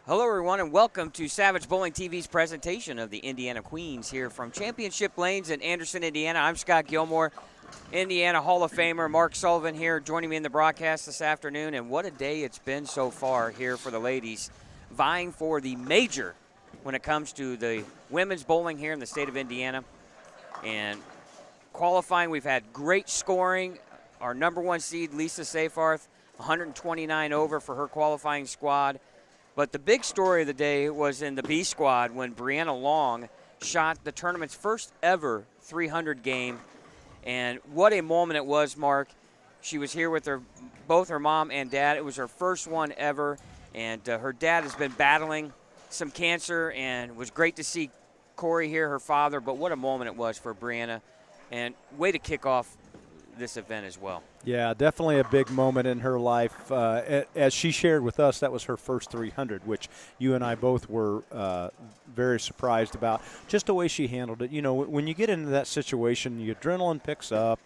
Hello, everyone, and welcome to Savage Bowling TV's presentation of the Indiana Queens here from Championship Lanes in Anderson, Indiana. I'm Scott Gilmore, Indiana Hall of Famer Mark Sullivan here joining me in the broadcast this afternoon. And what a day it's been so far here for the ladies, vying for the major when it comes to the women's bowling here in the state of Indiana. And qualifying, we've had great scoring. Our number one seed, Lisa Seyfarth, 129 over for her qualifying squad. But the big story of the day was in the B squad when Brianna Long shot the tournament's first ever 300 game. And what a moment it was, Mark. She was here with both her mom and dad. It was her first one ever. And her dad has been battling some cancer, and it was great to see Corey here, her father. But what a moment it was for Brianna. And way to kick off this event as well. Yeah, definitely a big moment in her life. As she shared with us, that was her first 300, which you and I both were very surprised about. Just the way she handled it. You know, when you get into that situation, your adrenaline picks up,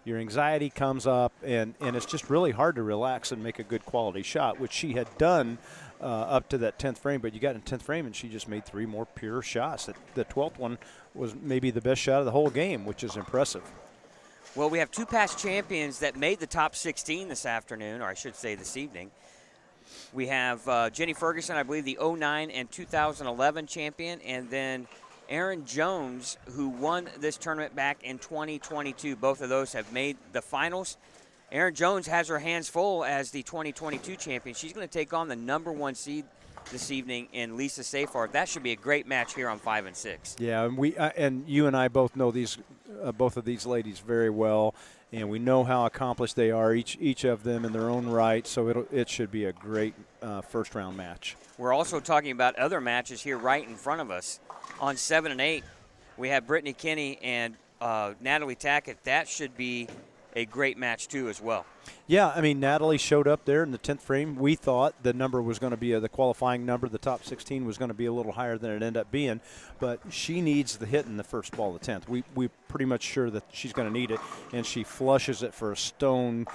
your anxiety comes up, and it's just really hard to relax and make a good quality shot, which she had done up to that 10th frame. But you got in 10th frame, and she just made 3 more pure shots. The 12th one was maybe the best shot of the whole game, which is impressive. Well, we have 2 past champions that made the top 16 this afternoon, or I should say this evening. We have Jenny Ferguson, I believe the 09 and 2011 champion, and then Erin Jones, who won this tournament back in 2022. Both of those have made the finals. Erin Jones has her hands full as the 2022 champion. She's going to take on the number 1 seed this evening in Lisa Seyfarth. That should be a great match here on 5 and 6. Yeah, and and you and I both know both of these ladies very well, and we know how accomplished they are, each of them in their own right. So it should be a great first round match. We're also talking about other matches here right in front of us. On 7 and 8, we have Brittany Kinney and Natalie Tackett. That should be a great match too as well. Yeah, I mean, Natalie showed up there in the 10th frame. We thought the number was going to be the qualifying number. The top 16 was going to be a little higher than it ended up being, but she needs the hit in the first ball of the 10th. We're pretty much sure that she's going to need it, and she flushes it for a stone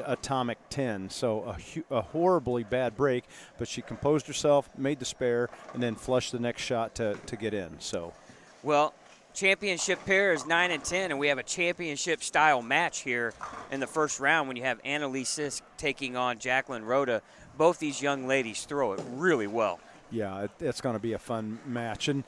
atomic 10. So a horribly bad break, but she composed herself, made the spare, and then flushed the next shot to get in. So, well, championship pair is 9 and 10, and we have a championship style match here in the first round when you have Annalise Sisk taking on Jacqueline Rhoda. Both these young ladies throw it really well. Yeah, it's going to be a fun match, and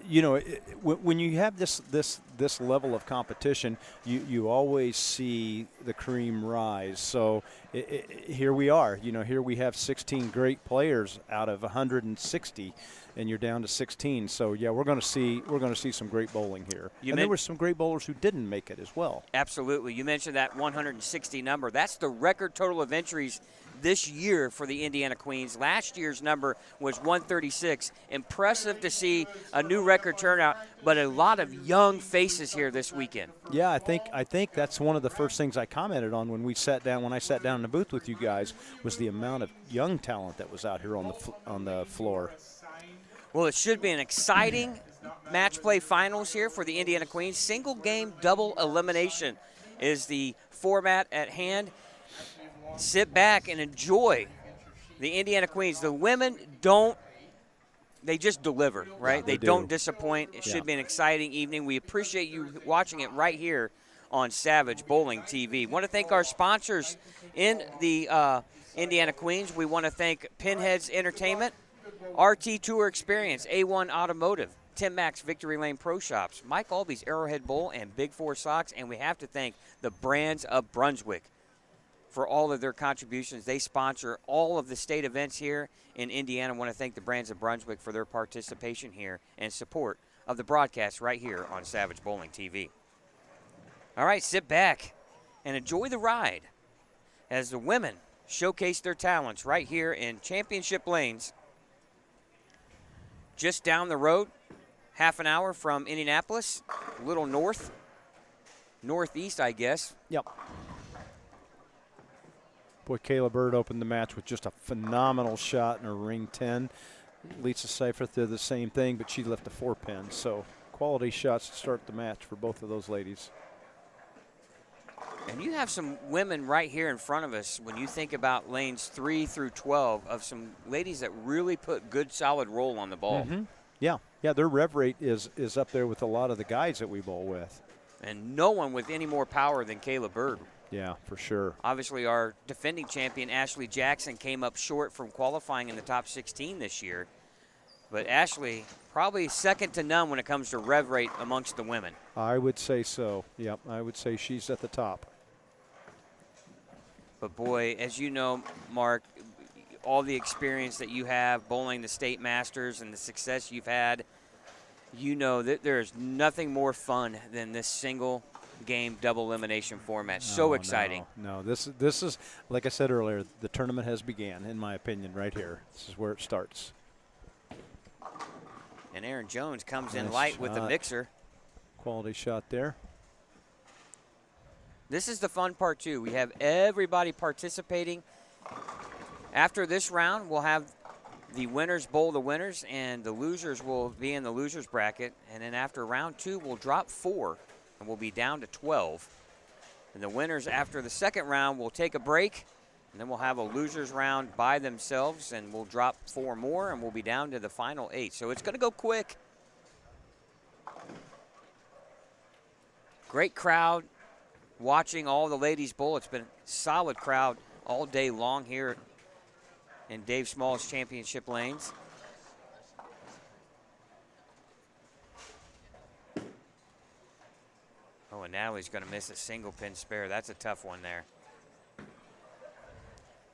you know, when you have this level of competition, you always see the cream rise. So here we are. You know, here we have 16 great players out of 160. And you're down to 16. So yeah, we're going to see some great bowling here. And there were some great bowlers who didn't make it as well. Absolutely. You mentioned that 160 number. That's the record total of entries this year for the Indiana Queens. Last year's number was 136. Impressive to see a new record turnout, but a lot of young faces here this weekend. Yeah, I think that's one of the first things I commented on when I sat down in the booth with you guys, was the amount of young talent that was out here on the floor. Well, it should be an exciting match play finals here for the Indiana Queens. Single game, double elimination is the format at hand. Sit back and enjoy the Indiana Queens. The women they just deliver, right? Yeah, they don't disappoint. It Yeah. should be an exciting evening. We appreciate you watching it right here on Savage Bowling TV. Want to thank our sponsors in the Indiana Queens. We want to thank Pinheads Entertainment, RT Tour Experience, A1 Automotive, Tim Mack's Victory Lane Pro Shops, Mike Alby's Arrowhead Bowl, and Big Four Socks. And we have to thank the Brands of Brunswick for all of their contributions. They sponsor all of the state events here in Indiana. I want to thank the Brands of Brunswick for their participation here and support of the broadcast right here on Savage Bowling TV. All right, sit back and enjoy the ride as the women showcase their talents right here in Championship Lanes. Just down the road, half an hour from Indianapolis, a little northeast, I guess. Yep. Boy, Kayla Bird opened the match with just a phenomenal shot in her ring 10. Lisa Seyfarth did the same thing, but she left a 4-pin. So quality shots to start the match for both of those ladies. And you have some women right here in front of us when you think about lanes 3 through 12 of some ladies that really put good, solid roll on the ball. Yeah, their rev rate is up there with a lot of the guys that we bowl with. And no one with any more power than Kayla Bird. Yeah, for sure. Obviously, our defending champion, Ashley Jackson, came up short from qualifying in the top 16 this year. But Ashley, probably second to none when it comes to rev rate amongst the women. I would say so. Yep, I would say she's at the top. But boy, as you know, Mark, all the experience that you have bowling the state masters and the success you've had, you know that there is nothing more fun than this single game double elimination format. So exciting. No, this is, like I said earlier, the tournament has began, in my opinion, right here. This is where it starts. And Aaron Jones comes in light with the mixer. Quality shot there. This is the fun part, too. We have everybody participating. After this round, we'll have the winners bowl the winners, and the losers will be in the losers bracket. And then after round 2, we'll drop 4, and we'll be down to 12. And the winners after the second round will take a break, and then we'll have a losers round by themselves, and we'll drop 4 more, and we'll be down to the final 8. So it's going to go quick. Great crowd watching all the ladies bowl. It's been a solid crowd all day long here in Dave Small's championship lanes. Oh, and Natalie's going to miss a single pin spare. That's a tough one there.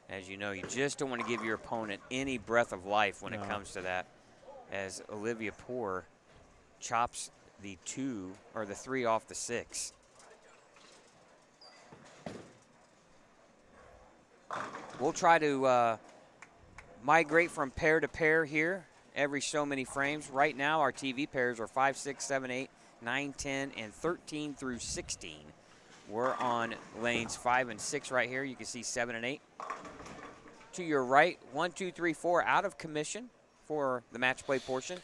As you know, you just don't want to give your opponent any breath of life when it comes to that, as Olivia Poor chops the 2 or the 3 off the 6. We'll try to migrate from pair to pair here every so many frames. Right now, our TV pairs are 5, 6, 7, 8, 9, 10, and 13 through 16. We're on lanes 5 and 6 right here. You can see 7 and 8. To your right, 1, 2, 3, 4 out of commission for the match play portion.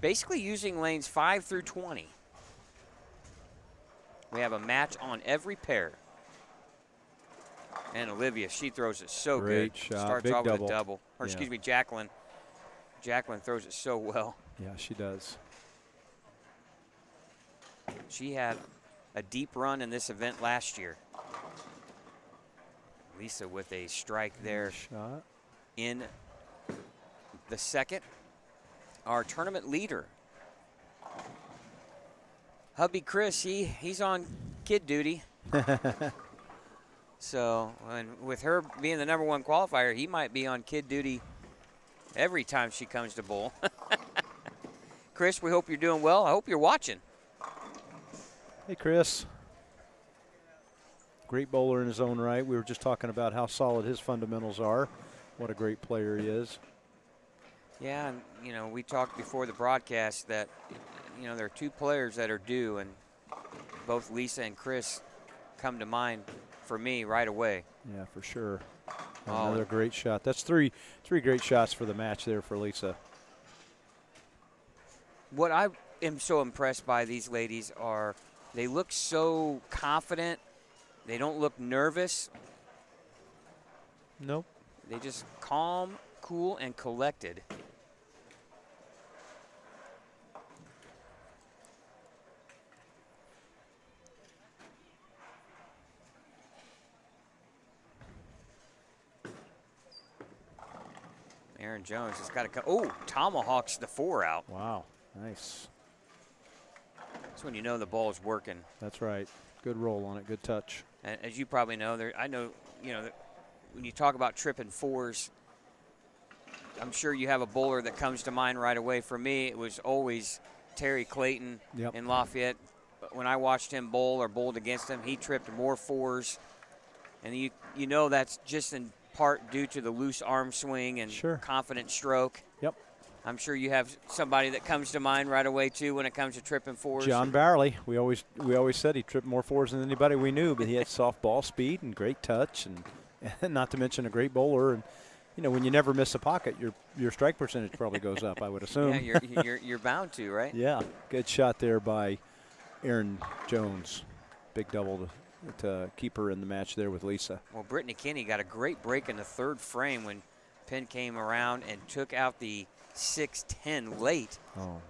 Basically using lanes 5 through 20. We have a match on every pair. And Olivia, she throws it so Great good. shot. Starts Big off double. with a double. Or excuse me, Jacqueline. Jacqueline throws it so well. Yeah, she does. She had a deep run in this event last year. Lisa with a strike there Shot. in the second. Our tournament leader, hubby Chris, he's on kid duty. So, and with her being the #1 qualifier, he might be on kid duty every time she comes to bowl. Chris, we hope you're doing well. I hope you're watching. Hey, Chris. Great bowler in his own right. We were just talking about how solid his fundamentals are. What a great player he is. Yeah, and, you know, we talked before the broadcast that, you know, there are 2 players that are due, and both Lisa and Chris come to mind for me right away. Yeah, for sure. Another great shot. That's three great shots for the match there for Lisa. What I am so impressed by these ladies are they look so confident. They don't look nervous. Nope. They just calm, cool, and collected. Aaron Jones has got to oh, tomahawks the 4 out. Wow, nice. That's when you know the ball is working. That's right. Good roll on it, good touch. And as you probably know, I know, you know, when you talk about tripping 4s, I'm sure you have a bowler that comes to mind right away. For me, it was always Terry Clayton in Lafayette. But when I watched him bowl or bowled against him, he tripped more 4s. And you know that's just in part due to the loose arm swing and confident stroke. Yep. I'm sure you have somebody that comes to mind right away, too, when it comes to tripping 4s. John Barley. We always said he tripped more 4s than anybody we knew, but he had soft ball speed and great touch, and not to mention a great bowler. And you know, when you never miss a pocket, your strike percentage probably goes up, I would assume. Yeah, you're bound to, right? Yeah, good shot there by Aaron Jones. Big double to keep her in the match there with Lisa. Well, Brittany Kinney got a great break in the third frame when Penn came around and took out the 6-10 late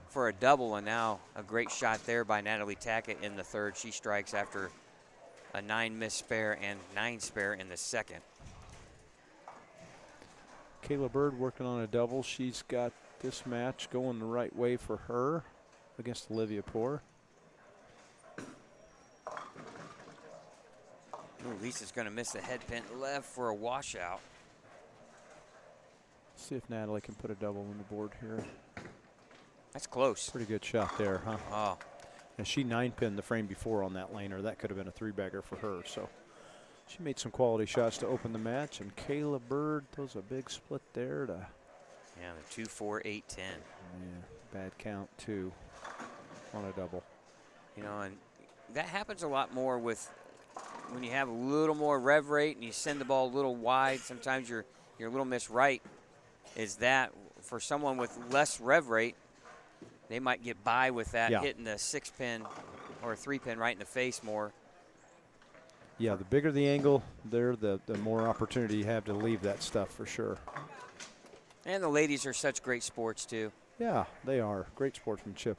for a double, and now a great shot there by Natalie Tackett in the third. She strikes after a 9 missed spare and 9 spare in the second. Kayla Bird working on a double. She's got this match going the right way for her against Olivia Poor. Ooh, Lisa's going to miss the head pin left for a washout. See if Natalie can put a double on the board here. That's close. Pretty good shot there, huh? Oh. And she 9-pinned the frame before on that laner. That could have been a 3-bagger for her. So she made some quality shots to open the match. And Kayla Bird throws a big split there to. Yeah, the 2-4, 8-10. Yeah, bad count too on a double. You know, and that happens a lot more with when you have a little more rev rate and you send the ball a little wide. Sometimes you're a little miss right. Is that for someone with less rev rate, they might get by with that, hitting the 6-pin or 3-pin right in the face more. Yeah, the bigger the angle there, the more opportunity you have to leave that stuff for sure. And the ladies are such great sports too. Yeah, they are. Great sportsmanship.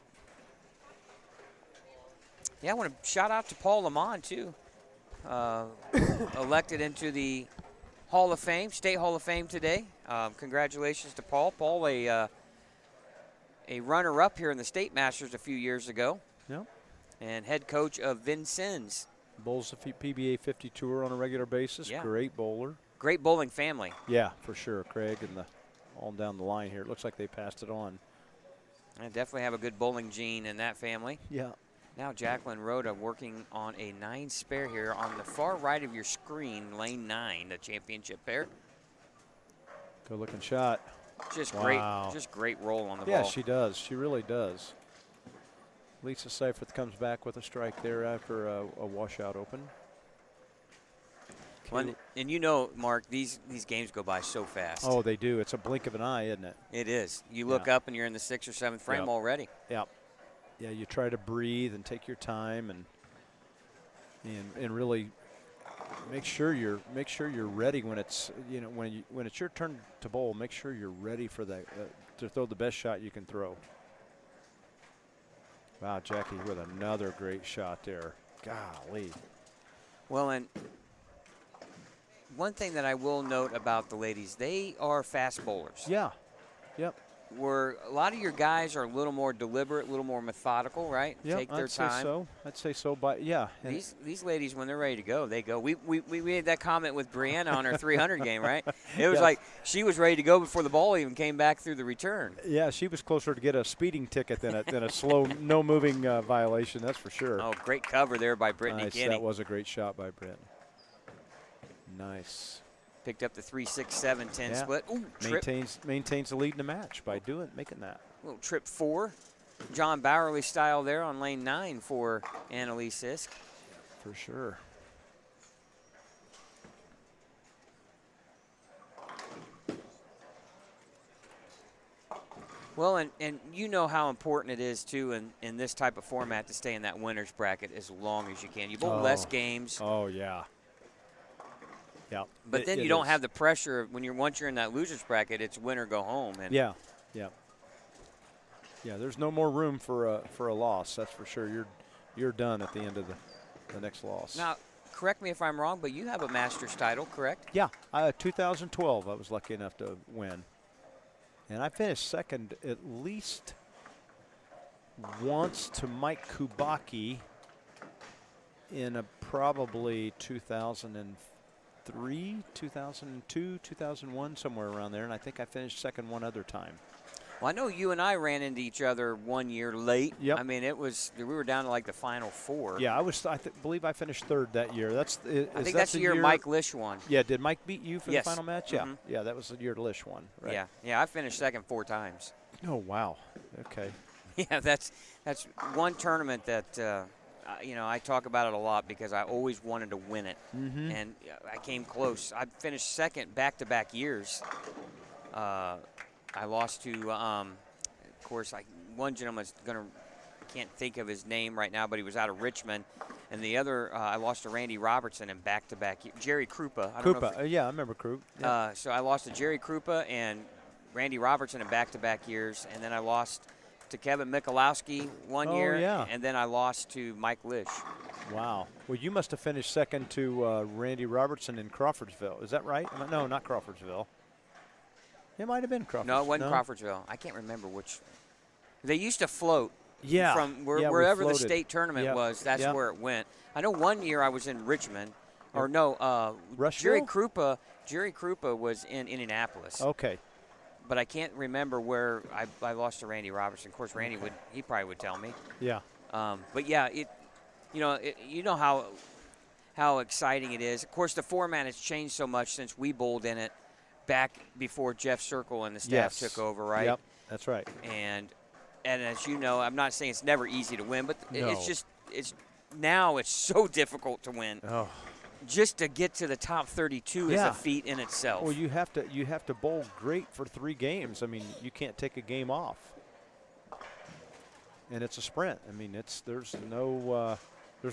Yeah, I want to shout out to Paul Lamont too. Elected into the Hall of Fame, State Hall of Fame today. Congratulations to Paul. Paul, a runner-up here in the State Masters a few years ago. Yep. And head coach of Vincennes. Bowls the PBA 50 Tour on a regular basis. Yeah. Great bowler. Great bowling family. Yeah, for sure. Craig and all down the line here. It looks like they passed it on. I definitely have a good bowling gene in that family. Yeah. Now Jacqueline Rhoda working on a 9 spare here on the far right of your screen, lane 9, the championship pair. Good looking shot. Just wow. great roll on the ball. Yeah, she does. She really does. Lisa Seifert comes back with a strike there after a washout open. Well, and you know, Mark, these games go by so fast. Oh, they do. It's a blink of an eye, isn't it? It is. You look up and you're in the 6th or 7th frame already. Yeah. Yeah, you try to breathe and take your time and really make sure you're ready when it's when it's your turn to bowl. Make sure you're ready for that to throw the best shot you can throw. Wow, Jackie with another great shot there. Golly. Well, and one thing that I will note about the ladies, they are fast bowlers. Yeah. Yep. Where a lot of your guys are a little more deliberate, a little more methodical, right? Yep, Take their time. I'd say so. But yeah, these ladies, when they're ready to go, they go. We made that comment with Brianna on her 300 game, right? It was like she was ready to go before the ball even came back through the return. Yeah, she was closer to get a speeding ticket than a slow, no moving violation. That's for sure. Oh, great cover there by Brittany Kinney. That was a great shot by Brittany. Nice. Picked up the 3-6-7-10 split. Ooh, maintains the lead in the match by making that. Little trip 4. John Bowerly style there on lane 9 for Annalise Isk. For sure. Well, and you know how important it is, too, in this type of format to stay in that winner's bracket as long as you can. You bowl less games. Oh, yeah. Yeah, but then you don't have the pressure once you're in that loser's bracket. It's win or go home. And yeah. There's no more room for a loss. That's for sure. You're done at the end of the next loss. Now, correct me if I'm wrong, but you have a Masters title, correct? Yeah, 2012. I was lucky enough to win, and I finished second at least once to Mike Kubacki in probably 2003, 2002, 2001, somewhere around there, and I think I finished second one other time. Well, I know you and I ran into each other one year late. Yep. I mean, we were down to like the final 4. Yeah, I believe I finished third that year. I think that's the year Mike Lish won. Yeah, did Mike beat you for yes. the final match? Mm-hmm. Yeah, that was the year Lish won. Right? Yeah, I finished second 4 times. Oh wow. Okay. Yeah, that's one tournament that I talk about it a lot because I always wanted to win it, and I came close. I finished second back-to-back years. I lost to, of course, one gentleman's can't think of his name right now, but he was out of Richmond. And the other, I lost to Randy Robertson in back-to-back. Jerry Krupa. I don't know if yeah, I remember Krupa. Yeah. so I lost to Jerry Krupa and Randy Robertson in back-to-back years, and then I lost to Kevin Michalowski one year, yeah. and then I lost to Mike Lish. Wow. Well, you must have finished second to Randy Robertson in Crawfordsville. Is that right? No, not Crawfordsville. It might have been Crawfordsville. No, it wasn't Crawfordsville. I can't remember which. They used to float. Yeah. From wherever the state tournament was, that's where it went. I know one year I was in Richmond, or no, Jerry Krupa was in Indianapolis. Okay. But I can't remember where I lost to Randy Robertson. Of course, Randy he probably would tell me. Yeah. But yeah, you know how exciting it is. Of course, the format has changed so much since we bowled in it back before Jeff Circle and the staff took over, right? Yep, that's right. And as you know, I'm not saying it's never easy to win, but No. now it's so difficult to win. Oh. Just to get to the top 32 is a feat in itself. Well, you have to bowl great for 3 games. I mean, you can't take a game off. And it's a sprint. I mean, there's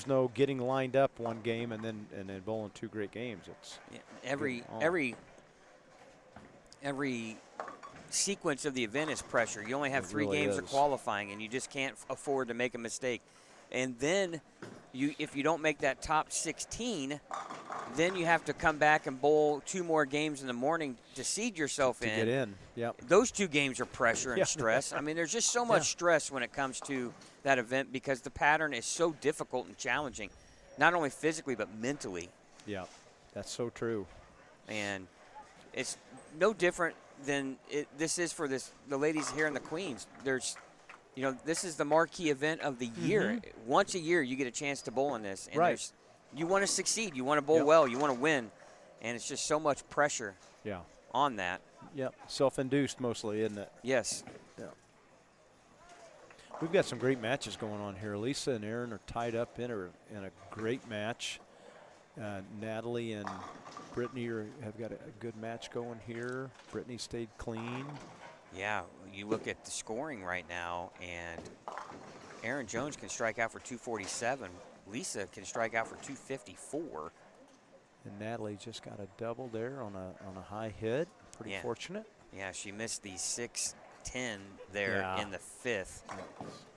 no getting lined up one game and then bowling 2 great games. It's every sequence of the event is pressure. You only have 3 games of qualifying, and you just can't afford to make a mistake. And then if you don't make that top 16, then you have to come back and bowl 2 more games in the morning to seed yourself in. To get in, yep. Those 2 games are pressure and stress. I mean, there's just so much stress when it comes to that event because the pattern is so difficult and challenging, not only physically but mentally. Yeah, that's so true. And it's no different than this is for the ladies here in the Queens. This is the marquee event of the year. Once a year, you get a chance to bowl in this. And you want to succeed. You want to bowl well. You want to win. And it's just so much pressure on that. Yep, self-induced mostly, isn't it? Yes. Yeah. We've got some great matches going on here. Lisa and Aaron are tied up in a great match. Natalie and Brittany have got a good match going here. Brittany stayed clean. Yeah, you look at the scoring right now, and Aaron Jones can strike out for 247. Lisa can strike out for 254. And Natalie just got a double there on a high hit. Pretty fortunate. Yeah, she missed the 6-10 there in the 5th.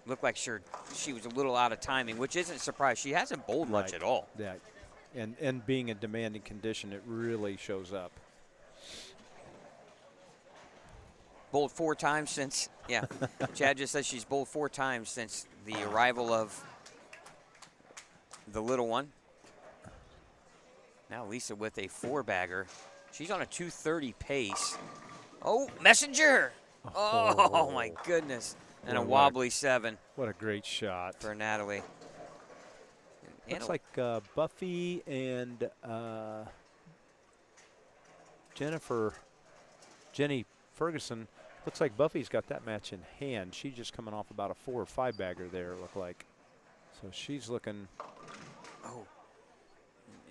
Looked like she was a little out of timing, which isn't a surprise. She hasn't bowled much at all. Yeah, and being a demanding condition, it really shows up. Bowled 4 times since, Chad just says she's bowled 4 times since the arrival of the little one. Now Lisa with a 4-bagger. She's on a 230 pace. Oh, Messenger! Oh my goodness. And a wobbly 7. What a great shot. For Natalie. Looks like Buffy and Jenny Ferguson. Looks like Buffy's got that match in hand. She's just coming off about a 4 or 5-bagger there, it looked like. So she's looking.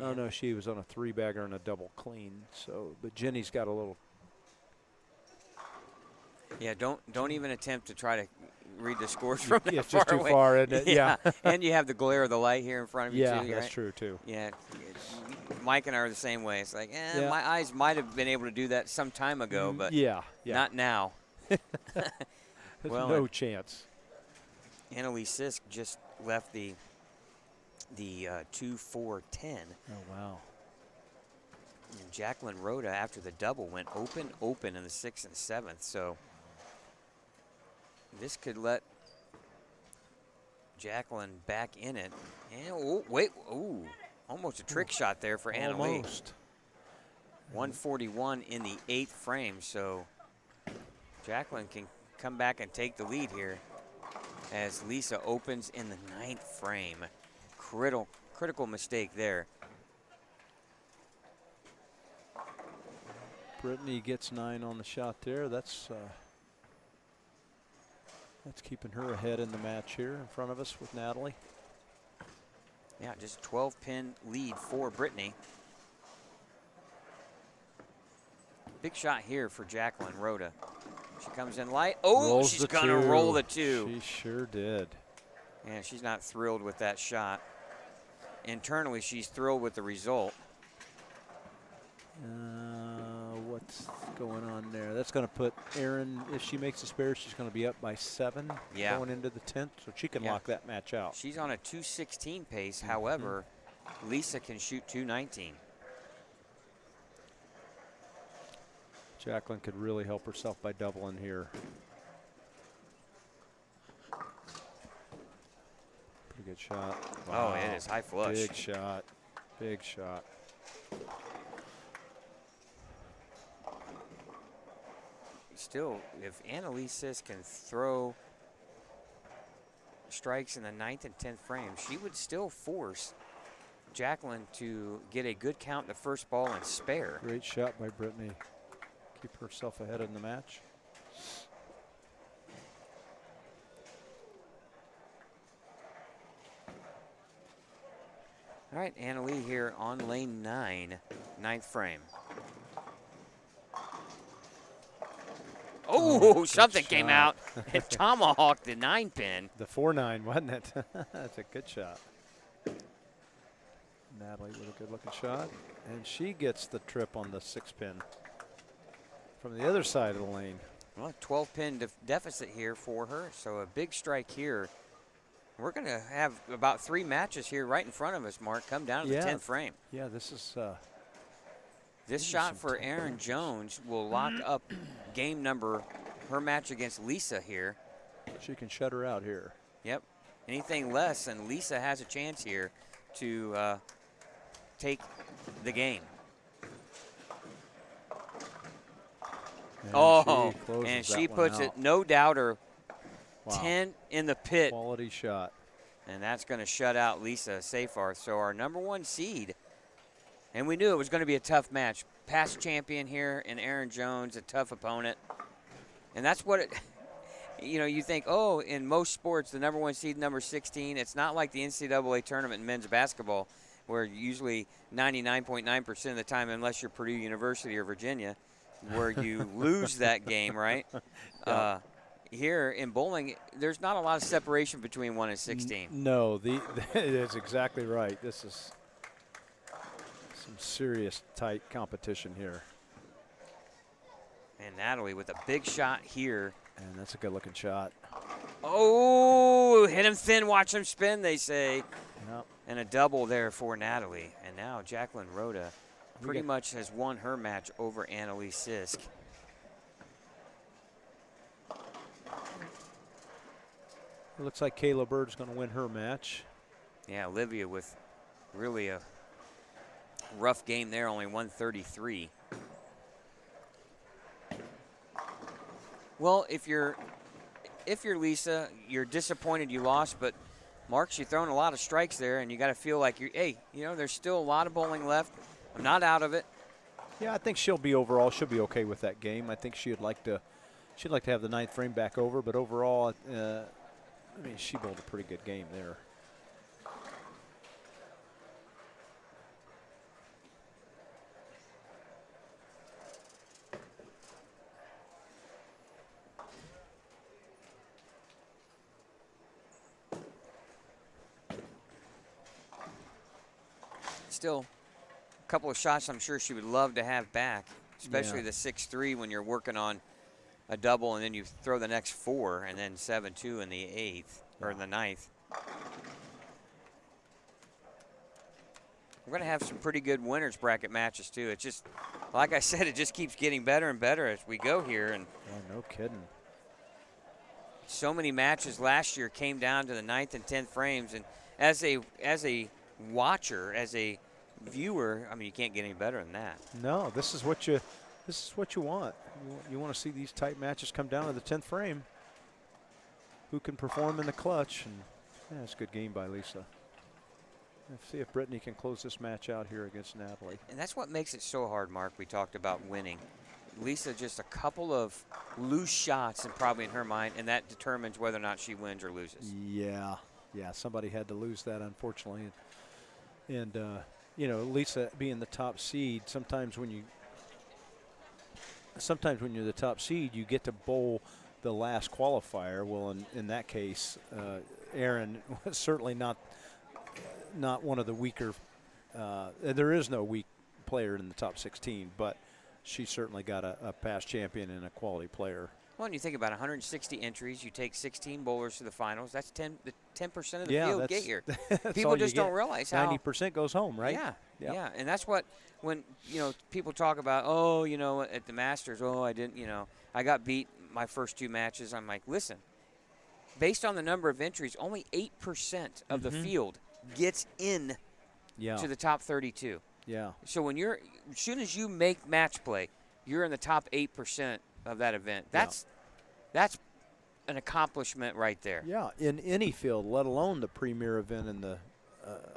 Oh no, she was on a 3-bagger and a double clean. So, but Jenny's got a little. Yeah, don't even attempt to try to read the scores from that far it's just too away. far, isn't it? Yeah. And you have the glare of the light here in front of you too. Yeah, that's right? true too. Yeah, Mike and I are the same way. It's like, my eyes might have been able to do that some time ago, but not now. Well, no chance. Annalise Sisk just left the 2-4-10. Oh wow. And Jacqueline Rhoda after the double went open in the 6th and 7th. So this could let Jacqueline back in it. And almost a trick shot there for Annalise. Almost. 141 in the 8th frame. So Jacqueline can come back and take the lead here as Lisa opens in the 9th frame. Critical mistake there. Brittany gets 9 on the shot there. That's keeping her ahead in the match here in front of us with Natalie. Yeah, just 12-pin lead for Brittany. Big shot here for Jacqueline Rhoda. She comes in light. Oh, she's going to roll the 2. She sure did. Yeah, she's not thrilled with that shot. internally she's thrilled with the result. What's going on there? That's going to put Erin, if she makes a spare, she's going to be up by 7 going into the 10th, so she can lock that match out. She's on a 2:16 pace. However, Lisa can shoot 2:19. Jacqueline could really help herself by doubling here. Pretty good shot. Wow. Oh, it is high flush. Big shot. Big shot. Still, if Annalise Sisk can throw strikes in the 9th and 10th frame, she would still force Jacqueline to get a good count in the first ball and spare. Great shot by Brittany. Keep herself ahead in the match. All right, Annalise here on lane 9, 9th frame. Oh, something came out. It tomahawked the 9-pin. The 4-9, wasn't it? That's a good shot. Natalie with a good looking shot. And she gets the trip on the 6-pin from the other side of the lane. Well, 12-pin deficit here for her, so a big strike here. We're going to have about 3 matches here right in front of us, Mark, come down to the 10th frame. Yeah, this is... this shot for Erin Jones will lock up game number, her match against Lisa here. She can shut her out here. Yep. Anything less, and Lisa has a chance here to take the game. And she puts it, no doubter, 10 in the pit. Quality shot. And that's going to shut out Lisa Seyfarth. So our number 1 seed, and we knew it was going to be a tough match. Past champion here in Erin Jones, a tough opponent. And that's what it, you know, you think, oh, in most sports, the number 1 seed, number 16, it's not like the NCAA tournament in men's basketball, where usually 99.9% of the time, unless you're Purdue University or Virginia, where you lose that game, right? Yeah. Here in bowling, there's not a lot of separation between 1 and 16. No, that's exactly right. This is some serious tight competition here. And Natalie with a big shot here. And that's a good looking shot. Oh, hit him thin, watch him spin, they say. Yep. And a double there for Natalie. And now Jacqueline Rhoda pretty much has won her match over Annalise Sisk. It looks like Kayla Bird's going to win her match. Yeah, Olivia with really a rough game there, only 133. Well, if you're Lisa, you're disappointed you lost, but Mark, you're throwing a lot of strikes there, and you got to feel like hey, you know, there's still a lot of bowling left. I'm not out of it. Yeah, I think she'll be okay with that game. I think she'd like to have the 9th frame back over, but overall, I mean, she bowled a pretty good game there. Still, a couple of shots I'm sure she would love to have back, especially the 6-3 when you're working on a double and then you throw the next 4 and then 7-2 in the 8th or in the 9th. We're going to have some pretty good winners bracket matches too. It's just, like I said, it just keeps getting better and better as we go here. And yeah, no kidding. So many matches last year came down to the 9th and 10th frames, and as a watcher, as a viewer, I mean, you can't get any better than that. No, this is what you want. You want to see these tight matches come down to the 10th frame. Who can perform in the clutch? And yeah, it's a good game by Lisa. Let's see if Brittany can close this match out here against Natalie. And that's what makes it so hard, Mark. We talked about winning. Lisa just a couple of loose shots, and probably in her mind, and that determines whether or not she wins or loses. Yeah, somebody had to lose that, unfortunately. And you know, Lisa being the top seed, sometimes when you're the top seed, you get to bowl the last qualifier. Well, in that case, Erin was certainly not not one of the weaker. There is no weak player in the top 16, but she certainly got a past champion and a quality player. Well, when you think about 160 entries, you take 16 bowlers to the finals. That's 10% of the Yeah, field that's, get here. that's People all you just don't get. realize how 90% goes home, right? Yeah, Yep. yeah, and that's what when people talk about, oh, at the Masters, oh, I didn't, I got beat my first 2 matches. I'm like, listen, based on the number of entries, only 8% of the field gets in to the top 32. Yeah. So as soon as you make match play, you're in the top 8% of that event. That's an accomplishment right there. Yeah, in any field, let alone the premier event in the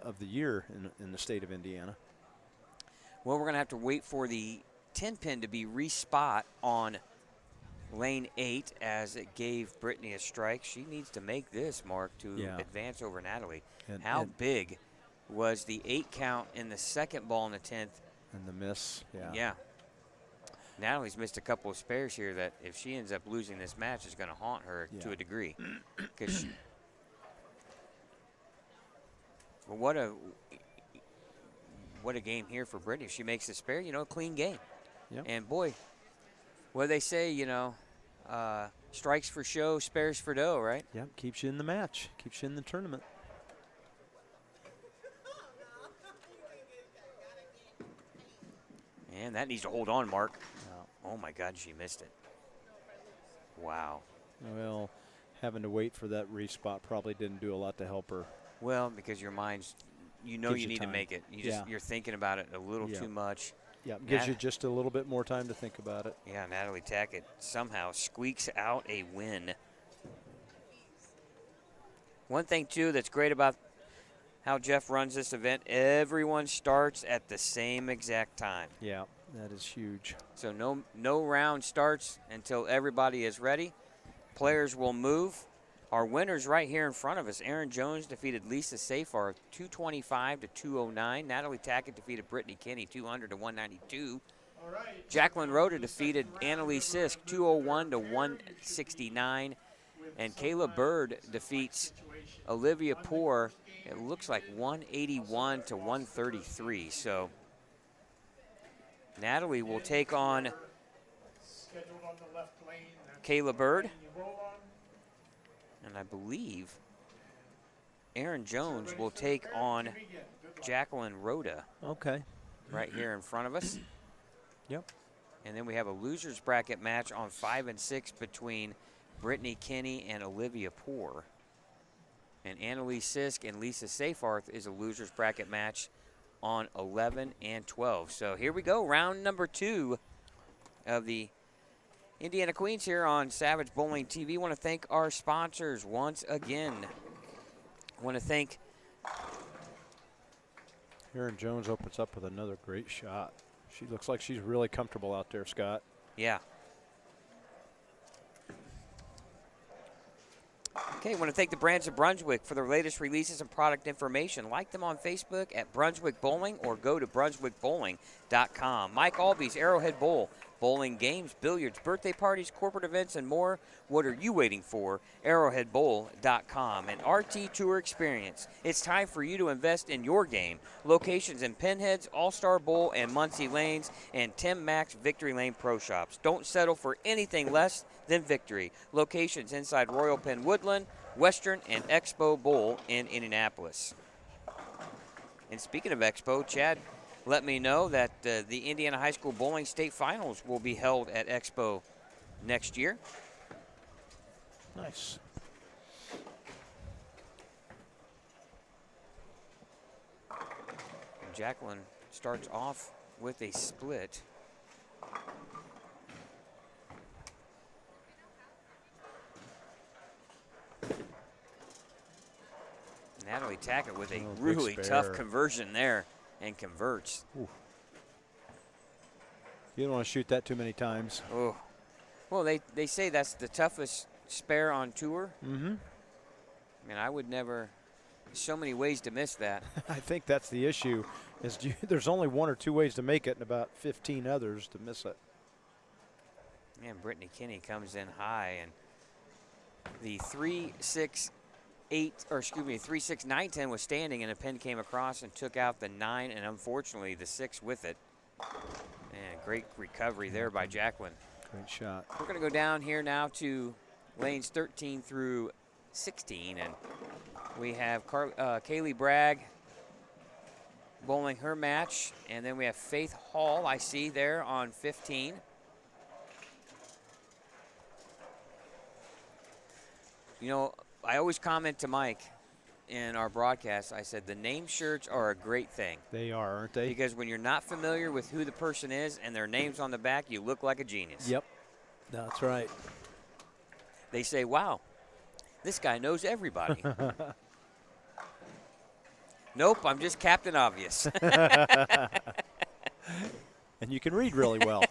of the year in the state of Indiana. Well, we're going to have to wait for the 10-pin to be respot on lane 8 as it gave Brittany a strike. She needs to make this, Mark, to advance over Natalie. How big was the 8 count in the second ball in the 10th? And the miss, Yeah. Natalie's missed a couple of spares here that if she ends up losing this match is going to haunt her to a degree. Well, what a game here for Brittany. If she makes the spare, a clean game. Yep. And boy, what do they say, strikes for show, spares for dough, right? Yep, keeps you in the match, keeps you in the tournament. And that needs to hold on, Mark. Oh, my God, she missed it. Wow. Well, having to wait for that respot probably didn't do a lot to help her. Well, because your mind's, you need to make it. You're thinking about it a little too much. Yeah, gives you just a little bit more time to think about it. Yeah, Natalie Tackett somehow squeaks out a win. One thing, too, that's great about how Jeff runs this event, everyone starts at the same exact time. Yeah, that is huge. So no round starts until everybody is ready. Players will move. Our winners right here in front of us. Erin Jones defeated Lisa Safar 225 to 209. Natalie Tackett defeated Brittany Kinney 200 to 192. Jacqueline Rhoda defeated Annalise Sisk 201 to 169. And Kayla Bird defeats Olivia Poor, it looks like 181 to 133. So Natalie will take on Kayla Bird. And I believe Erin Jones will take on Jacqueline Rhoda. Okay. Right here in front of us. Yep. And then we have a loser's bracket match on 5 and 6 between Brittany Kinney and Olivia Poor. And Annalise Sisk and Lisa Safarth is a loser's bracket match on 11 and 12. So here we go, round number 2 of the Indiana Queens here on Savage Bowling TV. Want to thank our sponsors once again. Want to thank Erin Jones opens up with another great shot. She looks like she's really comfortable out there, Scott. Yeah. Okay, want to thank the Brands of Brunswick for their latest releases and product information. Like them on Facebook at Brunswick Bowling or go to brunswickbowling.com. Mike Alby's Arrowhead Bowl. Bowling games, billiards, birthday parties, corporate events, and more. What are you waiting for? Arrowheadbowl.com. And RT Tour Experience. It's time for you to invest in your game. Locations in Pinheads, All-Star Bowl, and Muncie Lanes, and Tim Mack's Victory Lane Pro Shops. Don't settle for anything less than victory. Locations inside Royal Penn Woodland, Western, and Expo Bowl in Indianapolis. And speaking of Expo, Chad let me know that the Indiana High School Bowling State Finals will be held at Expo next year. Nice. Jacqueline starts off with a split. Natalie Tackett with a really tough conversion there and converts. Ooh. You don't want to shoot that too many times. Oh, well, they say that's the toughest spare on tour. Mm-hmm. I mean, I would never. So many ways to miss that. I think that's the issue. There's only 1 or 2 ways to make it, and about 15 others to miss it. Man, Brittany Kinney comes in high, and the 3-6 3-6, 9-10 was standing, and a pin came across and took out the 9, and unfortunately the 6 with it. And great recovery there by Jacqueline. Great shot. We're going to go down here now to lanes 13 through 16, and we have Kaylee Bragg bowling her match, and then we have Faith Hall, I see there on 15. You know, I always comment to Mike in our broadcast, I said the name shirts are a great thing. They are, aren't they? Because when you're not familiar with who the person is and their name's on the back, you look like a genius. Yep, that's right. They say, wow, this guy knows everybody. Nope, I'm just Captain Obvious. And you can read really well.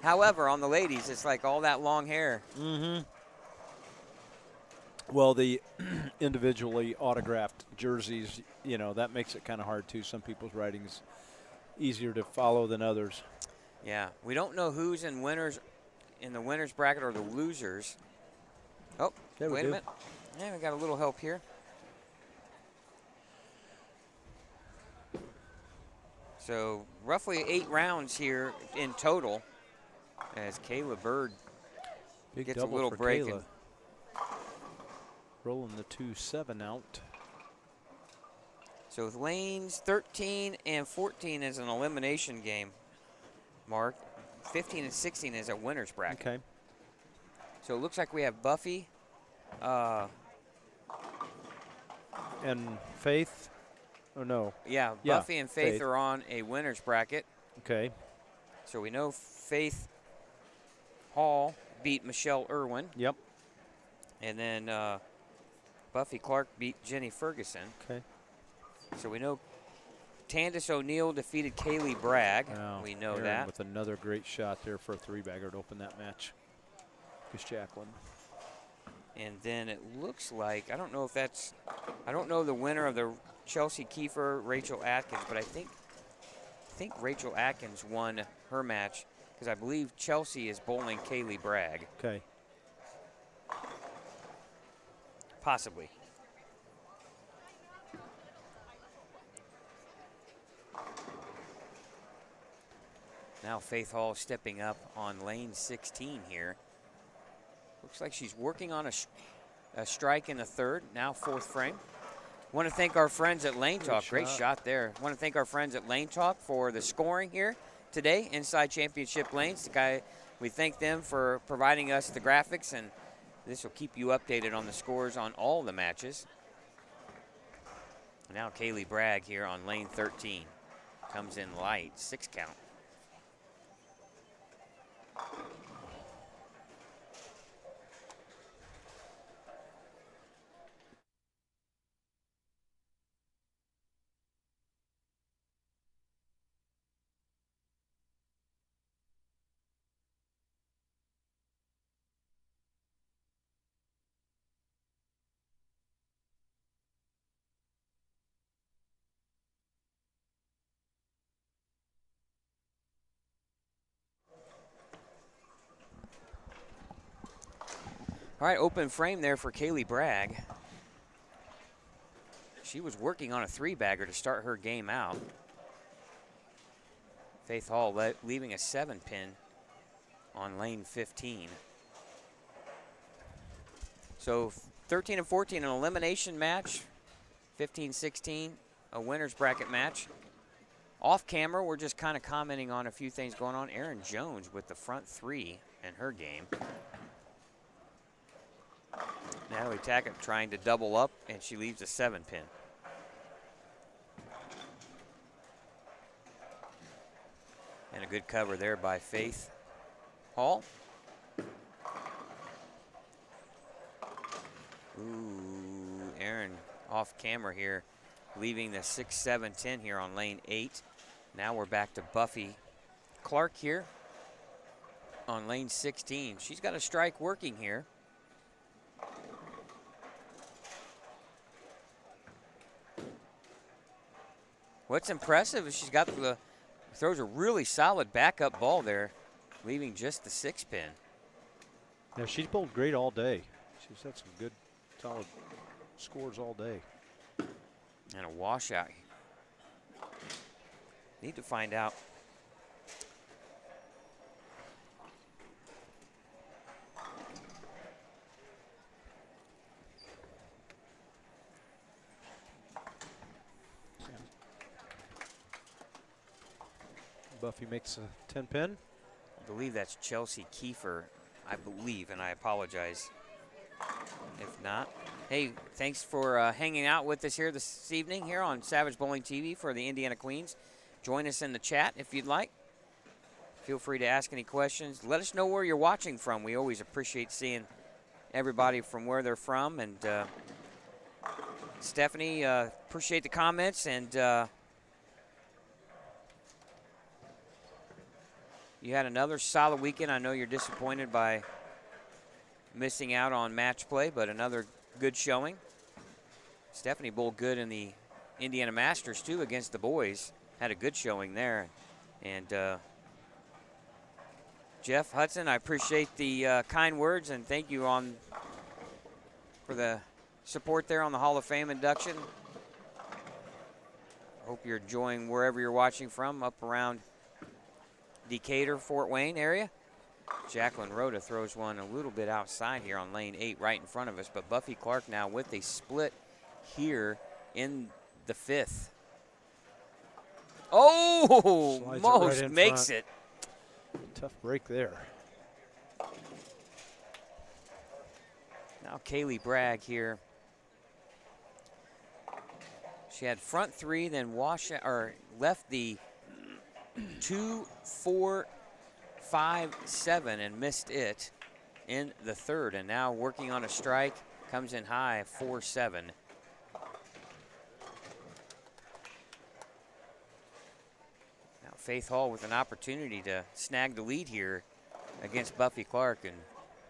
However, on the ladies, it's like all that long hair. Mm-hmm. Well, the individually autographed jerseys, you know, that makes it kind of hard, too. Some people's writing is easier to follow than others. Yeah, we don't know who's in the winners bracket or the losers. Oh, Yeah, wait a minute. Yeah, we got a little help here. So roughly 8 rounds here in total as Kayla Bird gets a little break. Kayla. Rolling the 2-7 out. So with lanes 13 and 14 is an elimination game, Mark. 15 and 16 is a winner's bracket. Okay. So it looks like we have Buffy. And Faith? Oh, no. Yeah, Buffy and Faith are on a winner's bracket. Okay. So we know Faith Hall beat Michelle Irwin. Yep. And then Buffy Clark beat Jenny Ferguson. Okay. So we know Tandis O'Neill defeated Kaylee Bragg. Oh, we know Aaron that. With another great shot there for a 3-bagger to open that match. Because Jacqueline. And then it looks like, I don't know the winner of the Chelsea Kiefer, Rachel Atkins, but I think Rachel Atkins won her match because I believe Chelsea is bowling Kaylee Bragg. Okay. Possibly. Now Faith Hall stepping up on lane 16 here. Looks like she's working on a strike in the third, now 4th frame. Want to thank our friends at Lane Talk. Great shot there. Want to thank our friends at Lane Talk for the scoring here today inside Championship Lanes. We thank them for providing us the graphics, and this will keep you updated on the scores on all the matches. Now Kaylee Bragg here on lane 13. Comes in light, 6 count. All right, open frame there for Kaylee Bragg. She was working on a 3-bagger to start her game out. Faith Hall leaving a 7-pin on lane 15. So 13 and 14, an elimination match. 15-16, a winner's bracket match. Off camera, we're just kind of commenting on a few things going on. Erin Jones with the front 3 in her game. Natalie Tackett trying to double up, and she leaves a 7-pin. And a good cover there by Faith Hall. Ooh, Erin off camera here, leaving the 6, 7, 10 here on lane 8. Now we're back to Buffy Clark here on lane 16. She's got a strike working here. What's impressive is she's got throws a really solid backup ball there, leaving just the 6-pin. Yeah, she's bowled great all day. She's had some good Solid scores all day. And a washout. Need to find out. Buffy makes a 10-pin. I believe that's Chelsea Kiefer, I believe, and I apologize if not. Hey, thanks for hanging out with us here this evening here on Savage Bowling TV for the Indiana Queens. Join us in the chat if you'd like. Feel free to ask any questions. Let us know where you're watching from. We always appreciate seeing everybody from where they're from. And Stephanie, appreciate the comments. And you had another solid weekend. I know you're disappointed by missing out on match play, but another good showing. Stephanie bowled good in the Indiana Masters, too, against the boys. Had a good showing there. And Jeff Hudson, I appreciate the kind words, and thank you for the support there on the Hall of Fame induction. Hope you're enjoying wherever you're watching from, up around Decatur, Fort Wayne area. Jacqueline Rhoda throws one a little bit outside here on lane 8 right in front of us, but Buffy Clark now with a split here in the 5th. Oh, Slides it most right in makes front. it. Tough break there. Now Kaylee Bragg here. She had front 3, then left the 2, 4, 5, 7 and missed it in the 3rd, and now working on a strike, comes in high 4-7. Now Faith Hall with an opportunity to snag the lead here against Buffy Clark, and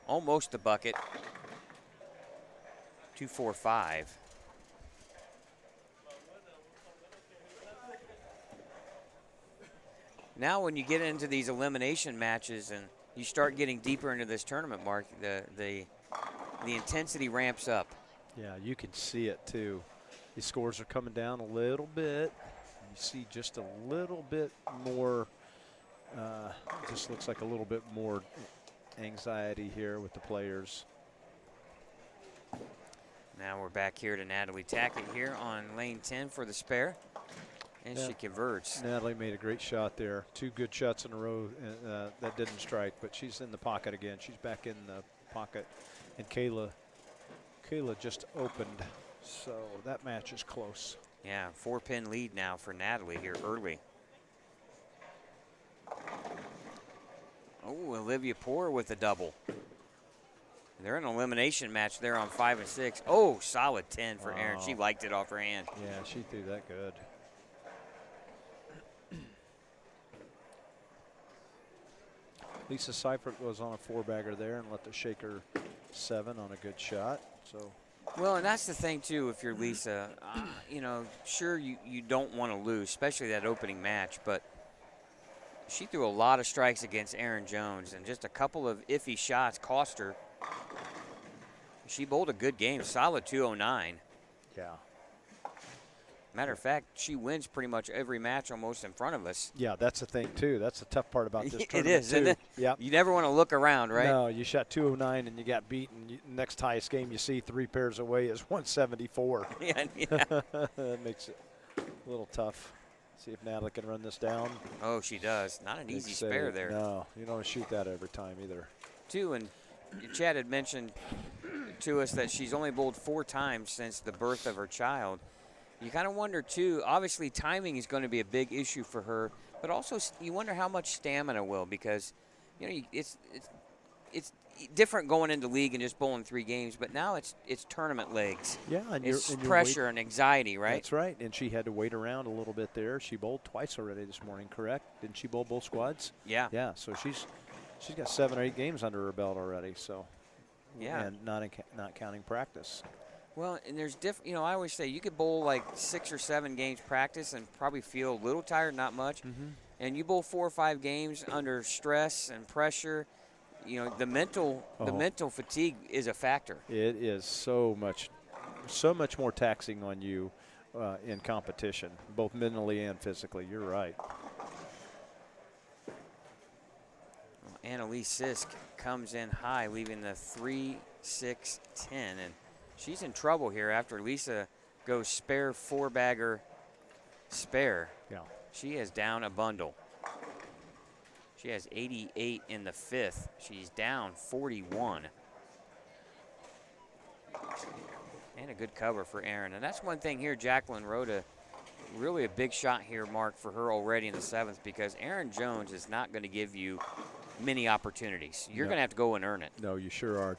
almost the bucket. 2-4-5. Now when you get into these elimination matches and you start getting deeper into this tournament, Mark, the intensity ramps up. Yeah, you can see it too. The scores are coming down a little bit. You see just a little bit more, just looks like a little bit more anxiety here with the players. Now we're back here to Natalie Tackett here on lane 10 for the spare. And she converts. Natalie made a great shot there. 2 good shots in a row that didn't strike, but she's in the pocket again. She's back in the pocket. And Kayla just opened, so that match is close. Yeah, 4-pin lead now for Natalie here early. Oh, Olivia Poor with a double. They're in an elimination match there on 5 and 6. Oh, solid 10 for Erin. She liked it off her hand. Yeah, she threw that good. Lisa Seifert was on a 4-bagger there and let the shaker 7 on a good shot. So. Well, and that's the thing too. If you're Lisa, you know, sure you don't want to lose, especially that opening match. But she threw a lot of strikes against Erin Jones, and just a couple of iffy shots cost her. She bowled a good game, solid 209. Yeah. Matter of fact, she wins pretty much every match almost in front of us. Yeah, that's the thing, too. That's the tough part about this tournament, It is, isn't it? Yeah. You never want to look around, right? No, you shot 209 and you got beaten. Next highest game you see 3 pairs away is 174. Yeah. That makes it a little tough. See if Natalie can run this down. Oh, she does. Not an easy Save. spare there. No, you don't want to shoot that every time either. And Chad had mentioned to us that she's only bowled 4 times since the birth of her child. You kind of wonder, too, obviously timing is going to be a big issue for her, but also you wonder how much stamina will, because, you know, it's different going into league and just bowling 3 games, but now it's tournament legs. Yeah, and it's pressure and anxiety, right? That's right, and she had to wait around a little bit there. She bowled twice already this morning, correct? Didn't she bowl both squads? Yeah. Yeah, so she's got 7 or 8 games under her belt already, so. Yeah. And not counting practice. Well, and there's you know, I always say you could bowl like 6 or 7 games practice and probably feel a little tired, not much. Mm-hmm. And you bowl 4 or 5 games under stress and pressure, you know, the mental fatigue is a factor. It is so much more taxing on you in competition, both mentally and physically. You're right. Well, Annalise Sisk comes in high, leaving the 3-6-10, and she's in trouble here after Lisa goes spare four-bagger spare. Yeah. She is down a bundle. She has 88 in the fifth. She's down 41. And a good cover for Aaron. And that's one thing here, Jacqueline Rhoda, really a big shot here, Mark, for her already in the seventh, because Aaron Jones is not going to give you many opportunities. You're going to have to go and earn it. No, you sure are.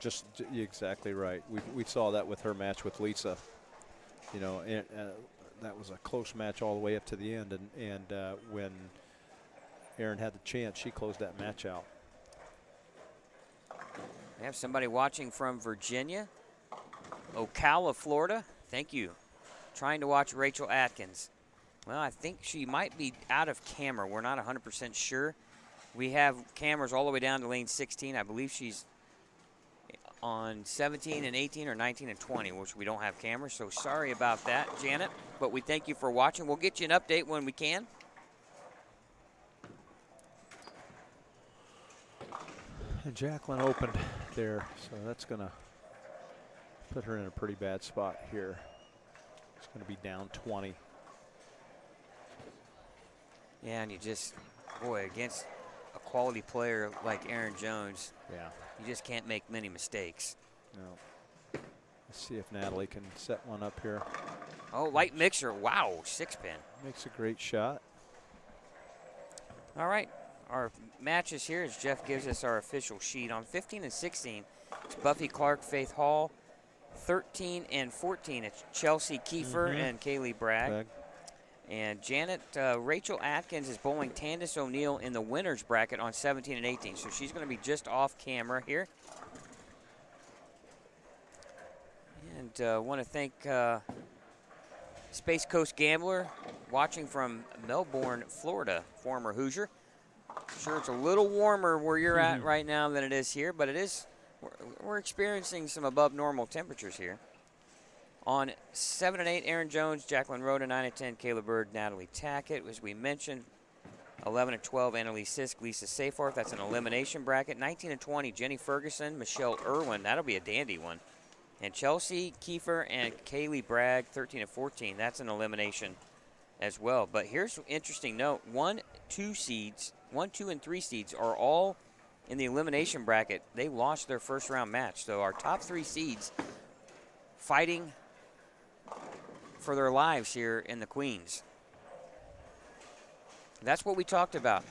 You're exactly right. We saw that with her match with Lisa. You know, and, that was a close match all the way up to the end. And when Aaron had the chance, she closed that match out. We have somebody watching from Virginia, Ocala, Florida. Thank you. Trying to watch Rachel Atkins. Well, I think she might be out of camera. We're not 100% sure. We have cameras all the way down to lane 16. I believe she's on 17 and 18 or 19 and 20, which we don't have cameras. So sorry about that, Janet. But we thank you for watching. We'll get you an update when we can. And Jacqueline opened there, so that's going to put her in a pretty bad spot here. It's going to be down 20. Yeah, and you just, boy, against a quality player like Aaron Jones, yeah, you just can't make many mistakes. No. Let's see if Natalie can set one up here. Oh, light mixer. Wow, 6-pin. Makes a great shot. All right. Our matches here, as Jeff gives us our official sheet. On 15 and 16, it's Buffy Clark, Faith Hall. 13 and 14, it's Chelsea Kiefer and Kaylee Bragg. And Janet, Rachel Atkins is bowling Tandis O'Neill in the winner's bracket on 17 and 18. So she's going to be just off camera here. And want to thank Space Coast Gambler watching from Melbourne, Florida, former Hoosier. Sure, it's a little warmer where you're at right now than it is here, but it is. We're experiencing some above normal temperatures here. On 7 and 8, Aaron Jones, Jacqueline Rhoda, 9 and 10, Kayla Bird, Natalie Tackett. As we mentioned, 11 and 12, Annalise Sisk, Lisa Seyfarth. That's an elimination bracket. 19 and 20, Jenny Ferguson, Michelle Irwin. That'll be a dandy one. And Chelsea Kiefer and Kaylee Bragg, 13 and 14. That's an elimination as well. But here's an interesting note. 1, 2, and 3 seeds are all in the elimination bracket. They lost their first round match. So our top 3 seeds fighting for their lives here in the Queens. That's what we talked about.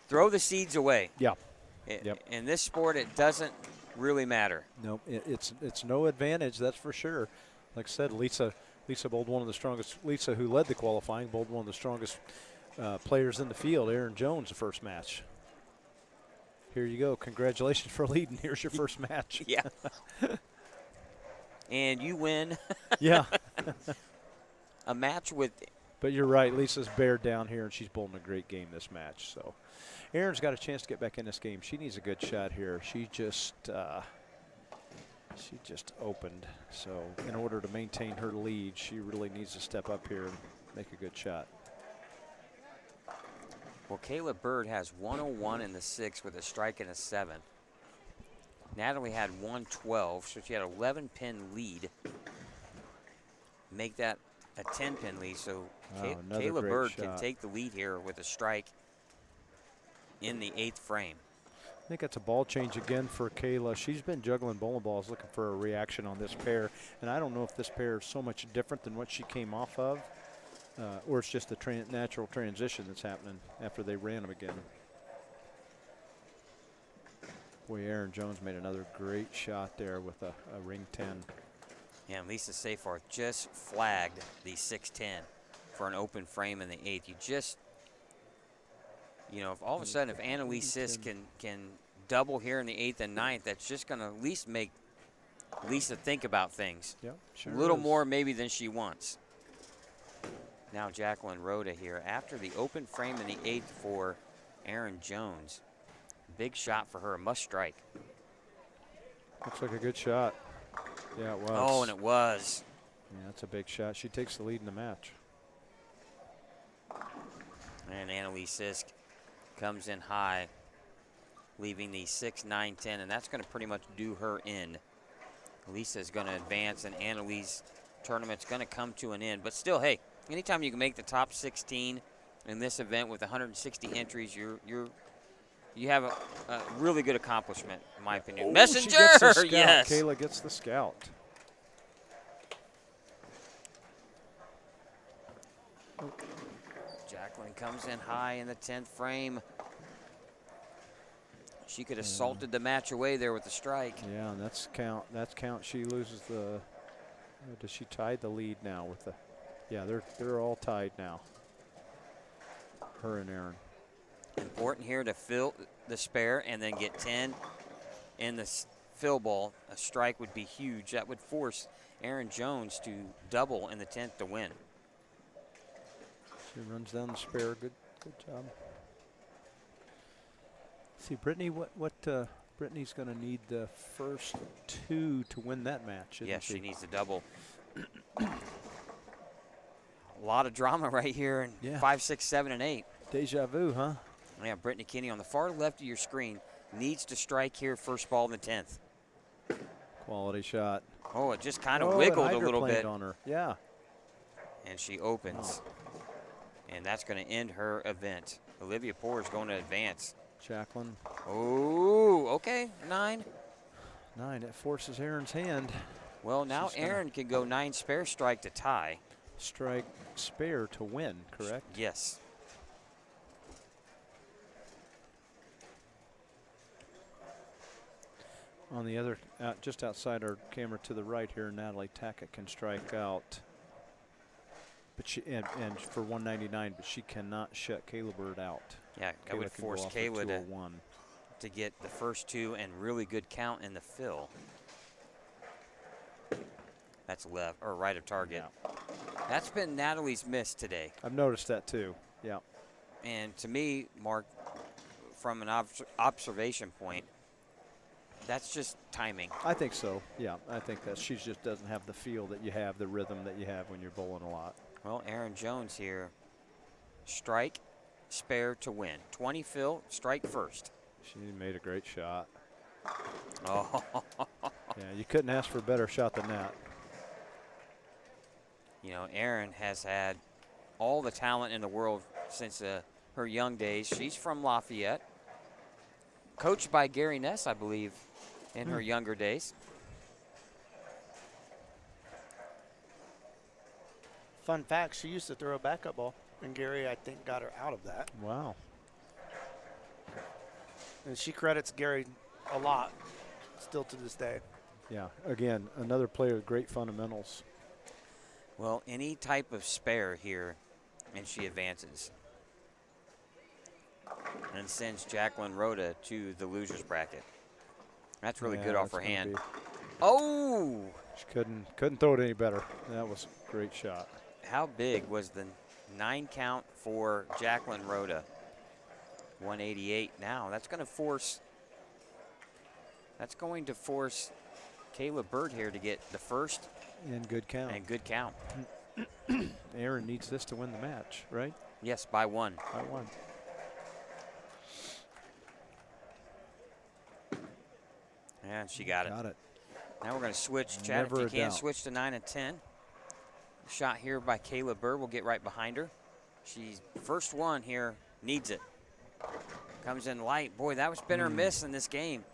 Throw the seeds away. Yeah. In this sport, it doesn't really matter. No, it's no advantage, that's for sure. Like I said, Lisa bowled one of the strongest. Lisa, who led the qualifying, bowled one of the strongest players in the field, Aaron Jones, the first match. Here you go. Congratulations for leading. Here's your first match. Yeah. And you win. Yeah. A match with. But you're right. Lisa's bared down here, and she's bowling a great game this match. So Aaron's got a chance to get back in this game. She needs a good shot here. She just opened. So in order to maintain her lead, she really needs to step up here and make a good shot. Well, Kayla Bird has 101 in the 6 with a strike and a 7. Natalie had 112, so she had an 11-pin lead. Make that a 10-pin lead, so Kayla Bird can take the lead here with a strike in the 8th frame. I think that's a ball change again for Kayla. She's been juggling bowling balls looking for a reaction on this pair, and I don't know if this pair is so much different than what she came off of, or it's just a natural transition that's happening after they ran them again. Boy, Aaron Jones made another great shot there with a ring 10. Yeah, and Lisa Seyfarth just flagged the 6-10 for an open frame in the 8th. If all of a sudden if Annalise Sisk can double here in the 8th and 9th, that's just going to at least make Lisa think about things. Yep, sure a little is. more maybe than she wants. Now Jacqueline Rhoda here after the open frame in the 8th for Aaron Jones. big shot for her, a must strike. Looks like a good shot. Yeah, it was. Oh, and it was. Yeah, that's a big shot. She takes the lead in the match. And Annalise Sisk comes in high, leaving the 6, 9, 10, and that's going to pretty much do her in. Lisa's going to advance, and Annalise tournament's going to come to an end. But still, hey, anytime you can make the top 16 in this event with 160 entries, you have a really good accomplishment, in my opinion. Oh, Messenger, she gets the scout. yes. Kayla gets the scout. Jacqueline comes in high in the 10th frame. She could have salted the match away there with the strike. Yeah, and that's count. That's count. She loses the. Does she tie the lead now with the? Yeah, they're all tied now. Her and Aaron. Important here to fill the spare and then get 10 in the fill ball. A strike would be huge. That would force Aaron Jones to double in the 10th to win. She runs down the spare. Good job. See, Brittany, Brittany's going to need the first 2 to win that match. Yes, she needs to double. A lot of drama right here in 5, 6, 7, and 8. Deja vu, huh? Yeah, Brittany Kinney on the far left of your screen needs to strike here first ball in the 10th. Quality shot. Oh, it just kind of wiggled a little bit on her. Yeah. And she opens. And that's going to end her event. Olivia Poor is going to advance. Jacqueline. Oh, okay, 9. 9, it forces Aaron's hand. Well, now Aaron can go 9 spare strike to tie. Strike spare to win, correct? Yes. On the other, just outside our camera to the right here, Natalie Tackett can strike out. But she and for 199, but she cannot shut Kayla Bird out. Yeah, that would force Kayla to get the first 2 and really good count in the fill. That's left or right of target. Yeah. That's been Natalie's miss today. I've noticed that too. Yeah. And to me, Mark, from an observation point, that's just timing. I think so. Yeah, I think that she just doesn't have the feel that you have, the rhythm that you have when you're bowling a lot. Well, Aaron Jones here, strike, spare to win. 20 fill, strike first. She made a great shot. Oh. Yeah, you couldn't ask for a better shot than that. You know, Aaron has had all the talent in the world since her young days. She's from Lafayette, coached by Gary Ness, I believe, in her younger days. Fun fact, she used to throw a backup ball, and Gary, I think, got her out of that. Wow. And she credits Gary a lot, still to this day. Yeah, again, another player with great fundamentals. Well, any type of spare here, and she advances. And sends Jacqueline Rhoda to the loser's bracket. That's really good off her hand. Oh! She couldn't throw it any better. That was a great shot. How big was the 9 count for Jacqueline Rhoda? 188 now. That's going to force Kayla Bird here to get the first. And good count. And good count. Aaron needs this to win the match, right? Yes, by 1. By 1. Yeah, she got it. Got it. Now we're going to switch. Chad, if you can, switch to 9 and 10. Shot here by Kayla Bird. We'll get right behind her. She's first one here, needs it. Comes in light. Boy, that was been her miss in this game.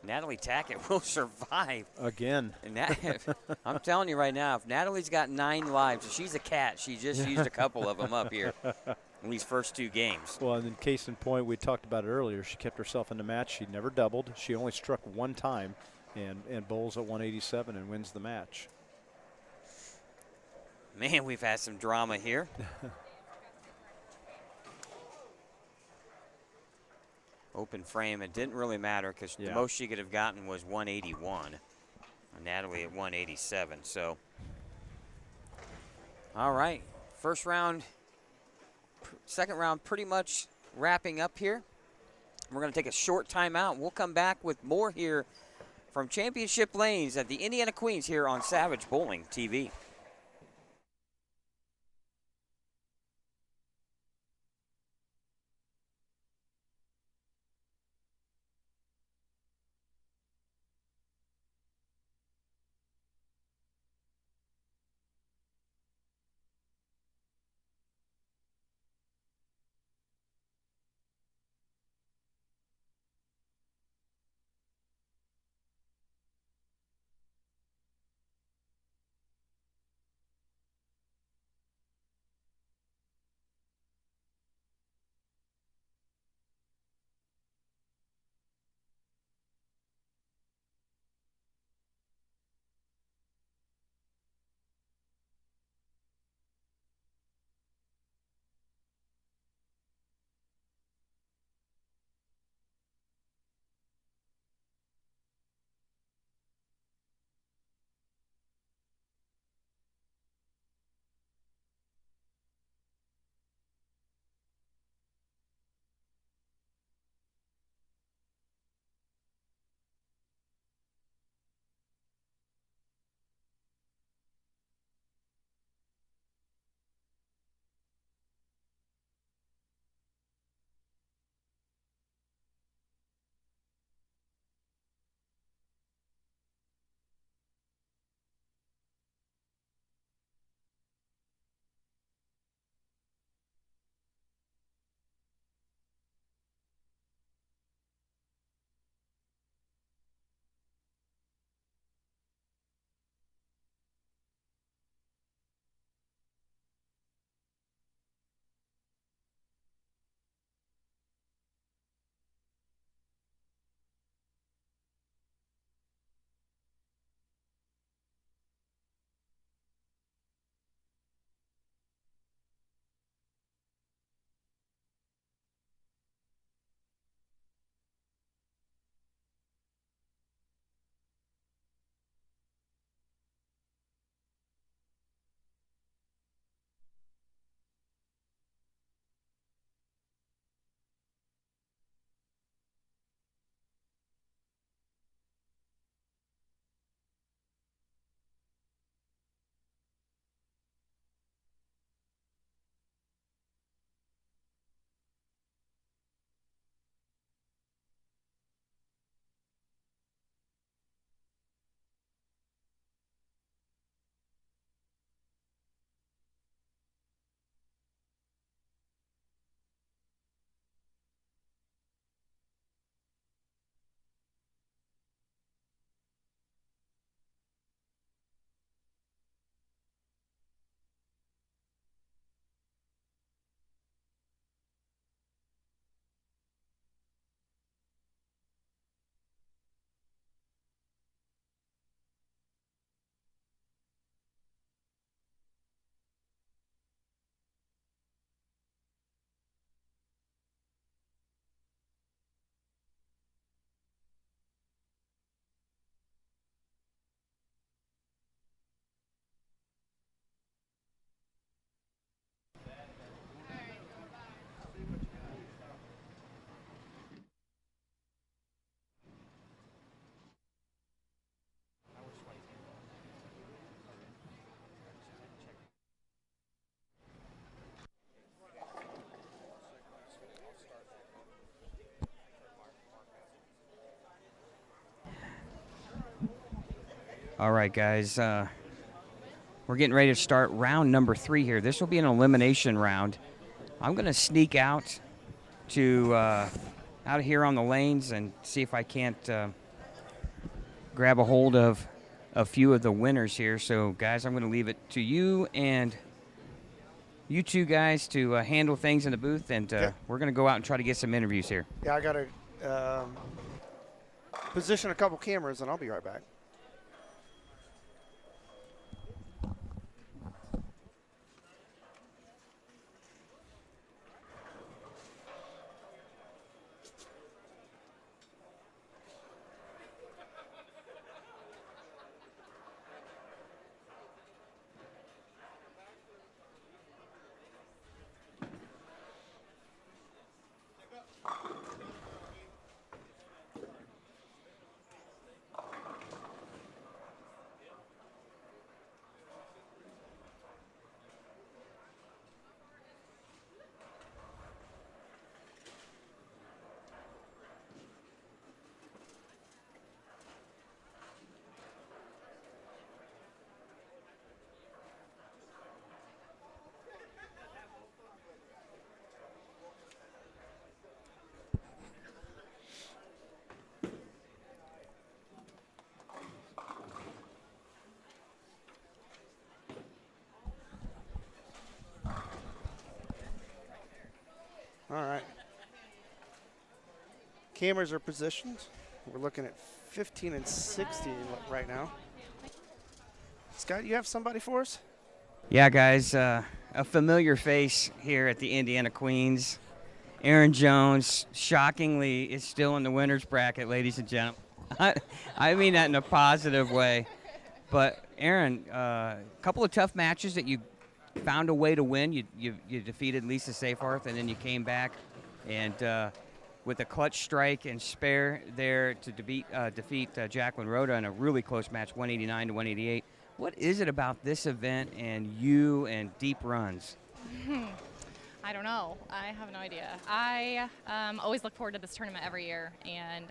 Natalie Tackett will survive. Again. And I'm telling you right now, if Natalie's got 9 lives, if she's a cat, she just used a couple of them up here in these first 2 games. Well, and in case in point, we talked about it earlier, she kept herself in the match. She never doubled. She only struck 1 time and bowls at 187 and wins the match. Man, we've had some drama here. Open frame, it didn't really matter because the most she could have gotten was 181. And Natalie at 187, so. All right, first round, second round pretty much wrapping up here. We're going to take a short timeout. We'll come back with more here from Championship Lanes at the Indiana Queens here on Savage Bowling TV. All right, guys. We're getting ready to start round number 3 here. This will be an elimination round. I'm going to sneak out to out here on the lanes and see if I can't grab a hold of a few of the winners here. So, guys, I'm going to leave it to you and you two guys to handle things in the booth, and we're going to go out and try to get some interviews here. Yeah, I got to position a couple cameras, and I'll be right back. Cameras are positioned. We're looking at 15 and 16 right now. Scott, you have somebody for us? Yeah, guys, a familiar face here at the Indiana Queens. Aaron Jones, shockingly, is still in the winner's bracket, ladies and gentlemen. I mean that in a positive way. But, Aaron, a couple of tough matches that you found a way to win. You defeated Lisa Seyfarth, and then you came back and with a clutch strike and spare there to defeat Jacqueline Rhoda in a really close match, 189 to 188. What is it about this event and you and deep runs? I don't know. I have no idea. I always look forward to this tournament every year, and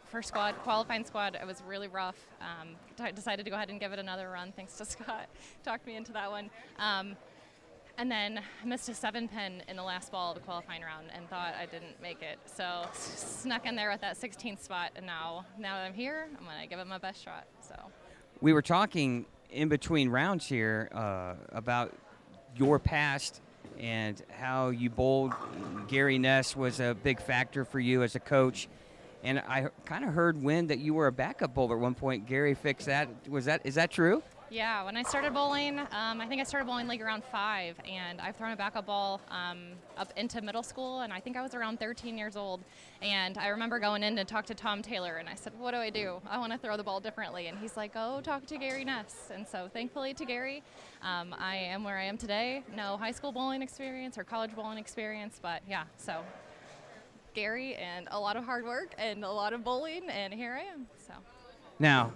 first qualifying squad, it was really rough. Decided to go ahead and give it another run, thanks to Scott. Talked me into that one. And then missed a 7-pin in the last ball of the qualifying round and thought I didn't make it. So snuck in there with that 16th spot, and now that I'm here, I'm going to give it my best shot. So we were talking in between rounds here about your past and how you bowled. Gary Ness was a big factor for you as a coach. And I kind of heard that you were a backup bowler at one point. Gary fixed that. Is that true? Yeah, when I started bowling, I think I started bowling league around 5, and I've thrown a backup ball up into middle school, and I think I was around 13 years old. And I remember going in to talk to Tom Taylor, and I said, what do? I want to throw the ball differently. And he's like, oh, talk to Gary Ness. And so thankfully to Gary, I am where I am today. No high school bowling experience or college bowling experience, but yeah, so Gary and a lot of hard work and a lot of bowling, and here I am. So now,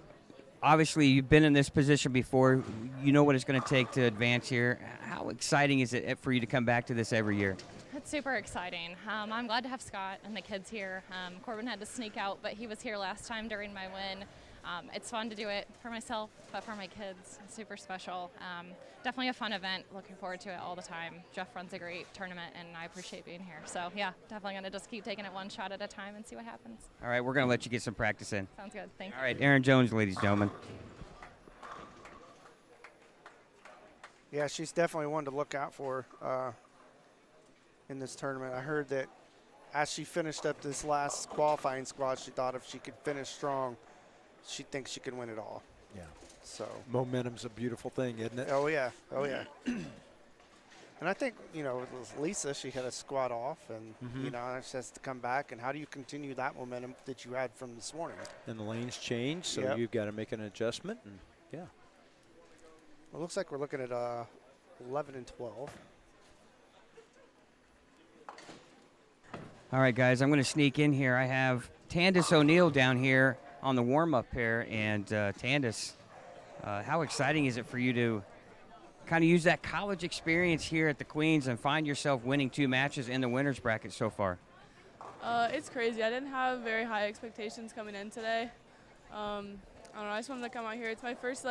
obviously, you've been in this position before. You know what it's going to take to advance here. How exciting is it for you to come back to this every year? It's super exciting. I'm glad to have Scott and the kids here. Corbin had to sneak out, but he was here last time during my win. It's fun to do it for myself, but for my kids, it's super special. Definitely a fun event. Looking forward to it all the time. Jeff runs a great tournament, and I appreciate being here. So, yeah, definitely going to just keep taking it one shot at a time and see what happens. All right, we're going to let you get some practice in. Sounds good. Thank you. All right, Aaron Jones, ladies and gentlemen. Yeah, she's definitely one to look out for in this tournament. I heard that as she finished up this last qualifying squad, she thought if she could finish strong, she thinks she can win it all. Yeah. So momentum's a beautiful thing, isn't it? Oh yeah, oh yeah. And I think with Lisa, she had a squad off, and she has to come back. And how do you continue that momentum that you had from this morning? And the lanes change, so you've got to make an adjustment. And yeah. Well, it looks like we're looking at 11 and 12. All right, guys, I'm going to sneak in here. I have Tandis O'Neill down here on the warm-up pair. And Tandis, how exciting is it for you to kind of use that college experience here at the Queens and find yourself winning 2 matches in the winner's bracket so far? It's crazy. I didn't have very high expectations coming in today. I don't know. I just wanted to come out here. It's my first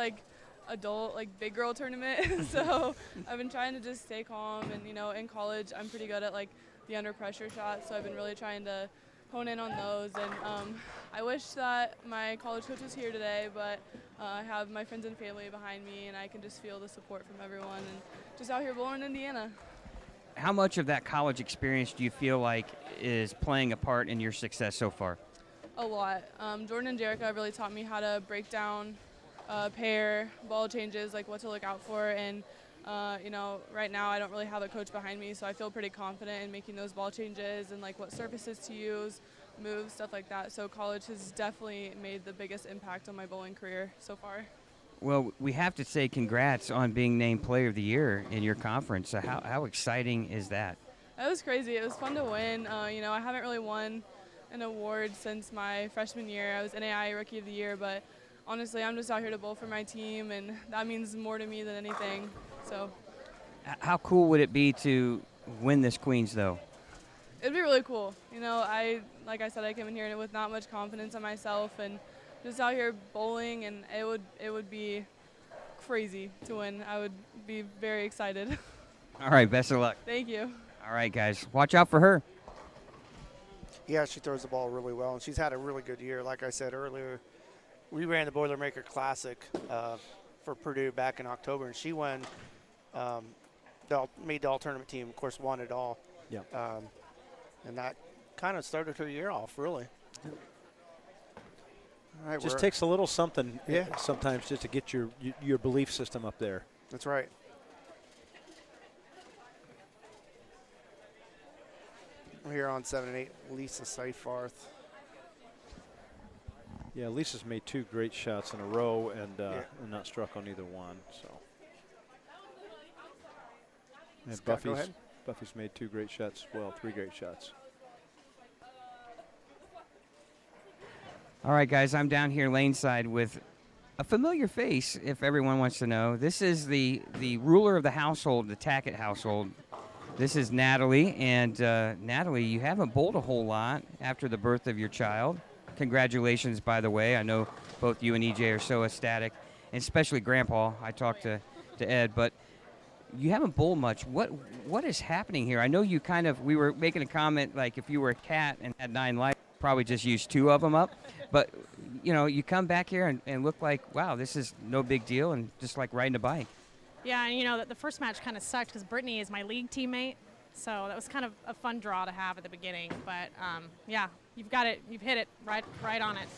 adult big girl tournament, so I've been trying to just stay calm. And in college, I'm pretty good at the under pressure shots, so I've been really trying to hone in on those. And I wish that my college coach was here today, but I have my friends and family behind me, and I can just feel the support from everyone, and just out here bowling in Indiana. How much of that college experience do you feel like is playing a part in your success so far? A lot. Jordan and Jerica have really taught me how to break down pair, ball changes, what to look out for, and right now I don't really have a coach behind me, so I feel pretty confident in making those ball changes and what surfaces to use, moves, stuff like that. So college has definitely made the biggest impact on my bowling career so far. Well, we have to say congrats on being named Player of the Year in your conference. So how exciting is that? That was crazy. It was fun to win. I haven't really won an award since my freshman year. I was NAI Rookie of the Year, but honestly, I'm just out here to bowl for my team, and that means more to me than anything. So, how cool would it be to win this Queens, though? It'd be really cool. Like I said, I came in here with not much confidence in myself, and just out here bowling, and it would be crazy to win. I would be very excited. All right, best of luck. Thank you. All right, guys, watch out for her. Yeah, she throws the ball really well, and she's had a really good year. Like I said earlier, we ran the Boilermaker Classic for Purdue back in October, and she won, made the all-tournament team, of course, won it all. Yeah. And that kind of started her year off, really. All right, Just takes a little something sometimes just to get your belief system up there. That's right. We're here on 7 and 8, Lisa Seifarth. Yeah, Lisa's made 2 great shots in a row and not struck on either one. So. And Scott, go ahead. Buffy's made 2 great shots as well, 3 great shots. All right, guys, I'm down here laneside with a familiar face, if everyone wants to know. This is the ruler of the household, the Tackett household. This is Natalie, and Natalie, you haven't bowled a whole lot after the birth of your child. Congratulations, by the way. I know both you and EJ are so ecstatic, and especially Grandpa. I talked to Ed, but you haven't bowled much. What is happening here? I know you we were making a comment like if you were a cat and had 9 lives, probably just use 2 of them up. But, you come back here and look like, wow, this is no big deal and just like riding a bike. Yeah, and the first match kind of sucked because Brittany is my league teammate. So that was kind of a fun draw to have at the beginning. But, yeah, you've got it. You've hit it right on it.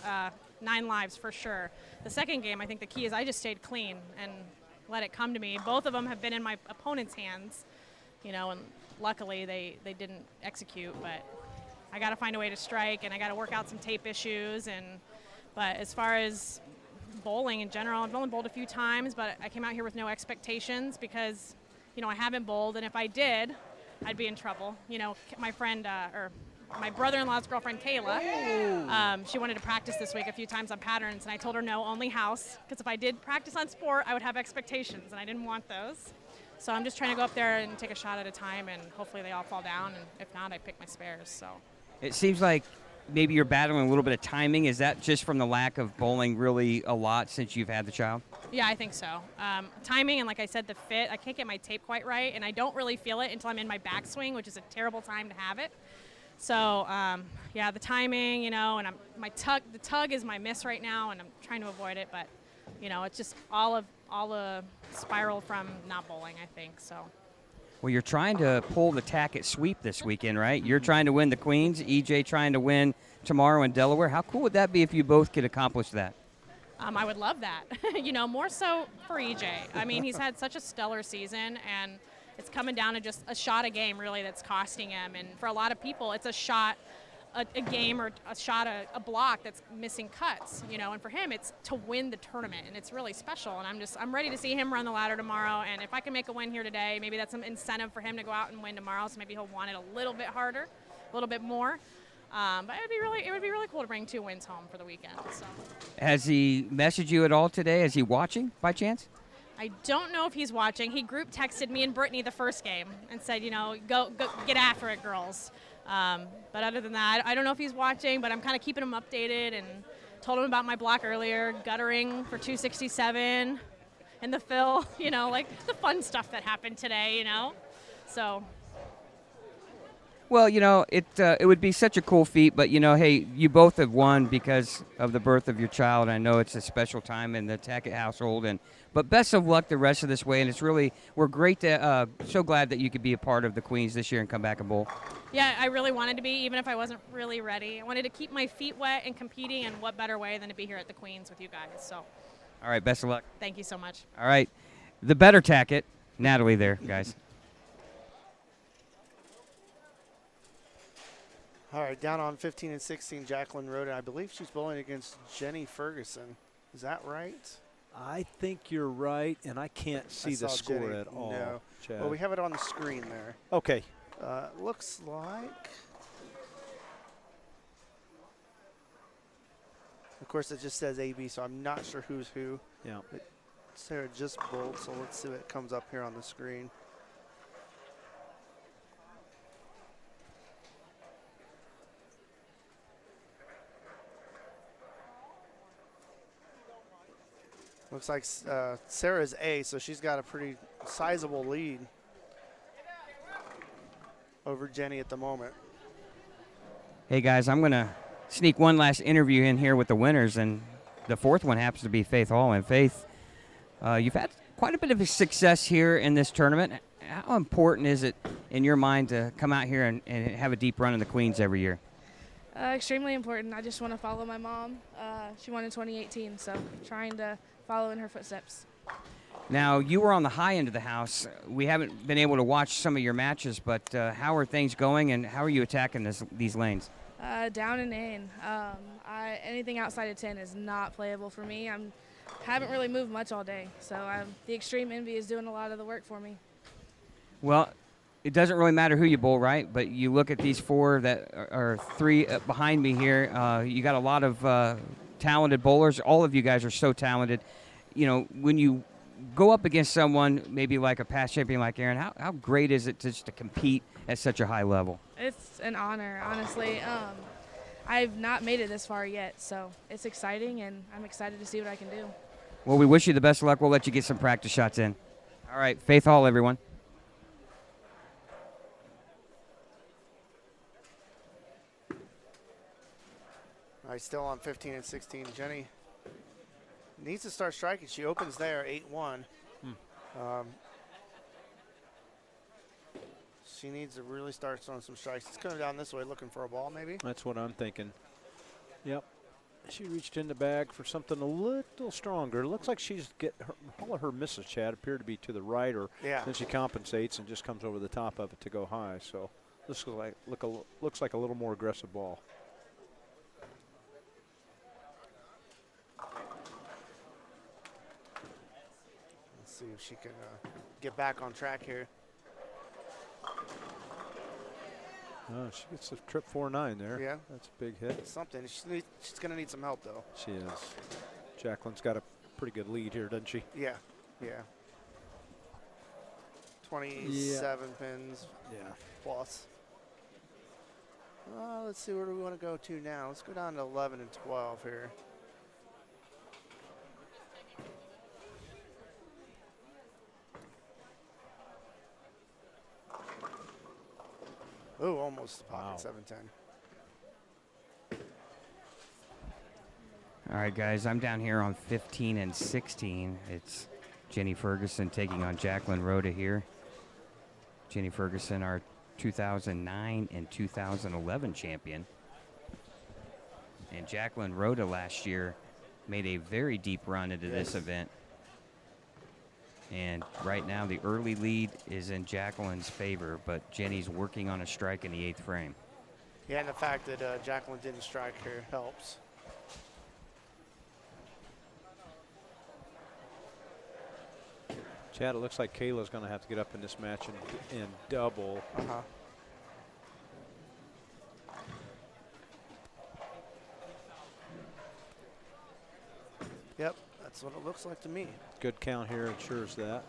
9 lives for sure. The second game, I think the key is I just stayed clean and let it come to me. Both of them have been in my opponent's hands, and luckily they didn't execute. But I got to find a way to strike, and I got to work out some tape issues. But as far as bowling in general, I've only bowled a few times, but I came out here with no expectations because, I haven't bowled, and if I did, I'd be in trouble. My friend or my brother-in-law's girlfriend, Kayla, she wanted to practice this week a few times on patterns, and I told her no, only house, because if I did practice on sport, I would have expectations, and I didn't want those. So I'm just trying to go up there and take a shot at a time, and hopefully they all fall down, and if not, I pick my spares. So It seems like maybe you're battling a little bit of timing. Is that just from the lack of bowling really a lot since you've had the child? yeah, I think so. Timing and, like I said, the fit, I can't get my tape quite right, and I don't really feel it until I'm in my backswing, which is a terrible time to have it. So, yeah, the timing, and the tug is my miss right now, and I'm trying to avoid it, but, it's just all the spiral from not bowling, I think, so. Well, you're trying to pull the Tackett sweep this weekend, right? You're trying to win the Queens, EJ trying to win tomorrow in Delaware. How cool would that be if you both could accomplish that? I would love that, more so for EJ. I mean, he's had such a stellar season, and it's coming down to just a shot a game, really, that's costing him. And for a lot of people, it's a shot a game or a shot a block that's missing cuts, and for him, it's to win the tournament, and it's really special. And I'm ready to see him run the ladder tomorrow. And if I can make a win here today, maybe that's some incentive for him to go out and win tomorrow. So maybe he'll want it a little bit harder, a little bit more. But it would be really cool to bring 2 wins home for the weekend. So. Has he messaged you at all today? Is he watching by chance? I don't know if he's watching. He group texted me and Brittany the first game and said, go get after it, girls. But other than that, I don't know if he's watching, but I'm kind of keeping him updated and told him about my block earlier, guttering for 267 and the fill, like the fun stuff that happened today, So. Well, it would be such a cool feat, but, hey, you both have won because of the birth of your child. I know it's a special time in the Tackett household, but best of luck the rest of this way. And we're so glad that you could be a part of the Queens this year and come back and bowl. Yeah, I really wanted to be, even if I wasn't really ready. I wanted to keep my feet wet and competing, and what better way than to be here at the Queens with you guys. So. All right, best of luck. Thank you so much. All right, the better Tackett, Natalie there, guys. All right, down on 15 and 16, Jacqueline Roden. I believe she's bowling against Jenny Ferguson. Is that right? I think you're right, and I can't see the score Jenny. at all. No. Chad. Well, we have it on the screen there. Okay. Looks like. Of course, it just says AB, so I'm not sure who's who. Yeah. But Sarah just bowled, so let's see what comes up here on the screen. Looks like Sarah's A, so she's got a pretty sizable lead over Jenny at the moment. Hey, guys, I'm going to sneak one last interview in here with the winners, and the fourth one happens to be Faith Hall. And Faith, you've had quite a bit of success here in this tournament. How important is it in your mind to come out here and have a deep run in the Queens every year? Extremely important. I just want to follow my mom. She won in 2018, so trying to follow in her footsteps. Now, you were on the high end of the house. We haven't been able to watch some of your matches, but how are things going, and how are you attacking these lanes? Down and in. Anything outside of 10 is not playable for me. Haven't really moved much all day, so the Extreme Envy is doing a lot of the work for me. Well, it doesn't really matter who you bowl, right? But you look at these four that are three behind me here. You got a lot of talented bowlers. All of you guys are so talented. You know, when you go up against someone maybe like a past champion like Aaron, how great is it just to compete at such a high level? It's an honor, honestly. I've not made it this far yet, so it's exciting, and I'm excited to see what I can do. Well, we wish you the best of luck. We'll let you get some practice shots in. All right, Faith Hall, everyone. All right, still on 15 and 16. Jenny needs to start striking. She opens there 8-1. She needs to really start throwing some strikes. It's coming down this way looking for a ball maybe. That's what I'm thinking. Yep. She reached in the bag for something a little stronger. Looks like she's all of her misses, Chad, appear to be to the right, or then she compensates and just comes over the top of it to go high. So this looks like a little more aggressive ball. Let's see if she can get back on track here. Oh, she gets the trip 4-9 there. Yeah. That's a big hit. Something. She's going to need some help, though. She is. Jacqueline's got a pretty good lead here, doesn't she? Yeah. 27 pins plus. Let's see, where do we want to go to now? Let's go down to 11 and 12 here. Oh, almost the pocket, 7-10. All right, guys, I'm down here on 15 and 16. It's Jenny Ferguson taking on Jacqueline Rhoda here. Jenny Ferguson, our 2009 and 2011 champion. And Jacqueline Rhoda last year made a very deep run into this event. And right now the early lead is in Jacqueline's favor, but Jenny's working on a strike in the 8th frame. Yeah, and the fact that Jacqueline didn't strike here helps. Chad, it looks like Kayla's going to have to get up in this match and double. Yep, that's what it looks like to me. Good count here ensures that.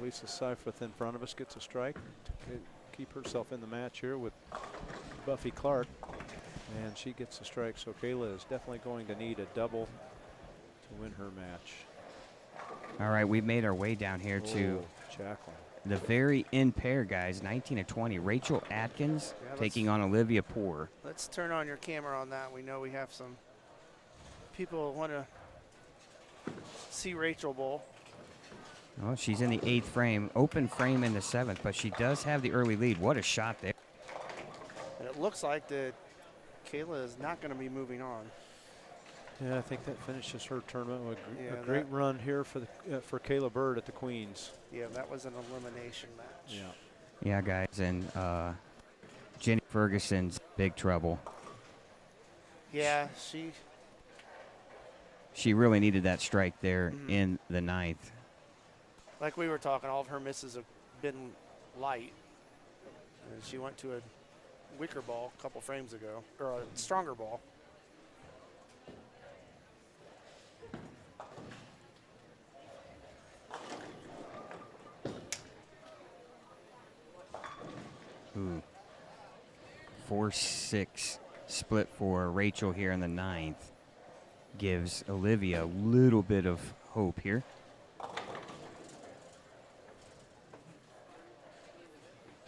Lisa Seifert in front of us gets a strike to keep herself in the match here with Buffy Clark, and she gets a strike. So Kayla is definitely going to need a double to win her match. All right, we've made our way down here to Jacqueline. The very end pair, guys, 19 and 20. Rachel Atkins taking on Olivia Poor. Let's turn on your camera on that. We know we have some people want to see Rachel bowl. Oh, she's in the 8th frame, open frame in the 7th, but she does have the early lead. What a shot there. And it looks like that Kayla is not going to be moving on. Yeah, I think that finishes her tournament with a great run here for Kayla Bird at the Queens. Yeah, that was an elimination match. Yeah, guys, and Jenny Ferguson's big trouble. Yeah, she really needed that strike there in the 9th. Like we were talking, all of her misses have been light. And she went to a weaker ball a couple frames ago, or a stronger ball. Ooh. 4-6 split for Rachel here in the 9th. Gives Olivia a little bit of hope here.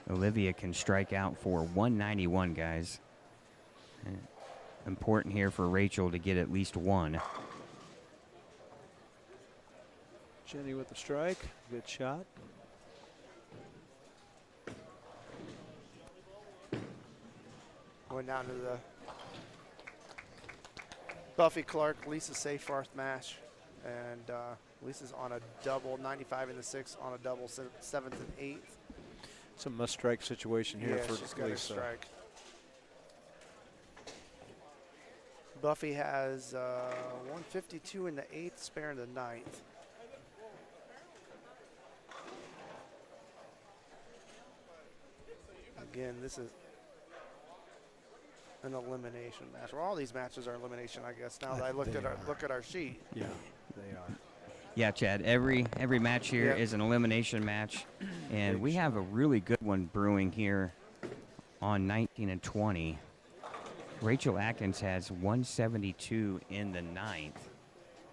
Olivia can strike out for 191, guys. And important here for Rachel to get at least one. Jenny with the strike. Good shot. Going down to the Buffy Clark, Lisa Seyfarth match. And Lisa's on a double, 95 in the 6th, on a double, 7th and 8th. It's a must-strike situation here Yeah, for she's got to Lisa. strike. Buffy has 152 in the 8th, spare in the 9th. Again, this is an elimination match. Well, all these matches are elimination, I guess. Now that I look at our sheet. Yeah, they are. Yeah, Chad. Every match here Yep. is an elimination match, and we have a really good one brewing here on 19 and 20. Rachel Atkins has 172 in the 9th.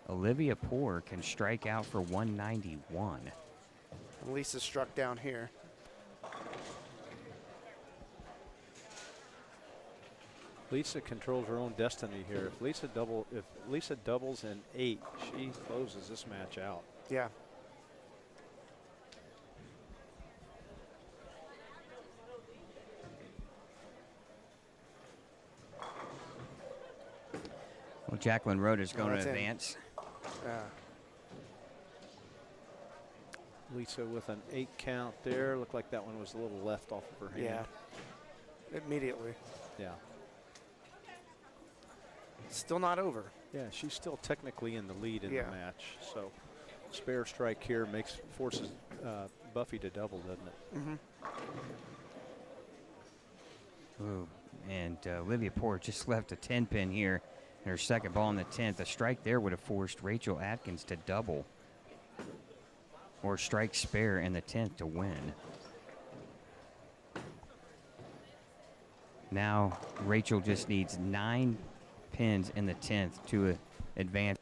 Olivia Poor can strike out for 191. And Lisa struck down here. Lisa controls her own destiny here. If Lisa doubles in 8, she closes this match out. Yeah. Well, Jacqueline Rhoda is going to that's in. advance. Yeah. Lisa with an 8 count there. Looked like that one was a little left off of her hand. Yeah. Immediately. Yeah. Still not over. Yeah, she's still technically in the lead in Yeah. the match. So spare strike here forces Buffy to double, doesn't it? Mm-hmm. Ooh, and Olivia Poor just left a 10-pin here in her second ball in the 10th. A strike there would have forced Rachel Atkins to double or strike spare in the 10th to win. Now Rachel just needs 9 pins in the 10th to advance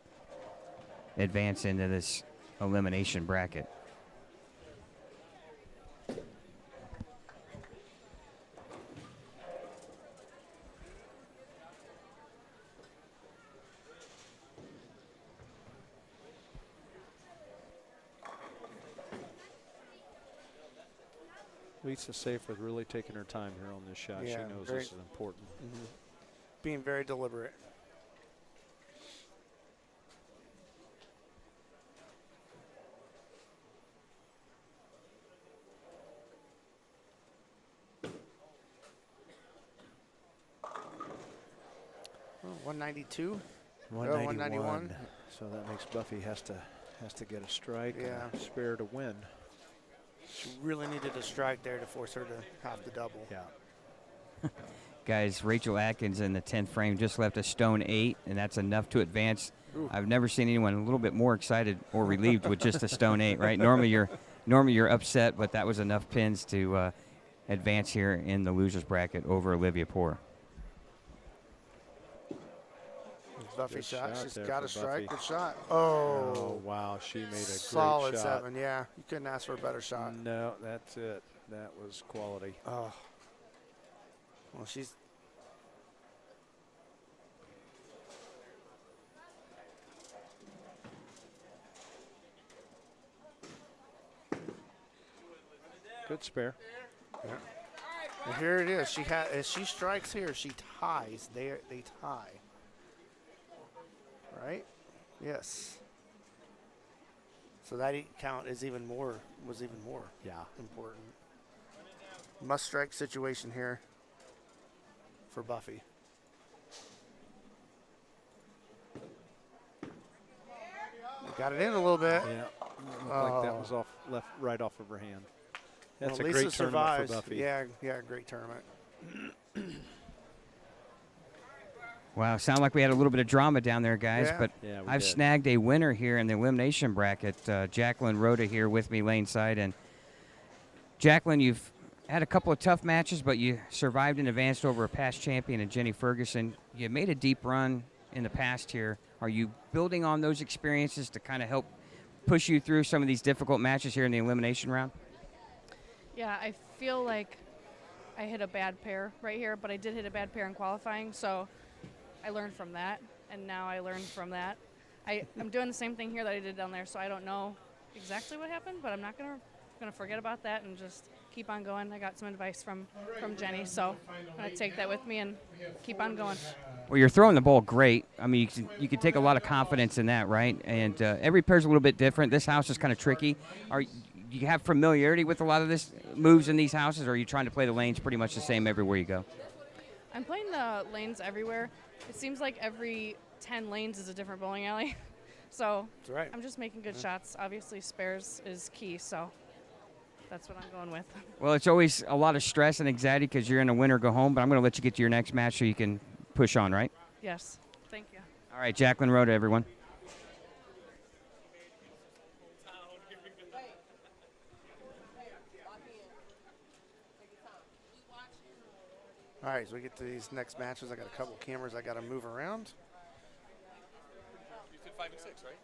into this elimination bracket. Lisa Seyfarth really taking her time here on this shot. Yeah, she knows very- this is important. Mm-hmm. Being very deliberate. Oh, 192. 191. So that makes Buffy has to get a strike. Yeah. And a spare to win. She really needed a strike there to force her to have the double. Yeah. Guys, Rachel Atkins in the 10th frame just left a stone 8, and that's enough to advance. Ooh. I've never seen anyone a little bit more excited or relieved with just a stone 8, right? Normally you're upset, but that was enough pins to advance here in the losers bracket over Olivia Poor. Buffy Good shot. shot She's there got for a strike. Buffy. Good shot. Oh, Oh, wow. She made a solid great shot. 7. Yeah, you couldn't ask for a better shot. No, that's it. That was quality. Oh. Well, she's. Good spare. Yeah. And here it is. If she strikes here, she ties. They tie. Right? Yes. So that count was even more Yeah. important. Must strike situation here for Buffy. Got it in a little bit. Yeah. Looked like that was right off of her hand. That's Well, a Lisa great tournament survives. for Buffy. Yeah, great tournament. Wow, sound like we had a little bit of drama down there, guys, Yeah. but Yeah, we I've did. snagged a winner here in the elimination bracket. Jacqueline Rhoda here with me laneside. And Jacqueline, you've had a couple of tough matches, but you survived and advanced over a past champion in Jenny Ferguson. You made a deep run in the past here. Are you building on those experiences to kind of help push you through some of these difficult matches here in the elimination round? Yeah, I feel like I hit a bad pair right here, but I did hit a bad pair in qualifying, so I learned from that, and now I learned from that. I'm doing the same thing here that I did down there, so I don't know exactly what happened, but I'm not gonna forget about that and just keep on going. I got some advice from Jenny, so I'm going to take that with me and keep on going. Well, you're throwing the ball great. I mean, you can take a lot of confidence in that, right? And every pair's a little bit different. This house is kind of tricky. Do you have familiarity with a lot of this moves in these houses, or are you trying to play the lanes pretty much the same everywhere you go? I'm playing the lanes everywhere. It seems like every 10 lanes is a different bowling alley. So That's right. I'm just making good shots. Obviously, spares is key, so that's what I'm going with. Well, it's always a lot of stress and anxiety because you're in a win or go home, but I'm going to let you get to your next match so you can push on, right? Yes. Thank you. All right, Jacqueline Rhoda, everyone. All right, so we get to these next matches. I got a couple cameras I got to move around. You said 5 and 6, right?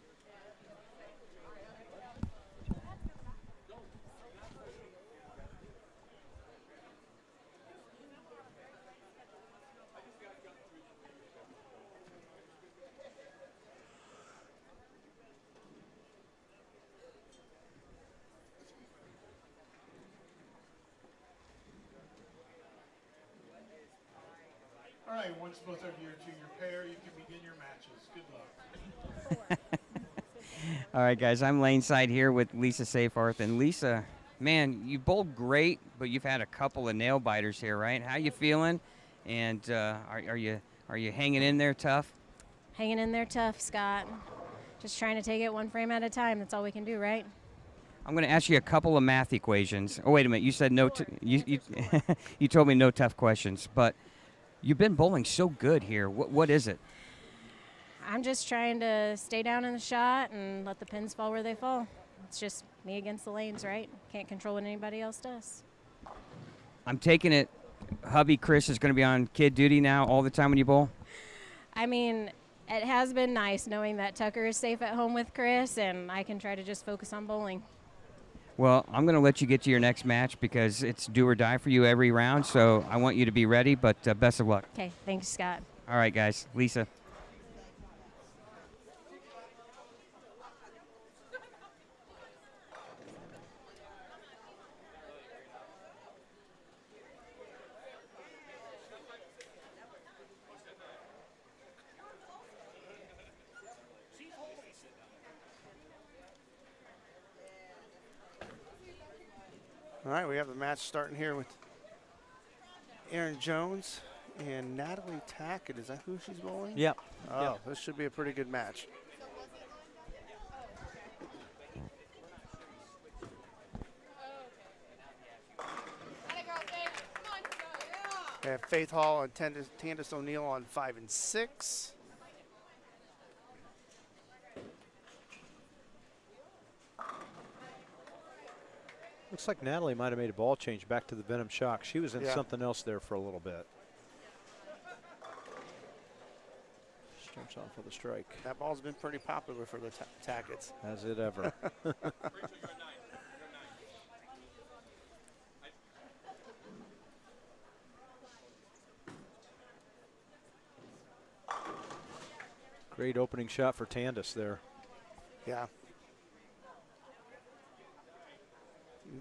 All right, once both of you are to your pair, you can begin your matches. Good luck. All right, guys, I'm laneside here with Lisa Seyfarth. And Lisa, man, you bowled great, but you've had a couple of nail biters here, right? How you feeling? And are you hanging in there tough? Hanging in there tough, Scott. Just trying to take it one frame at a time. That's all we can do, right? I'm going to ask you a couple of math equations. Oh, wait a minute. You said no. You you told me no tough questions, but you've been bowling so good here. What is it? I'm just trying to stay down in the shot and let the pins fall where they fall. It's just me against the lanes, right? Can't control what anybody else does. I'm taking it. Hubby Chris is going to be on kid duty now all the time when you bowl. I mean, it has been nice knowing that Tucker is safe at home with Chris, and I can try to just focus on bowling. Well, I'm going to let you get to your next match because it's do or die for you every round, so I want you to be ready, but best of luck. Okay, thanks, Scott. All right, guys. Lisa. All right, we have the match starting here with Erin Jones and Natalie Tackett. Is that who she's bowling? Yep. Oh, Yep. this should be a pretty good match. We have Faith Hall and Tandis O'Neill on 5 and 6. Looks like Natalie might have made a ball change back to the Venom Shock. She was in Yeah. something else there for a little bit. Starts off with a strike. That ball's been pretty popular for the Tacketts. Has it ever? Great opening shot for Tandis there. Yeah.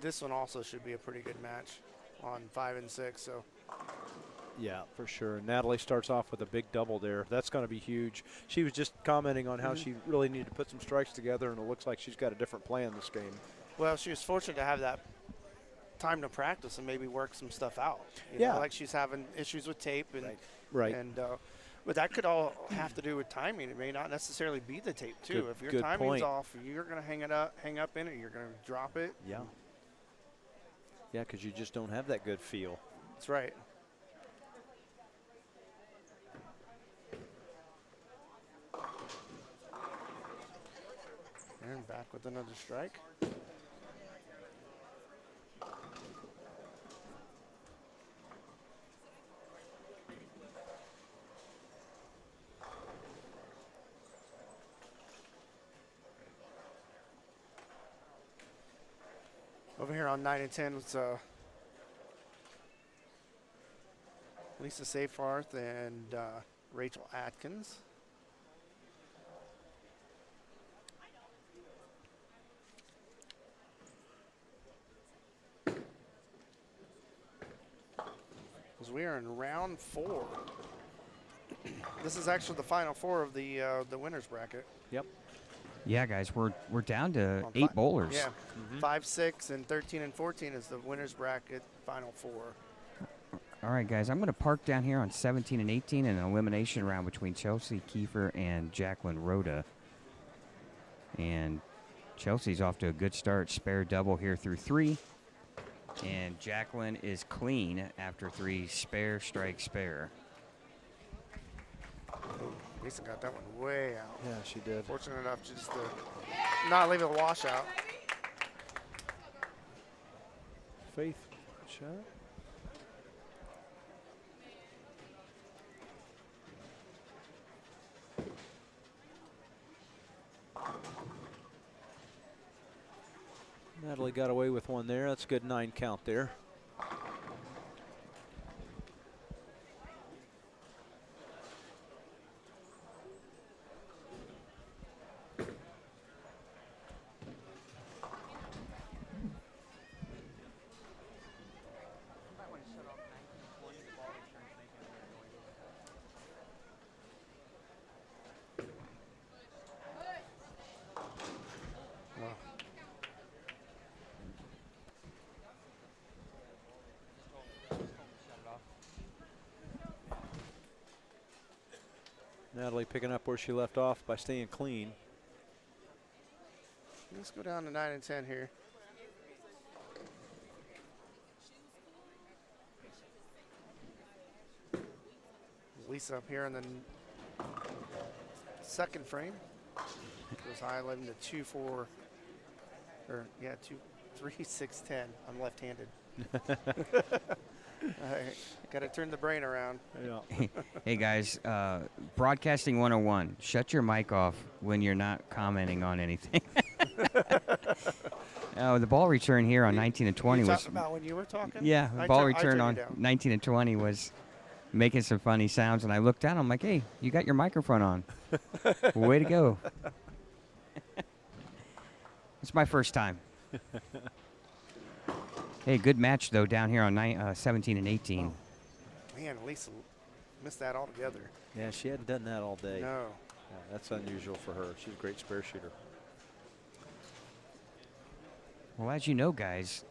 This one also should be a pretty good match on 5 and 6. So Yeah, for sure. Natalie starts off with a big double there. That's going to be huge. She was just commenting on how she really needed to put some strikes together, and it looks like she's got a different plan this game. well, she was fortunate to have that time to practice and maybe work some stuff out. You Yeah. know, like she's having issues with tape and Right. And but that could all have to do with timing. It may not necessarily be the tape too. Good- if your good timing's point. off, you're going to hang up in it. You're going to drop it. Yeah. Yeah, because you just don't have that good feel. That's right. And back with another strike. Over here on 9 and 10 was Lisa Seyfarth and Rachel Atkins. as we are in round 4. This is actually the final 4 of the winners bracket. Yep. Yeah, guys, we're down to On 8 bowlers. Yeah, 5, 6, and 13 and 14 is the winners bracket final 4. All right, guys, I'm going to park down here on 17 and 18 in an elimination round between Chelsea Kiefer and Jacqueline Rhoda. And Chelsea's off to a good start. Spare double here through 3. And Jacqueline is clean after 3. Spare, strike, spare. Lisa got that one way out. Yeah, she did. Fortunate enough just to not leave it a washout. Faith shot. Natalie got away with one there. That's a good 9 count there. Natalie picking up where she left off by staying clean. Let's go down to 9 and 10 here. Lisa up here in the second frame. Goes high 11 to 2, 4, or yeah, 2, 3, 6, 10. I'm left-handed. Got to turn the brain around. Yeah. Hey, guys, Broadcasting 101, shut your mic off when you're not commenting on anything. Oh, the ball return here on 19 and 20 You was. talking about when you were talking? Yeah, the I ball I return turned you on down. 19 and 20 was making some funny sounds, and I looked down. I'm like, hey, you got your microphone on. Way to go. It's my first time. Hey, good match, though, down here on 17 and 18. Oh, man, Lisa missed that altogether. Yeah, she hadn't done that all day. No. Yeah, that's unusual for her. She's a great spare shooter. Well, as you know, guys,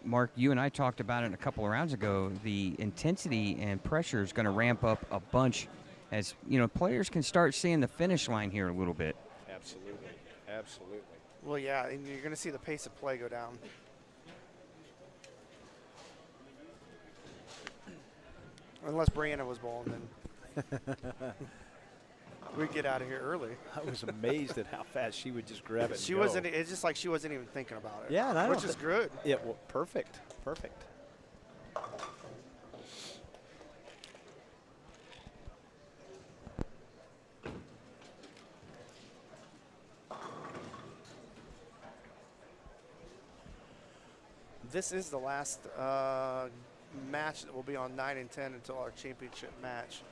Mark, you and I talked about it a couple of rounds ago. The intensity and pressure is going to ramp up a bunch as, you know, players can start seeing the finish line here a little bit. Absolutely. Absolutely. Well, yeah, and you're going to see the pace of play go down. Unless Brianna was bowling, then we'd get out of here early. I was amazed at how fast she would just grab it. She and go. wasn't. It's just like she wasn't even thinking about it. Yeah, and I which don't is thi- good. Yeah, well, perfect. Perfect. This is the last match that will be on 9 and 10 until our championship match.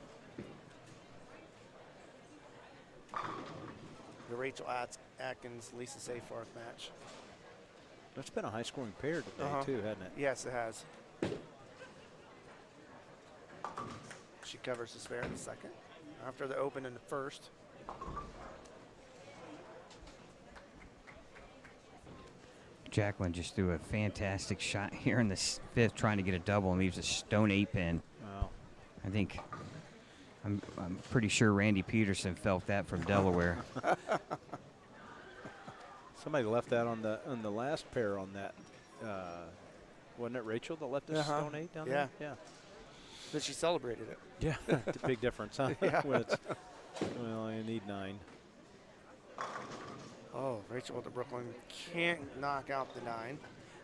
The Rachel Atkins, Lisa Seyfarth match. It's been a high-scoring pair today, too, hasn't it? Yes, it has. She covers the spare in the second after the open in the first. Jacqueline just threw a fantastic shot here in the fifth, trying to get a double, and leaves a stone 8-pin. Wow. I think, I'm pretty sure Randy Peterson felt that from Delaware. Somebody left that on the last pair on that. Wasn't it Rachel that left us stone 8 down there? Yeah. But she celebrated it. Yeah. It's a big difference, huh? Yeah. When it's, well, you need 9. Oh, Rachel with the Brooklyn can't knock out the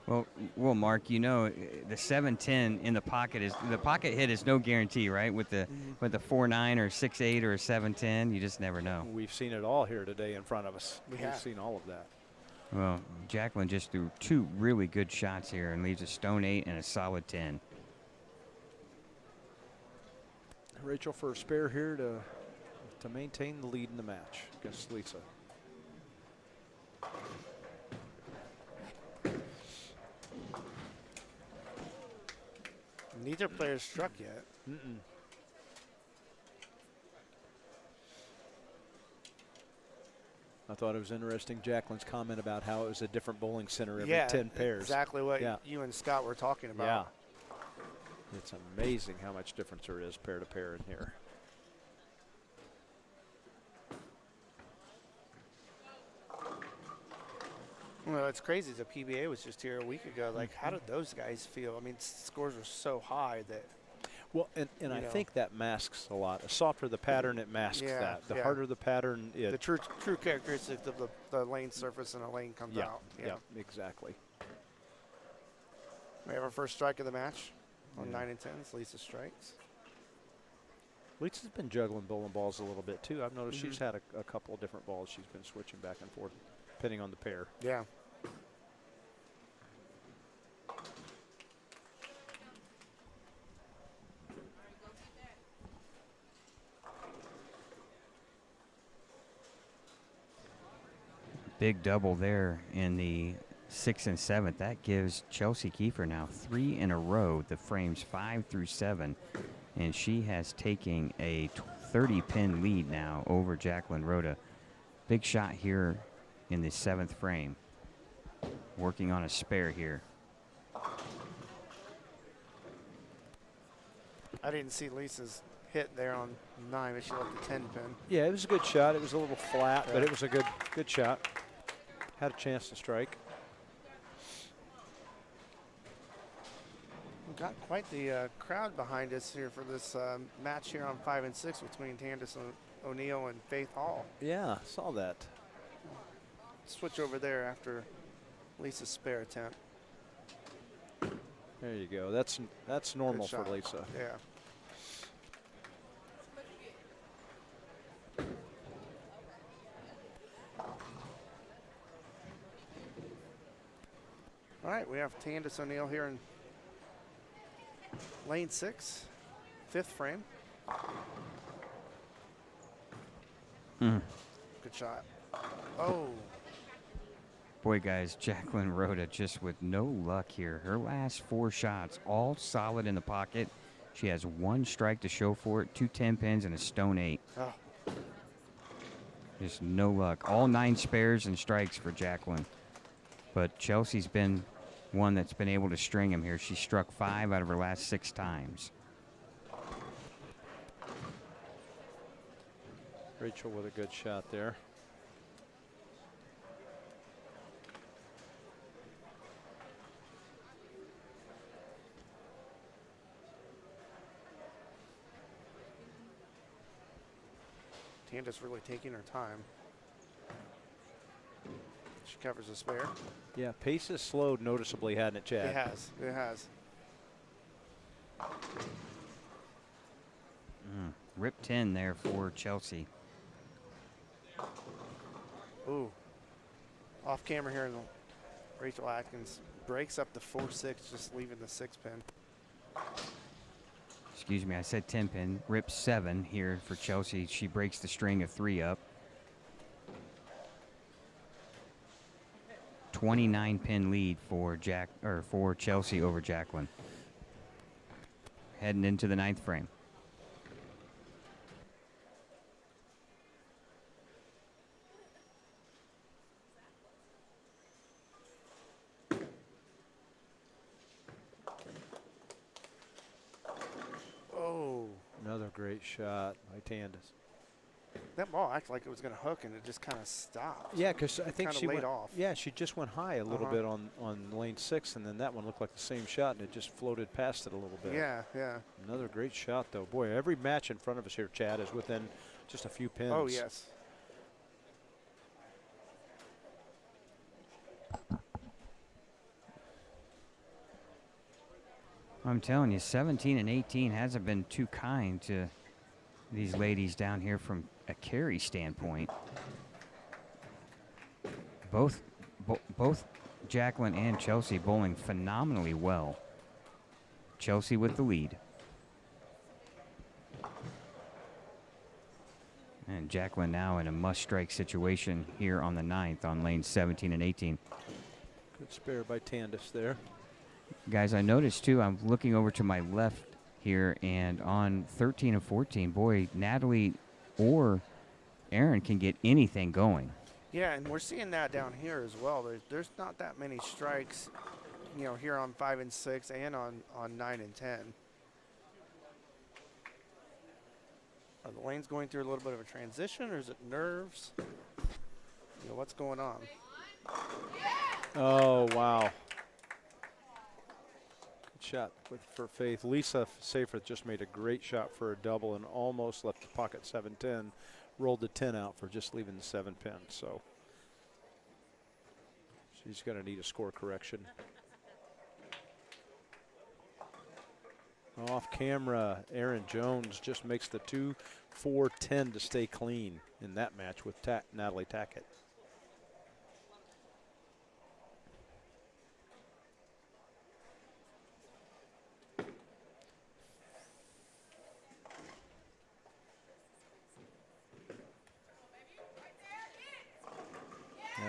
9. Well, Mark, you know the 7-10 in the pocket hit is no guarantee, right? With the 4-9 or 6-8 or a 7-10, you just never know. We've seen it all here today in front of us. We've have. seen all of that. Well, Jacqueline just threw 2 really good shots here and leaves a stone 8 and a solid 10. Rachel for a spare here to maintain the lead in the match against Lisa. Neither player struck yet. Mm-mm. I thought it was interesting, Jacqueline's comment about how it was a different bowling center every 10 pairs. Exactly what Yeah. you and Scott were talking about. Yeah. It's amazing how much difference there is pair to pair in here. Well, it's crazy. The PBA was just here a week ago. Like, how did those guys feel? I mean, scores were so high that. Well, and I think that masks a lot. The softer the pattern, it masks that. The harder the pattern, it. The true characteristics of the lane surface and a lane comes out. Yeah, exactly. We have our first strike of the match on 9 and 10s. Lisa strikes. Lisa's been juggling bowling balls a little bit too. I've noticed she's had a couple of different balls she's been switching back and forth, depending on the pair. Yeah. Big double there in the 6th and 7th. That gives Chelsea Kiefer now 3 in a row, the frames 5 through 7. And she has taken a 30-pin lead now over Jacqueline Rhoda. Big shot here in the 7th frame. Working on a spare here. I didn't see Lisa's hit there on 9, but she left the 10 pin. Yeah, it was a good shot. It was a little flat, but it was a good shot. Had a chance to strike. We've got quite the crowd behind us here for this match here on 5 and 6 between Candace O'Neill and Faith Hall. Yeah, saw that. Switch over there after Lisa's spare attempt. There you go. That's normal for shot. Lisa. Yeah. All right, we have Candace O'Neill here in lane 6, 5th frame. Good shot. Oh. Boy, guys, Jacqueline Rhoda just with no luck here. Her last 4 shots, all solid in the pocket. She has 1 strike to show for it, 2 10 pins, and a stone 8. Oh. Just no luck. All 9 spares and strikes for Jacqueline. But Chelsea's been one that's been able to string him here. She struck 5 out of her last 6 times. Rachel with a good shot there. Candace really taking her time. She covers a spare. Yeah, pace has slowed noticeably, hasn't it, Chad? It has. It has. Rip 10 there for Chelsea. Ooh. Off camera here, Rachel Atkins breaks up the 4-6, just leaving the 6 pin. Excuse me, I said 10 pin. Rip 7 here for Chelsea. She breaks the string of 3 up. 29 pin lead for Chelsea over Jacqueline. Heading into the 9th frame. Oh. Another great shot by Candace. That ball acted like it was going to hook, and it just kind of stopped. Yeah, because I think Kinda she laid went off. Yeah, she just went high a little bit on lane 6, and then that one looked like the same shot, and it just floated past it a little bit. Yeah, yeah. Another great shot, though. Boy, every match in front of us here, Chad, is within just a few pins. Oh, yes. I'm telling you, 17 and 18 hasn't been too kind to these ladies down here from a carry standpoint. Both Jacqueline and Chelsea bowling phenomenally well. Chelsea with the lead. And Jacqueline now in a must-strike situation here on the 9th on lanes 17 and 18. Good spare by Candace there. Guys, I noticed, too, I'm looking over to my left here, and on 13 and 14, boy, Natalie or Aaron can get anything going. Yeah, and we're seeing that down here as well. There's not that many strikes, here on 5 and 6 and on 9 and 10. Are the lanes going through a little bit of a transition, or is it nerves? What's going on? Oh, wow. Good shot for Faith. Lisa Seyfried just made a great shot for a double and almost left the pocket 7-10. Rolled the 10 out for just leaving the 7 pin. So she's going to need a score correction. Off camera, Aaron Jones just makes the 2-4-10 to stay clean in that match with Natalie Tackett.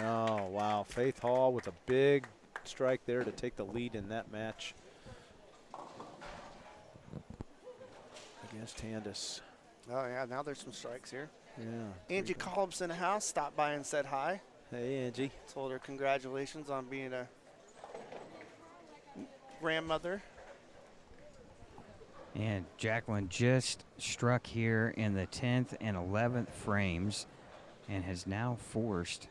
Oh, wow. Faith Hall with a big strike there to take the lead in that match against Handis. Oh, yeah, now there's some strikes here. Yeah. Angie Collins in the house stopped by and said hi. Hey, Angie. Told her congratulations on being a grandmother. And Jacqueline just struck here in the 10th and 11th frames and has now forced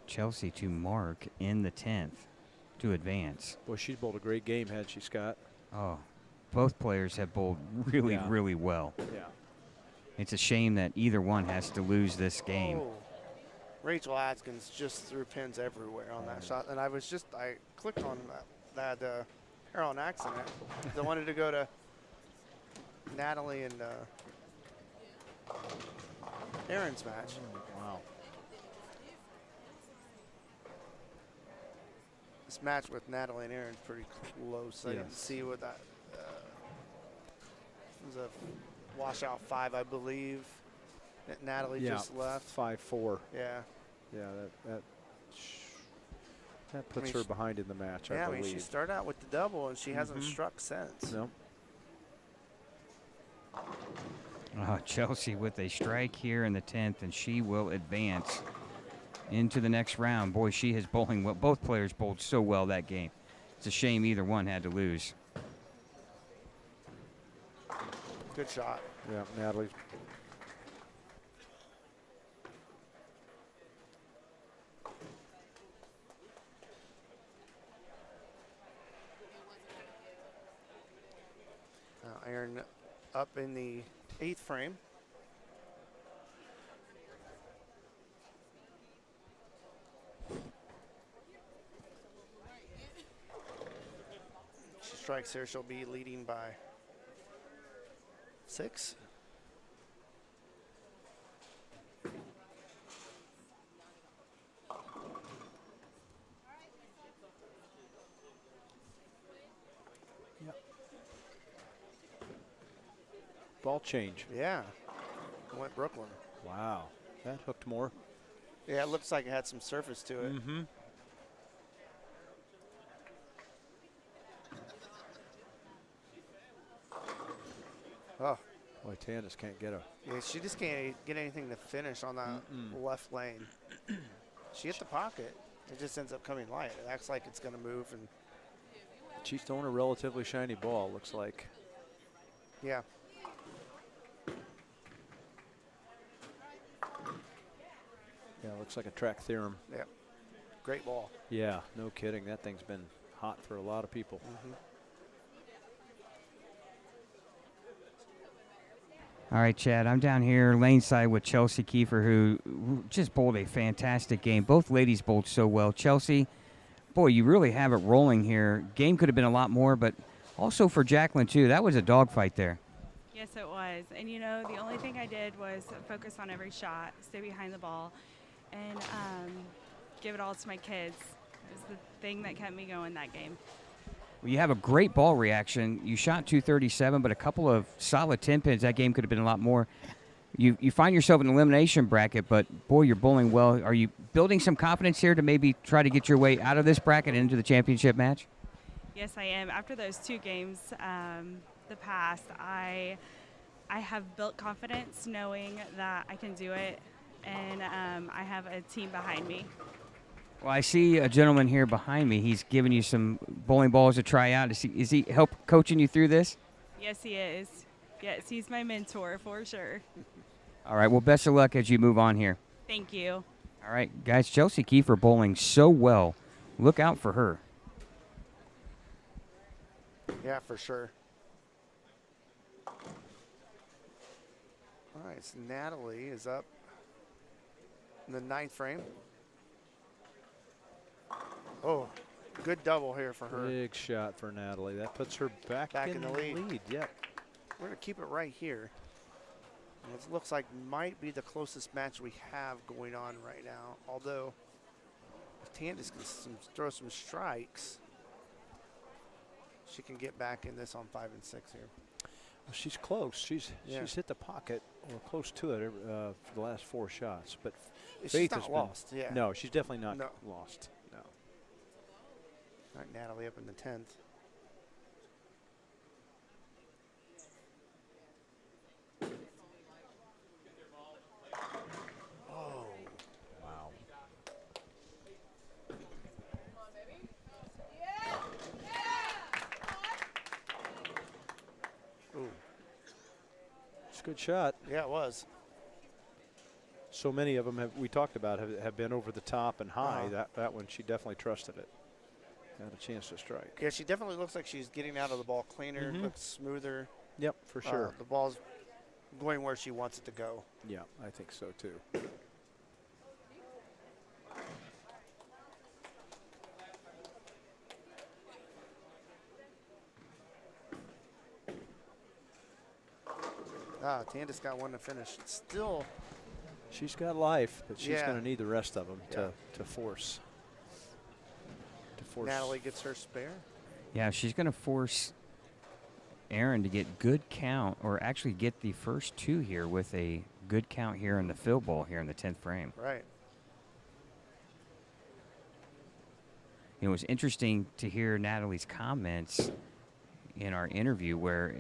Chelsea to mark in the 10th to advance. Boy, she's bowled a great game, had she, Scott? Oh, both players have bowled really, really well. Yeah. It's a shame that either one has to lose this game. Oh. Rachel Atkins just threw pins everywhere on that shot. And I clicked on that error on accident. I wanted to go to Natalie and Aaron's match. Wow. This match with Natalie and Aaron's pretty close. I didn't see what that it was a washout 5, I believe, that Natalie just left. 5-4. Yeah. Yeah, that puts her behind in the match, I believe. She started out with the double, and she hasn't struck since. No. Chelsea with a strike here in the 10th, and she will advance into the next round. Boy, she is bowling well. Both players bowled so well that game. It's a shame either one had to lose. Good shot. Yeah, Natalie. Aaron up in the 8th frame. She strikes here, she'll be leading by 6. Ball change. Yeah. Went Brooklyn. Wow. That hooked more. Yeah, it looks like it had some surface to it. Mm-hmm. Oh. Boy, Tandis can't get a. Yeah, she just can't get anything to finish on that left lane. She hit the pocket. It just ends up coming light. It acts like it's going to move. And she's throwing a relatively shiny ball, looks like. Yeah. Yeah, looks like a track theorem. Yep. Great ball. Yeah, no kidding. That thing's been hot for a lot of people. All right, Chad, I'm down here lane side with Chelsea Kiefer, who just bowled a fantastic game. Both ladies bowled so well. Chelsea, boy, you really have it rolling here. Game could have been a lot more, but also for Jacqueline, too. That was a dogfight there. Yes, it was. And, the only thing I did was focus on every shot, stay behind the ball, and give it all to my kids. It was the thing that kept me going that game. Well, you have a great ball reaction. You shot 237, but a couple of solid 10 pins. That game could have been a lot more. You find yourself in an elimination bracket, but, boy, you're bowling well. Are you building some confidence here to maybe try to get your way out of this bracket and into the championship match? Yes, I am. After those 2 games, the past, I have built confidence knowing that I can do it, and I have a team behind me. Well, I see a gentleman here behind me. He's giving you some bowling balls to try out. Is he help coaching you through this? Yes, he is. Yes, he's my mentor for sure. All right. Well, best of luck as you move on here. Thank you. All right, guys. Chelsea Kiefer bowling so well. Look out for her. Yeah, for sure. All right, so Natalie is up in the 9th frame. Oh, good double here for her. Big shot for Natalie. That puts her back in the lead. Yep. We're going to keep it right here. And it looks like might be the closest match we have going on right now. Although, if Tandis can throw some strikes, she can get back in this on 5 and 6 here. Well, she's close. She's hit the pocket or close to it for the last 4 shots. But She's Faith not has lost. been, Yeah. No, she's definitely not No. lost. No. All right, Natalie up in the 10th. Oh, Wow. ooh. It's a good shot. Yeah, it was. So many of them we talked about have been over the top and high. Uh-huh. That one, she definitely trusted it. Got a chance to strike. Yeah, she definitely looks like she's getting out of the ball cleaner, looks smoother. Yep, for sure. The ball's going where she wants it to go. Yeah, I think so too. Tandis got one to finish. It's still, She's got life, but she's Yeah. going to need the rest of them Yeah. to force. Natalie gets her spare. Yeah, she's going to force Aaron to get good count, or actually get the first 2 here with a good count here in the field ball here in the 10th frame. Right. It was interesting to hear Natalie's comments in our interview where,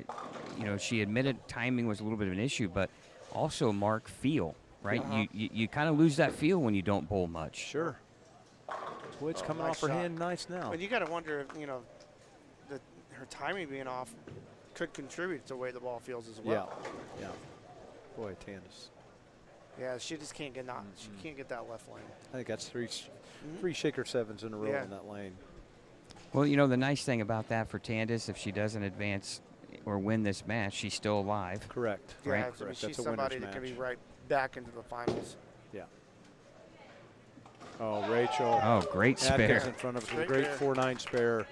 she admitted timing was a little bit of an issue, but also mark feel, right? Uh-huh. You kind of lose that feel when you don't bowl much. Sure. Boy, it's coming nice off her shot. hand nice now. But you got to wonder if, her timing being off could contribute to the way the ball feels as well. Yeah. Boy, Tandis. Yeah, she just can't get She can't get that left lane. I think that's three shaker 7s in a row Yeah. in that lane. Well, the nice thing about that for Tandis, if she doesn't advance or win this match, she's still alive. Correct. Yeah, Right. I mean, Correct. she's That's a somebody winner's that can be match. right back into the finals. Yeah. Oh, Rachel. Oh, great Atkins spare. in front of us. A Great great pair. 4-9 spare.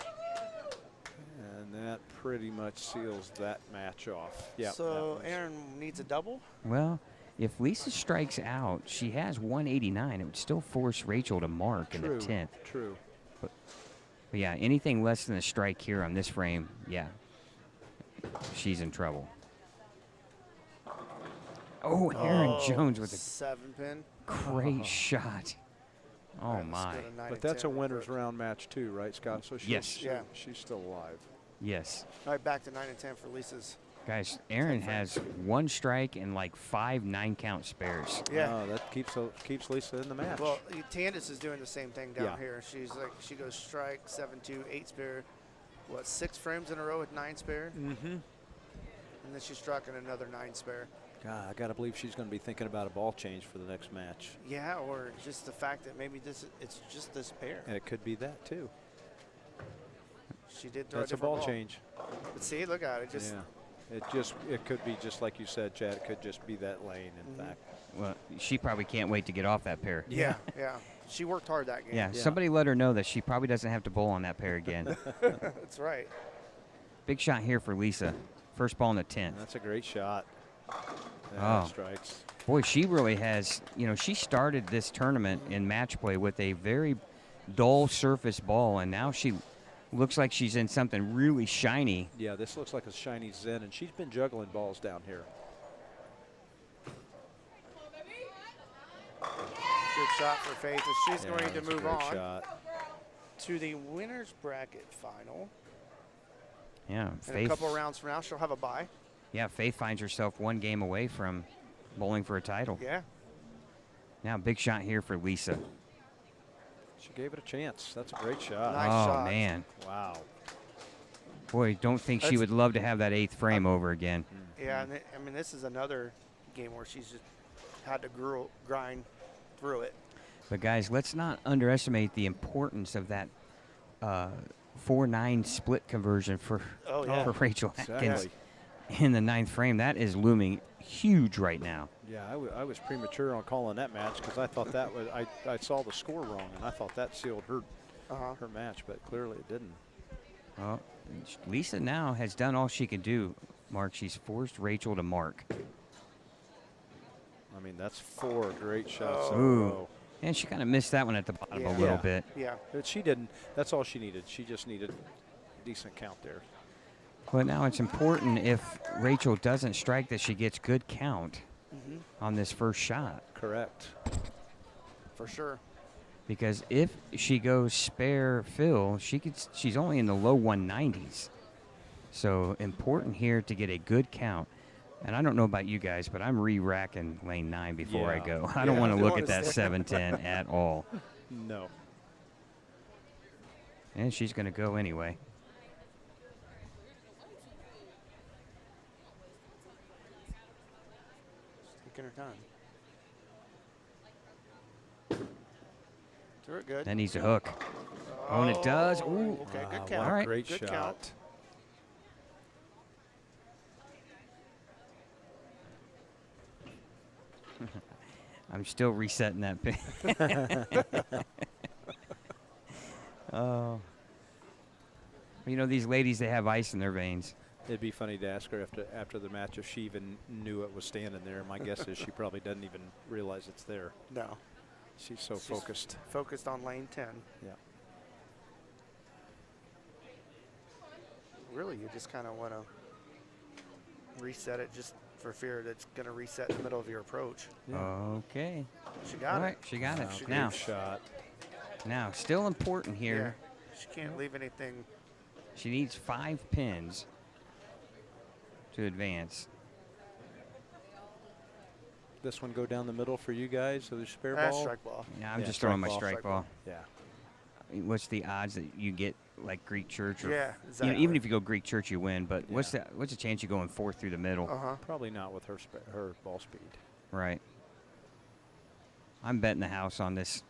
And that pretty much seals that match off. Yeah. So that was- Aaron needs a double. Well, if Lisa strikes out, she has 189. It would still force Rachel to mark in the 10th. True. But yeah, anything less than a strike here on this frame, yeah, she's in trouble. Oh, Aaron Jones with a 7-pin. great shot. Oh, Let's my. go to 9 But and that's 10 a real winner's quick. round match too, right, Scott? So Yes. Yeah. she's still alive. Yes. All right, back to 9 and 10 for Lisa's. Guys, Aaron has 1 strike and like 5 9-count spares. Yeah. Oh, that keeps Lisa in the match. Well, Tandis is doing the same thing down Yeah. here. She goes strike, 7-2, 8 spare. 6 frames in a row with 9 spare? mm-hmm. And then she struck in another 9 spare. God, I got to believe she's going to be thinking about a ball change for the next match. Yeah, or just the fact that maybe it's just this pair. And it could be that too. She did throw That's a a different ball change. But see, look at it. Just Yeah. It could be just like you said, Chad. It could just be that lane, in fact. Well, she probably can't wait to get off that pair. yeah. She worked hard that game. Yeah, somebody let her know that she probably doesn't have to bowl on that pair again. That's right. Big shot here for Lisa. First ball in the 10th. That's a great shot. Oh. Strikes. Boy, she really has, she started this tournament in match play with a very dull surface ball, and now she looks like she's in something really shiny. Yeah, this looks like a shiny Zen, and she's been juggling balls down here. Good shot for Faith as she's going to that's a move great on shot. to the winner's bracket final. Yeah, In a Faith. couple rounds from now, she'll have a bye. Yeah, Faith finds herself one game away from bowling for a title. Yeah. Now, big shot here for Lisa. She gave it a chance. That's a great shot. Nice oh, shot. man. Wow. Boy, don't think she That's- would love to have that 8th frame over again. Yeah, and I mean, this is another game where she's just had to grind through it. But, guys, let's not underestimate the importance of that 4-9 split conversion for, Oh, yeah. for Rachel Atkins Exactly. in the 9th frame. That is looming huge right now. Yeah, I was premature on calling that match because I thought that was I saw the score wrong and I thought that sealed her her match, but clearly it didn't. Well, Lisa now has done all she can do, Mark. She's forced Rachel to mark. I mean, that's 4 great shots in a Ooh. row. And she kind of missed that one at the bottom a Yeah. little bit. Yeah. But she didn't. That's all she needed. She just needed a decent count there. But now it's important if Rachel doesn't strike that she gets good count on this first shot. Correct. For sure. Because if she goes spare fill, she's only in the low 190s. So important here to get a good count. And I don't know about you guys, but I'm re-racking lane 9 before I Yeah. go. I don't Yeah, want you to look don't at that wanna 710 at all. No. And she's going to go anyway. Taking her time. Threw it good. That needs a hook. Oh, and it does. Ooh. Okay, good Wow, count. what a All right. great Good shot. count. I'm still resetting that pin. Oh. You know, these ladies, they have ice in their veins. It'd be funny to ask her after the match if she even knew it was standing there. My guess is she probably doesn't even realize it's there. No. She's so She's focused. Focused on lane 10. Yeah. Really, you just kind of want to reset it just for fear that it's going to reset in the middle of your approach. Okay. She got All it. right, she got it. Wow, great Now, shot. still important here. Yeah. She can't leave anything. She needs 5 pins to advance. This one go down the middle for you guys, so the spare Ah, ball. strike ball. Yeah, I'm Yeah, just throwing my strike strike ball. Yeah. I mean, what's the odds that you get like Greek Church? Or, Yeah, you know, exactly. even if you go Greek Church, you win. But what's Yeah. the chance you going 4th through the middle? Uh-huh. Probably not with her ball speed. Right. I'm betting the house on this.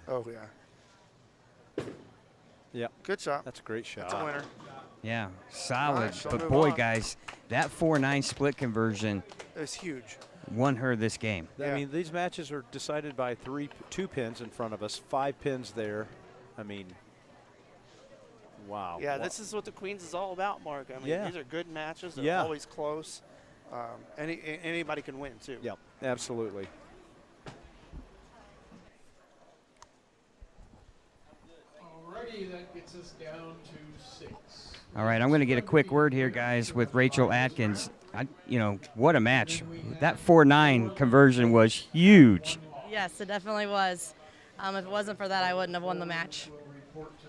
Oh, yeah. Yeah. Good shot. That's a great shot. That's a winner. Yeah, solid. All right, she'll but move boy, on. guys, that 4-9 split conversion It was huge. won her this game. Yeah. I mean, these matches are decided by 2 pins in front of us, 5 pins there. I mean, wow. Yeah, this is what the Queens is all about, Mark. I mean, Yeah. these are good matches. They're Yeah. always close. Anybody can win, too. Yep, absolutely. Alrighty, that gets us down to 6. All right, I'm going to get a quick word here, guys, with Rachel Atkins. What a match. That 4-9 conversion was huge. Yes, it definitely was. If it wasn't for that, I wouldn't have won the match.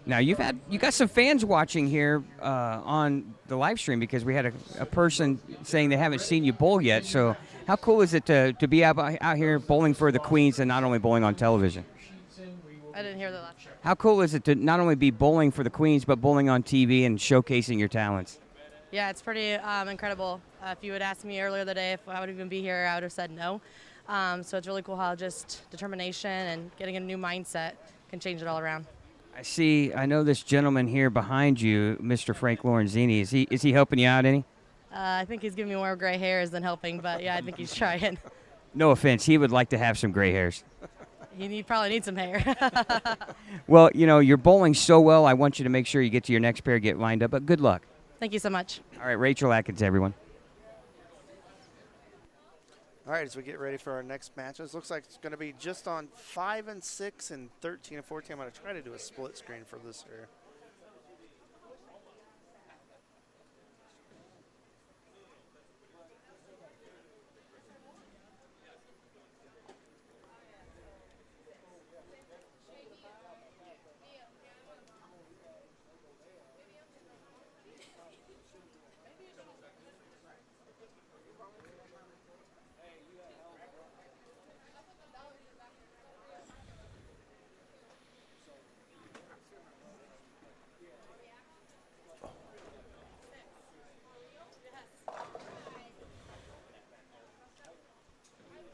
Now, you got some fans watching here on the live stream because we had a person saying they haven't seen you bowl yet. So how cool is it to be out here bowling for the Queens and not only bowling on television? I didn't hear the last. How cool is it to not only be bowling for the Queens, but bowling on TV and showcasing your talents? Yeah, it's pretty incredible. If you had asked me earlier the day if I would even be here, I would have said no. So it's really cool how just determination and getting a new mindset can change it all around. I know this gentleman here behind you, Mr. Frank Lorenzini. Is he helping you out any? I think he's giving me more gray hairs than helping, but yeah, I think he's trying. No offense, he would like to have some gray hairs. He probably needs some hair. Well, you're bowling so well, I want you to make sure you get to your next pair, get lined up, but good luck. Thank you so much. All right, Rachel Atkins, everyone. All right, as we get ready for our next matches, looks like it's going to be just on 5 and 6 and 13 and 14. I'm going to try to do a split screen for this here.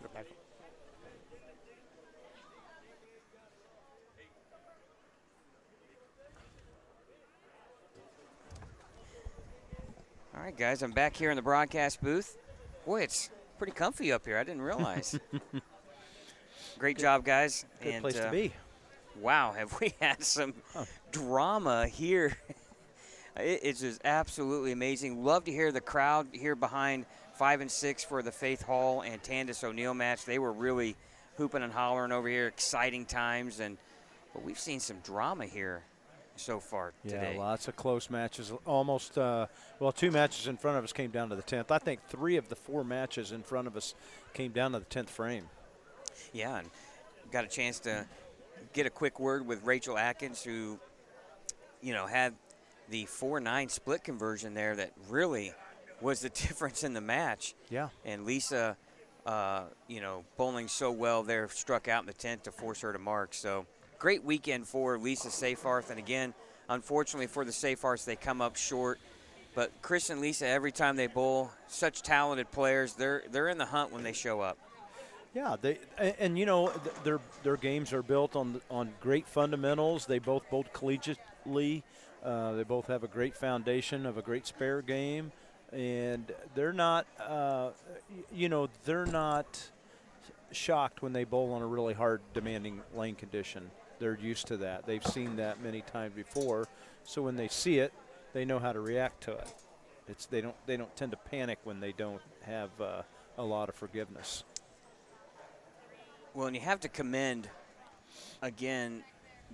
it back. All right, guys, I'm back here in the broadcast booth. Boy, it's pretty comfy up here. I didn't realize. Great job, guys. Good place to be. Wow, have we had some drama here. It's just absolutely amazing. Love to hear the crowd here behind 5 and 6 for the Faith Hall and Tandis O'Neill match. They were really hooping and hollering over here, exciting times. But we've seen some drama here so far today. Yeah, lots of close matches. Almost, 2 matches in front of us came down to the 10th. I think 3 of the 4 matches in front of us came down to the 10th frame. Yeah, and got a chance to get a quick word with Rachel Atkins, who, had the 4-9 split conversion there that really was the difference in the match. Yeah. And Lisa, bowling so well there, struck out in the 10th to force her to mark. So great weekend for Lisa Seyfarth. And again, unfortunately for the Seyfarths, they come up short. But Chris and Lisa, every time they bowl, such talented players, they're in the hunt when they show up. Yeah, their games are built on great fundamentals. They both bowled collegiately. They both have a great foundation of a great spare game, and they're not, they're not shocked when they bowl on a really hard, demanding lane condition. They're used to that. They've seen that many times before, so when they see it, they know how to react to it. They don't tend to panic when they don't have a lot of forgiveness. Well, and you have to commend, again,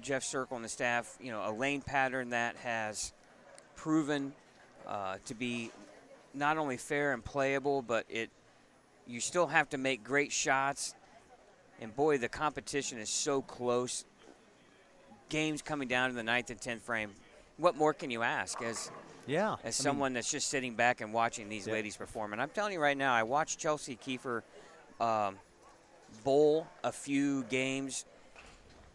Jeff Circle and the staff, a lane pattern that has proven to be not only fair and playable, but you still have to make great shots. And, boy, the competition is so close. Games coming down to the 9th and 10th frame. What more can you ask as someone that's just sitting back and watching these ladies perform? And I'm telling you right now, I watched Chelsea Kiefer bowl a few games,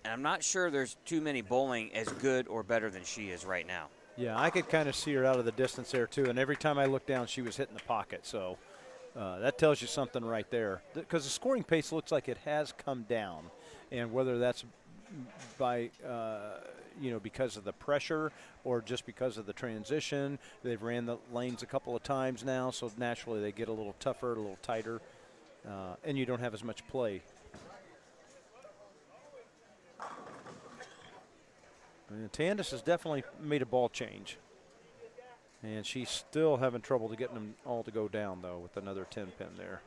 and I'm not sure there's too many bowling as good or better than she is right now. Yeah, I could kind of see her out of the distance there, too. And every time I looked down, she was hitting the pocket. So that tells you something right there. Because the scoring pace looks like it has come down. And whether that's by, because of the pressure or just because of the transition, they've ran the lanes a couple of times now. So naturally they get a little tougher, a little tighter. And you don't have as much play. And Tandis has definitely made a ball change. And she's still having trouble to getting them all to go down, though, with another 10-pin there.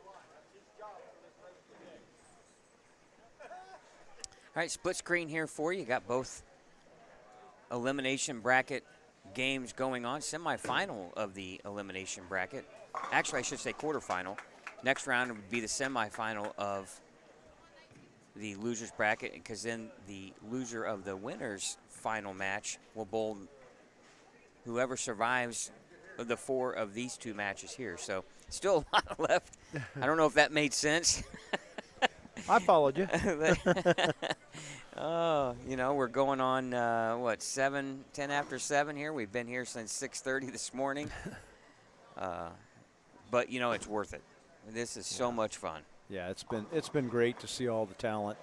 All right, split screen here for you. Got both elimination bracket games going on. Semifinal of the elimination bracket. Actually, I should say quarterfinal. Next round would be the semifinal of the losers bracket, because then the loser of the winners final match will bowl whoever survives the 4 of these 2 matches here. So still a lot left. I don't know if that made sense. I followed you. Oh, we're going on, 10 after 7 here. We've been here since 6:30 this morning. But, it's worth it. This is so much fun. Yeah, it's been great to see all the talent,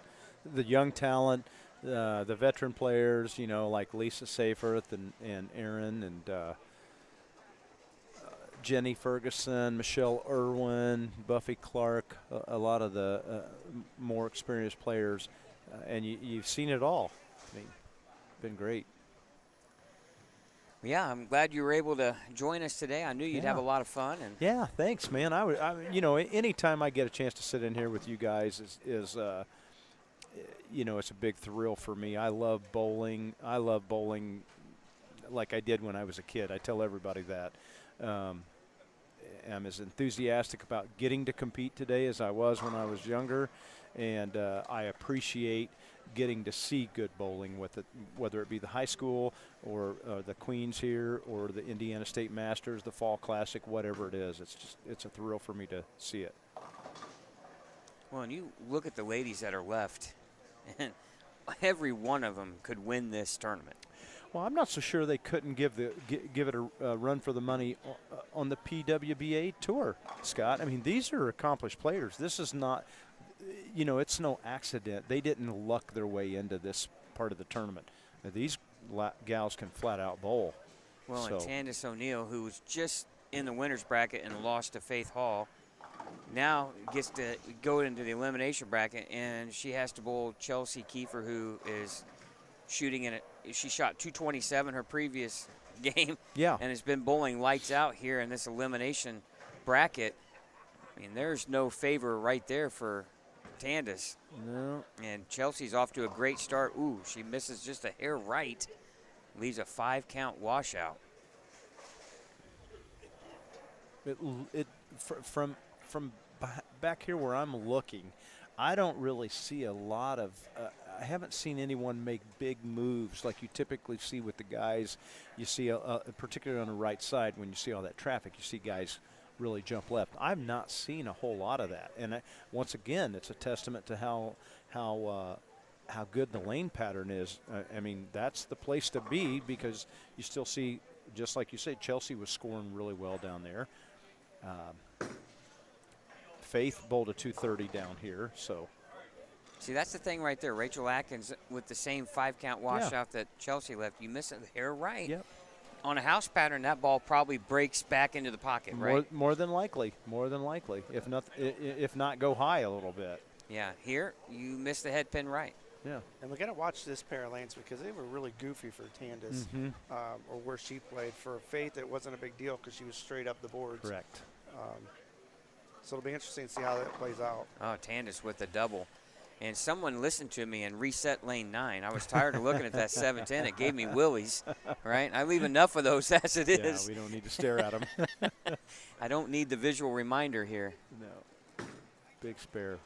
the young talent, the veteran players, like Lisa Seyfarth and Aaron and Jenny Ferguson, Michelle Irwin, Buffy Clark, a lot of the more experienced players, and you've seen it all. I mean, been great. Yeah, I'm glad you were able to join us today. I knew you'd have a lot of fun. And yeah, thanks, man. Anytime I get a chance to sit in here with you guys is it's a big thrill for me. I love bowling. I love bowling like I did when I was a kid. I tell everybody that. I'm as enthusiastic about getting to compete today as I was when I was younger, and I appreciate getting to see good bowling with it, whether it be the high school or the Queens here or the Indiana State Masters, the Fall Classic, whatever it is. It's a thrill for me to see it. Well, and you look at the ladies that are left, and every one of them could win this tournament. Well, I'm not so sure they couldn't give it a run for the money on the PWBA tour, Scott. I mean, these are accomplished players. This is not you know, it's no accident. They didn't luck their way into this part of the tournament. Now, these gals can flat out bowl. Well, so. and Candace O'Neill, who was just in the winner's bracket and lost to Faith Hall, now gets to go into the elimination bracket, and she has to bowl Chelsea Kiefer, who is shooting in it. She shot 227 her previous game, Yeah. and has been bowling lights out here in this elimination bracket. I mean, there's no favor right there for Candace. No. And Chelsea's off to a great start. Ooh, she misses just a hair right. Leaves a 5-count washout. From back here where I'm looking, I don't really see a lot of. I haven't seen anyone make big moves like you typically see with the guys. You see, particularly on the right side, when you see all that traffic, you see guys really jump left. I've not seen a whole lot of that, and once again, it's a testament to how good the lane pattern is. I mean, that's the place to be, because you still see, just like you said, Chelsea was scoring really well down there. Faith bowled a 230 down here, so. See, that's the thing right there. Rachel Atkins with the same 5-count washout that Chelsea left. You miss it hair right. Yep. On a house pattern, that ball probably breaks back into the pocket, right? More than likely. If not, go high a little bit. Yeah, here you missed the head pin right. Yeah. And we got to watch this pair of lanes because they were really goofy for Candace, or where she played. For Faith, it wasn't a big deal because she was straight up the boards. Correct. So it'll be interesting to see how that plays out. Oh, Candace with the double. And someone listened to me and reset lane 9. I was tired of looking at that 710. It gave me willies, right? I leave enough of those as it is. Yeah, we don't need to stare at them. I don't need the visual reminder here. No. Big spare.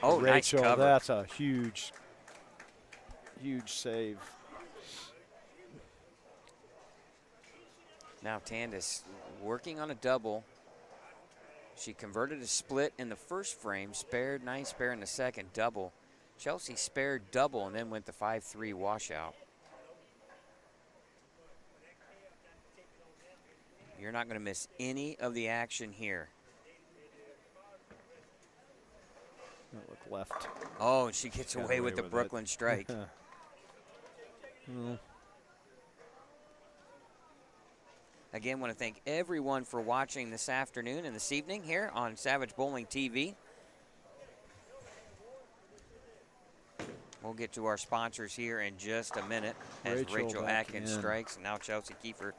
Oh, Rachel, nice cover. That's a huge save. Now Candace working on a double. She converted a split in the first frame, spared, nice spare in the second, double. Chelsea spared double and then went the 5-3 washout. You're not going to miss any of the action here. Look left. Oh, and she gets away with the Brooklyn strike. Again, want to thank everyone for watching this afternoon and this evening here on Savage Bowling TV. We'll get to our sponsors here in just a minute as Rachel Atkins strikes, and now Chelsea Kiefer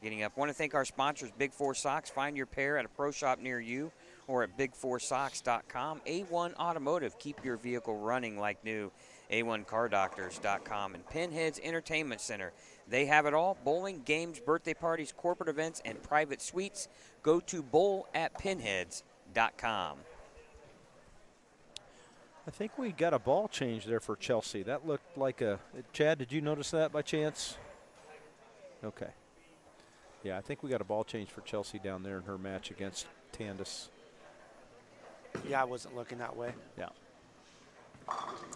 getting up. Want to thank our sponsors, Big Four Socks. Find your pair at a pro shop near you or at big4socks.com. A1 Automotive, keep your vehicle running like new. A1cardoctors.com, and Pinheads Entertainment Center. They have it all: bowling, games, birthday parties, corporate events, and private suites. Go to bowl@pinheads.com. I think we got a ball change there for Chelsea. That looked like a – Chad, did you notice that by chance? Okay. Yeah, I think we got a ball change for Chelsea down there in her match against Candace. Yeah, I wasn't looking that way. Yeah.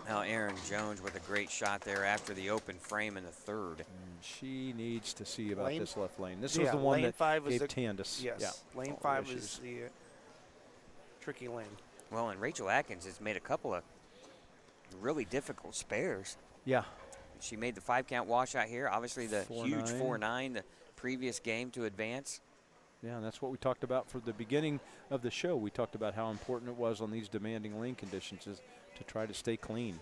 Now Aaron Jones with a great shot there after the open frame in the third. She needs to see about this left lane. This yeah, was the one lane that 5 gave was Candace. Yes, yeah, lane 5 is the tricky lane. Well, and Rachel Atkins has made a couple of really difficult spares. Yeah. She made the 5-count washout here. Obviously the 4-9. huge 4-9 the previous game to advance. Yeah, and that's what we talked about for the beginning of the show. We talked about how important it was on these demanding lane conditions is to try to stay clean.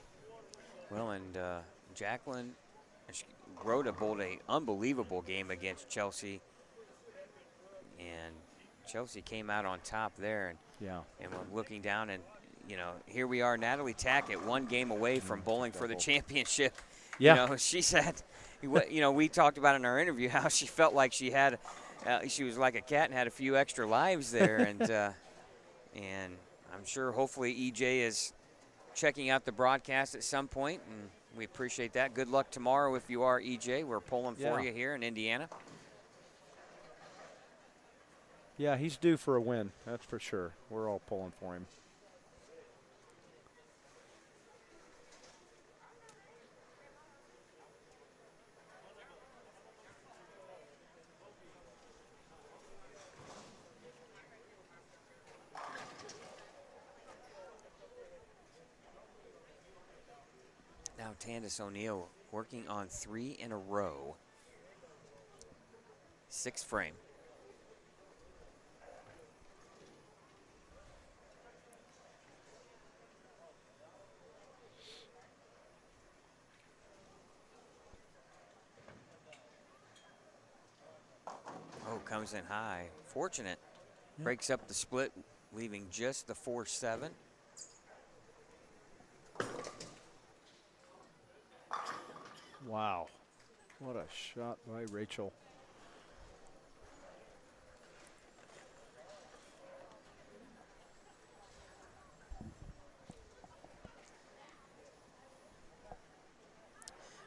Well, and Jacqueline Rhoda bowled an unbelievable game against Chelsea. And Chelsea came out on top there. And, and we're looking down, and, you know, here we are, Natalie Tackett, 1 game away from bowling for the championship. Yeah. You know, she said, you know, we talked about in our interview how she felt like she had, she was like a cat and had a few extra lives there. And I'm sure hopefully EJ is checking out the broadcast at some point, and we appreciate that. Good luck tomorrow if you are EJ. We're pulling for you here in Indiana. Yeah, he's due for a win, that's for sure. We're all pulling for him. Now Tandis O'Neal working on 3 in a row. 6th frame. Oh, comes in high. Fortunate. Yeah. Breaks up the split, leaving just the 4-7. Wow. What a shot by Rachel.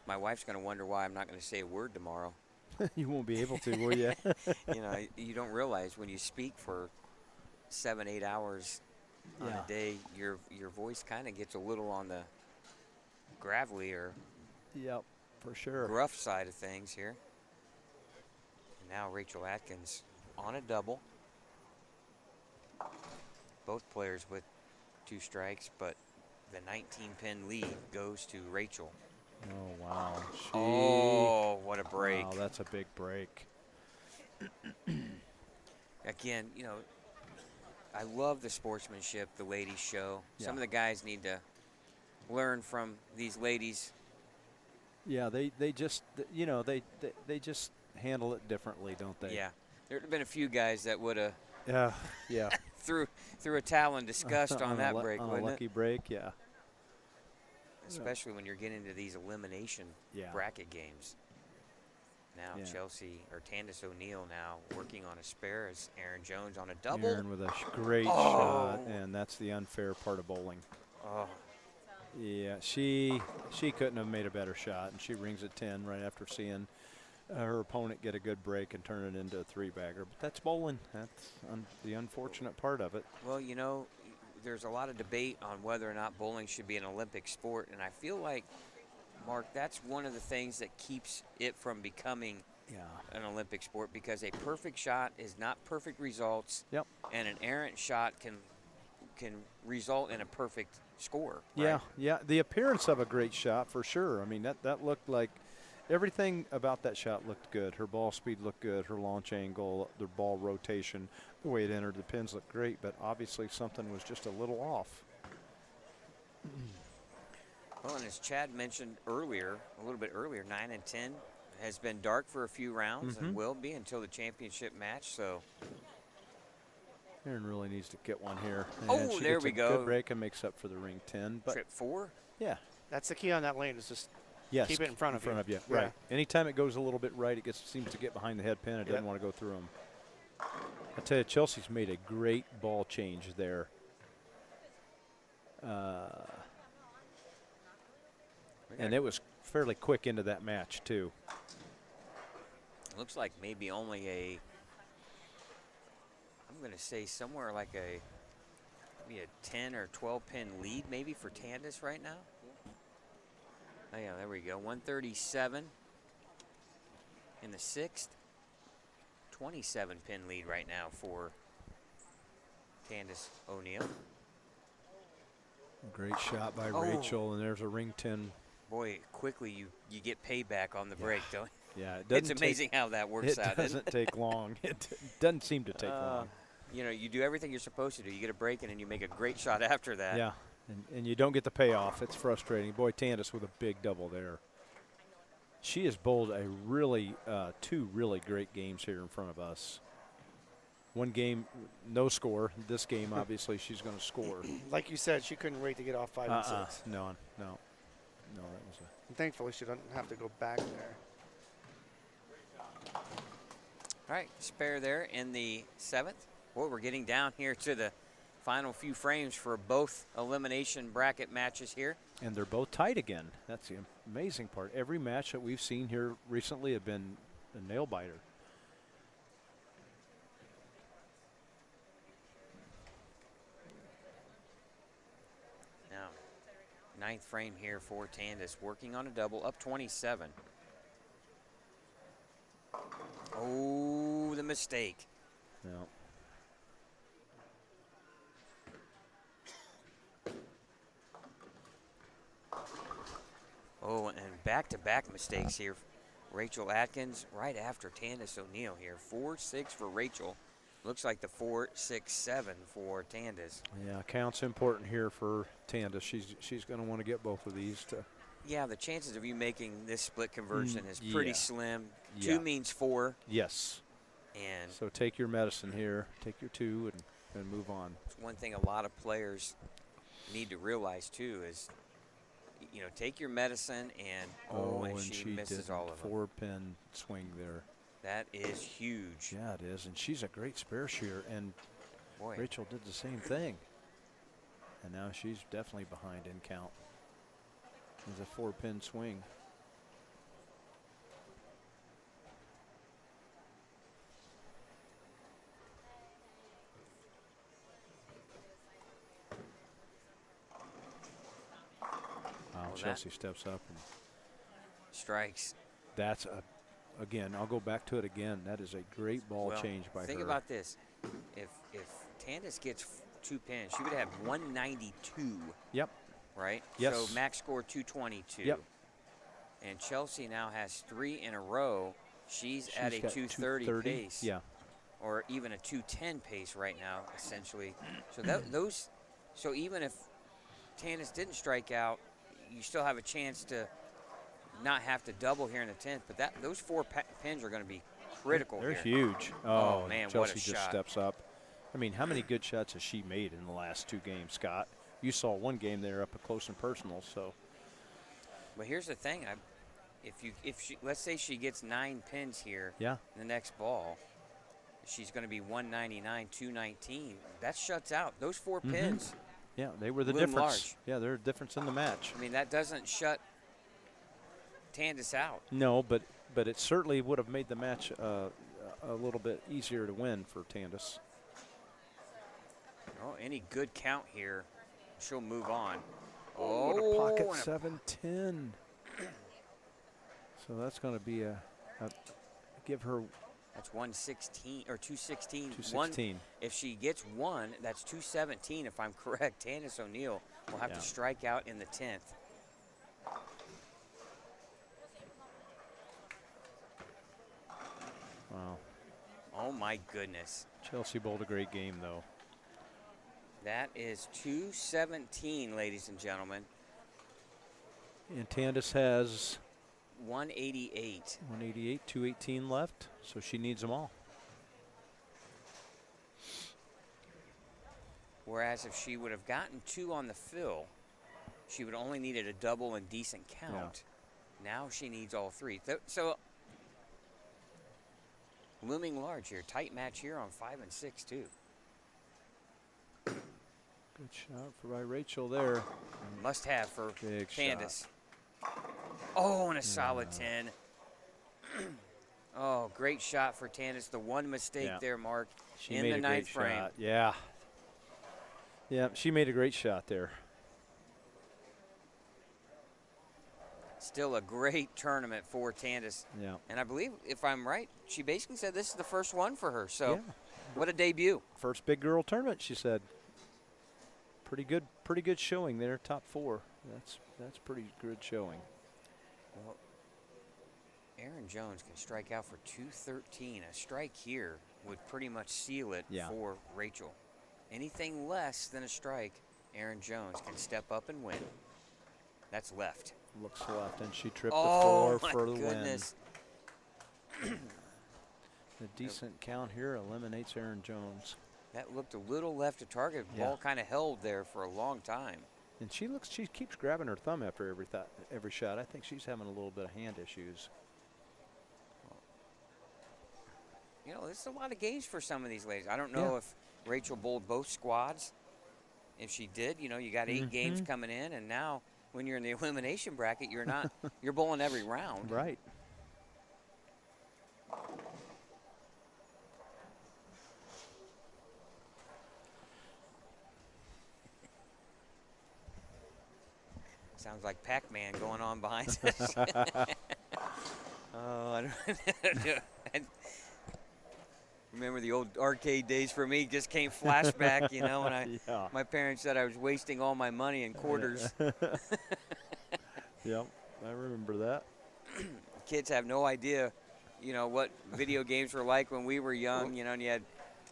My wife's going to wonder why I'm not going to say a word tomorrow. You won't be able to, will you? You know, you don't realize when you speak for 7-8 hours on Yeah. a day, your voice kind of gets a little on the gravelly or Yep, for sure. gruff side of things here. And now Rachel Atkins on a double. Both players with 2 strikes, but the 19-pin lead goes to Rachel. Oh, wow. Oh, what a break. Wow, that's a big break. Again, you know, I love the sportsmanship the ladies show. Yeah. Some of the guys need to learn from these ladies. Yeah, they just, you know, they just handle it differently, don't they? Yeah. There have been a few guys that would have Yeah. threw a towel in disgust on that break, on a wouldn't lucky it? break, yeah. Especially when you're getting into these elimination Yeah. bracket games. Now Yeah. Chelsea, or Tandis O'Neal now working on a spare as Aaron Jones on a double. Aaron with a great shot, and that's the unfair part of bowling. Oh, Yeah, she couldn't have made a better shot, and she rings a 10 right after seeing her opponent get a good break and turn it into a 3-bagger. But that's bowling. That's the unfortunate part of it. well, you know, there's a lot of debate on whether or not bowling should be an Olympic sport, and I feel like, Mark, that's one of the things that keeps it from becoming an Olympic sport, because a perfect shot is not perfect results. Yep. And an errant shot can result in a perfect score. Yeah, right? yeah. The appearance of a great shot, for sure. I mean, that looked like everything about that shot looked good. Her ball speed looked good. Her launch angle, the ball rotation, the way it entered the pins looked great. But obviously something was just a little off. Well, and as Chad mentioned earlier, a little bit earlier, 9 and 10 has been dark for a few rounds and will be until the championship match. So Aaron really needs to get one here. Oh, And she there gets we a go. Good break and makes up for the ring 10. But trip 4. yeah. That's the key on that lane, is just Yes, keep it in front of you. Yeah. Right. Anytime it goes a little bit right, it seems to get behind the head pin. It doesn't Yep. want to go through them. I tell you, Chelsea's made a great ball change there. And it was fairly quick into that match, too. Looks like maybe only a, I'm going to say somewhere like maybe a 10 or 12 pin lead maybe for Tandis right now. Oh yeah, there we go. 137 in the 6th. 27 pin lead right now for Tandis O'Neal. Great shot by Oh. Rachel, and there's a ring 10. Boy, quickly you get payback on the break, don't you? Yeah, it It's doesn't amazing how that works out. It doesn't take long. It doesn't seem to take long. You know, you do everything you're supposed to do. You get a break, and then you make a great shot after that. Yeah, and you don't get the payoff. It's frustrating. Boy, Tandis with a big double there. She has bowled a really, 2 really great games here in front of us. One game, no score. This game, obviously, she's going to score. Like you said, she couldn't wait to get off 5 and 6. No, that was a. And thankfully, she doesn't have to go back there. All right, spare there in the 7th. Boy, we're getting down here to the final few frames for both elimination bracket matches here. And they're both tied again. That's the amazing part. Every match that we've seen here recently have been a nail biter. Now, 9th frame here for Tandis, working on a double, up 27. Oh, the mistake. Yeah. Oh, and back-to-back mistakes here. Rachel Atkins right after Tandis O'Neal here. 4-6 for Rachel. Looks like the 4-6-7 for Tandis. Yeah, count's important here for Tandis. She's going to want to get both of these to. Yeah, the chances of you making this split conversion is pretty yeah. slim. Yeah. 2 means 4. Yes. And So take your medicine here. Take your 2 and move on. one thing a lot of players need to realize too is, you know, take your medicine and and she misses all of them. 4-pin swing there. That is huge. Yeah, it is. And she's a great spare shear. And Boy, Rachel did the same thing. And now she's definitely behind in count. There's a 4-pin swing. Chelsea steps up and strikes. that's again, I'll go back to it again. That is a great ball change by her. Think about this. If Tandis gets 2 pins, she would have 192. Yep. Right? Yes. So max score 222. Yep. And Chelsea now has 3 in a row. She's at a got 230 pace. Yeah. Or even a 210 pace right now, essentially. So so even if Tandis didn't strike out, you still have a chance to not have to double here in the 10th. But those 4 pins are going to be critical. They're here. huge. Oh man, Chelsea what a just shot. steps up. I mean, how many good shots has she made in the last 2 games, Scott? You saw one game there up close and personal. So. But here's the thing: if she let's say she gets 9 pins here. Yeah. In the next ball, she's going to be 199, 219. That shuts out those 4 pins. Yeah, they were the Loom difference. large. Yeah, they're a difference in the match. I mean, that doesn't shut Tandis out. No, but it certainly would have made the match a little bit easier to win for Tandis. Oh, any good count here, she'll move on. What a pocket and 7-10. So that's going to be a give her. That's 116 or 216. 216. If she gets 1, that's 217 if I'm correct. Tandis O'Neal will have to strike out in the 10th. Wow. Oh my goodness. Chelsea bowled a great game though. That is 217, ladies and gentlemen. And Tandis has 188. 188, 218 left, so she needs them all. Whereas if she would have gotten 2 on the fill, she would only needed a double and decent count. Now she needs all 3. So looming large here. Tight match here on 5 and 6 too. Good shot by Rachel there. Must have for Big Tandis. Oh, and a solid 10. Oh, great shot for Tandis. The one mistake there, Mark, She in made the a great 9th frame. shot. Yeah. Yeah, she made a great shot there. Still a great tournament for Tandis. Yeah. And I believe, if I'm right, she basically said this is the first one for her. So what a debut. First big girl tournament, she said. Pretty good showing there, top 4. That's pretty good showing. Well, Aaron Jones can strike out for 213. A strike here would pretty much seal it for Rachel. Anything less than a strike, Aaron Jones can step up and win. That's left. Looks left, and she tripped the 4 for the goodness. win. A decent count here eliminates Aaron Jones. That looked a little left to target. Ball kind of held there for a long time. And she keeps grabbing her thumb after every shot. I think she's having a little bit of hand issues. You know, it's a lot of games for some of these ladies. I don't know if Rachel bowled both squads. If she did, you know, you got 8 games coming in, and now when you're in the elimination bracket, you're not you're bowling every round. Right. Sounds like Pac-Man going on behind us. Oh, I remember the old arcade days for me. Just came flashback, you know, when my parents said I was wasting all my money in quarters. Yep. I remember that. Kids have no idea, what video games were like when we were young, and you had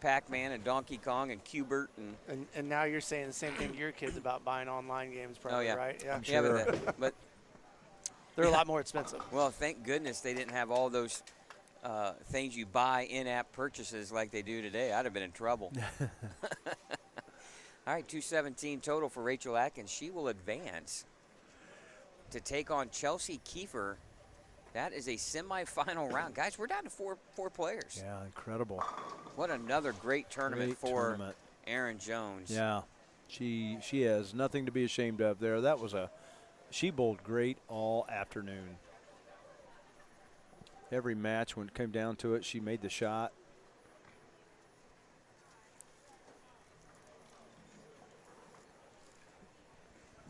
Pac-Man and Donkey Kong and Q*bert And now you're saying the same thing to your kids about buying online games, probably, yeah. right? Yeah. I'm Yeah, sure. but They're a lot more expensive. well, thank goodness they didn't have all those things you buy in-app purchases like they do today. I'd have been in trouble. All right, 217 total for Rachel Atkins. She will advance to take on Chelsea Kiefer. That is a semifinal round. Guys, we're down to four players. Yeah, incredible. What another great tournament Great for tournament. Erin Jones. Yeah, she has nothing to be ashamed of there. She bowled great all afternoon. Every match, when it came down to it, she made the shot.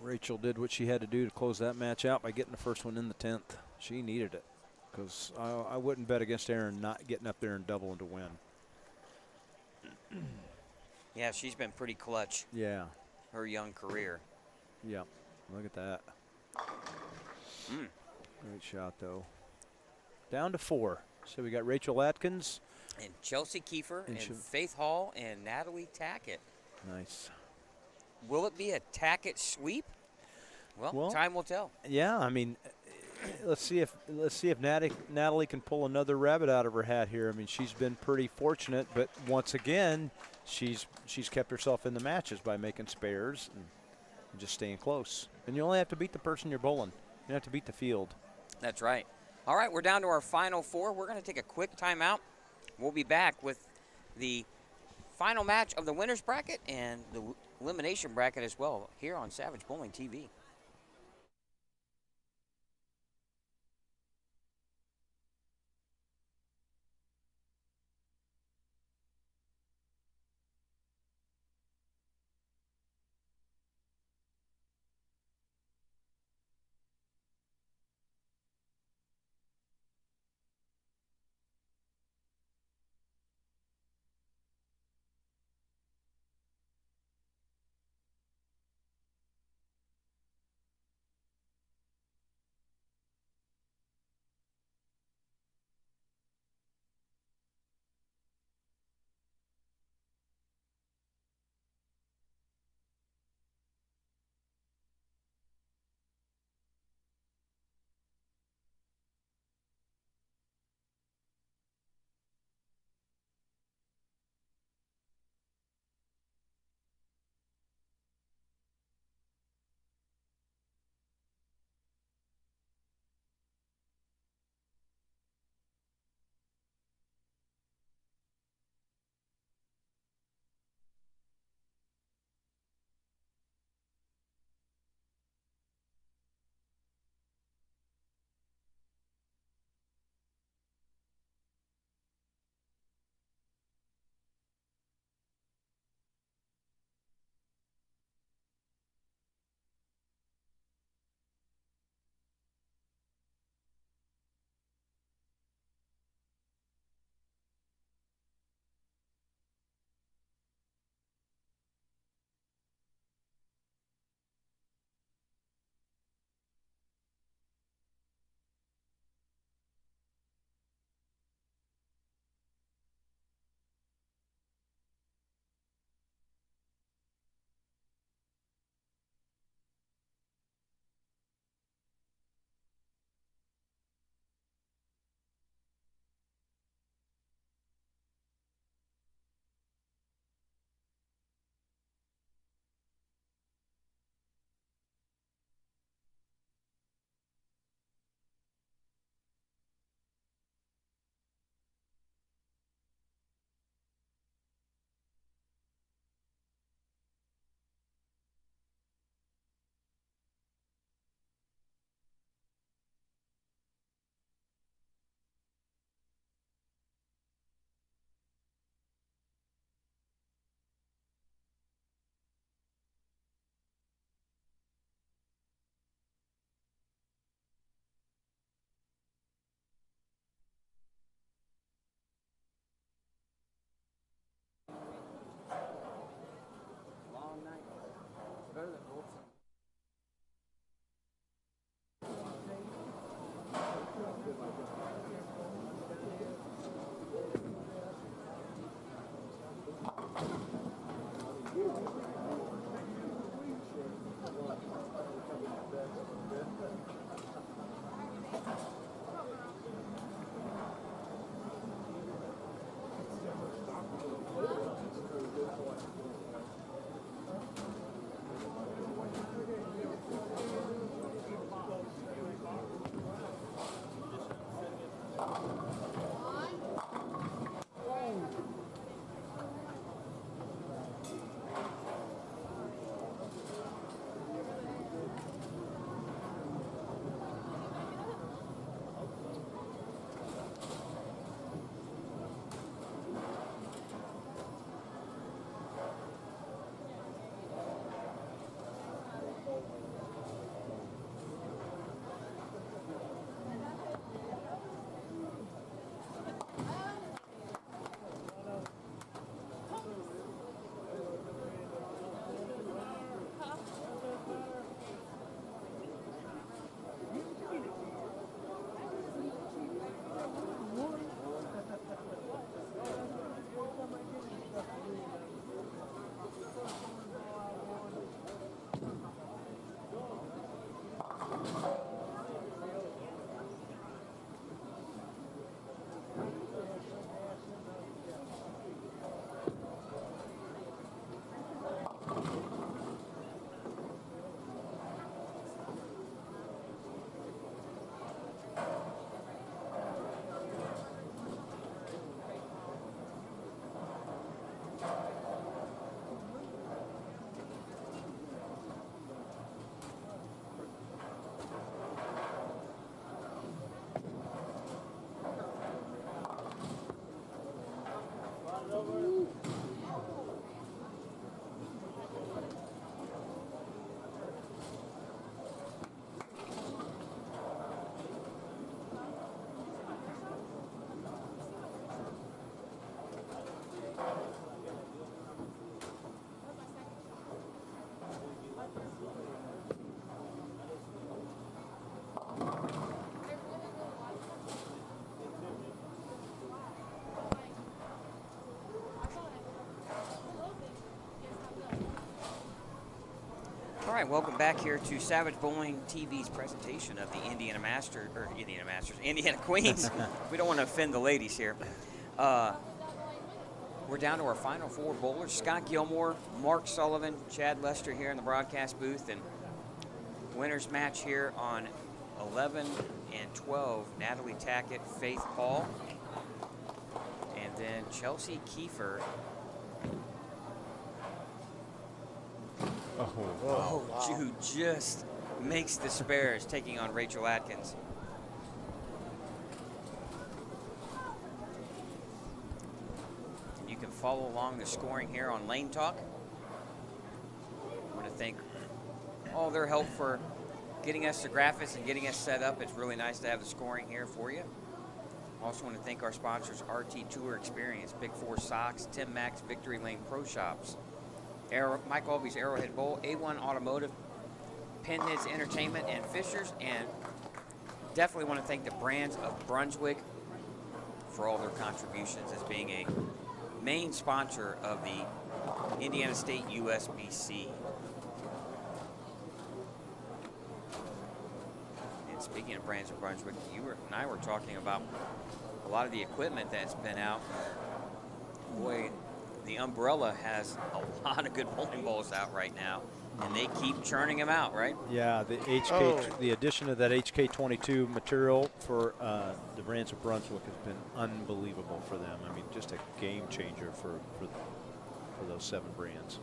Rachel did what she had to do to close that match out by getting the first one in the 10th. She needed it, because I wouldn't bet against Erin not getting up there and doubling to win. Yeah, she's been pretty clutch Yeah, her young career. yeah. Look at that. Great shot, though. Down to 4. So we got Rachel Atkins. And Chelsea Kiefer And and she- Faith Hall and Natalie Tackett. Nice. Will it be a Tackett sweep? Well, time will tell. Yeah, I mean, let's see if Natalie can pull another rabbit out of her hat here. I mean, she's been pretty fortunate, but once again, she's kept herself in the matches by making spares and just staying close. And you only have to beat the person you're bowling. You don't have to beat the field. That's right. All right, we're down to our final 4. We're going to take a quick timeout. We'll be back with the final match of the winner's bracket and the elimination bracket as well here on Savage Bowling TV. All right, welcome back here to Savage Bowling TV's presentation of the Indiana Queens. We don't want to offend the ladies here. We're down to our final 4 bowlers: Scott Gilmore, Mark Sullivan, Chad Lester here in the broadcast booth, and winners match here on 11 and 12, Natalie Tackett, Faith Paul, and then Chelsea Kiefer. Who just makes the spares, taking on Rachel Atkins. You can follow along the scoring here on Lane Talk. I want to thank all their help for getting us the graphics and getting us set up. It's really nice to have the scoring here for you. Also want to thank our sponsors, RT Tour Experience, Big 4 Socks, Tim Max, Victory Lane Pro Shops, Mike Alby's Arrowhead Bowl, A1 Automotive, Pinheads Entertainment, and Fishers. And definitely want to thank the Brands of Brunswick for all their contributions as being a main sponsor of the Indiana State USBC. And speaking of Brands of Brunswick, you and I were talking about a lot of the equipment that's been out. Boy, the Umbrella has a lot of good bowling balls out right now, and they keep churning them out, right? Yeah, the addition of that HK22 material for the Brands of Brunswick has been unbelievable for them. I mean, just a game changer for those 7 brands.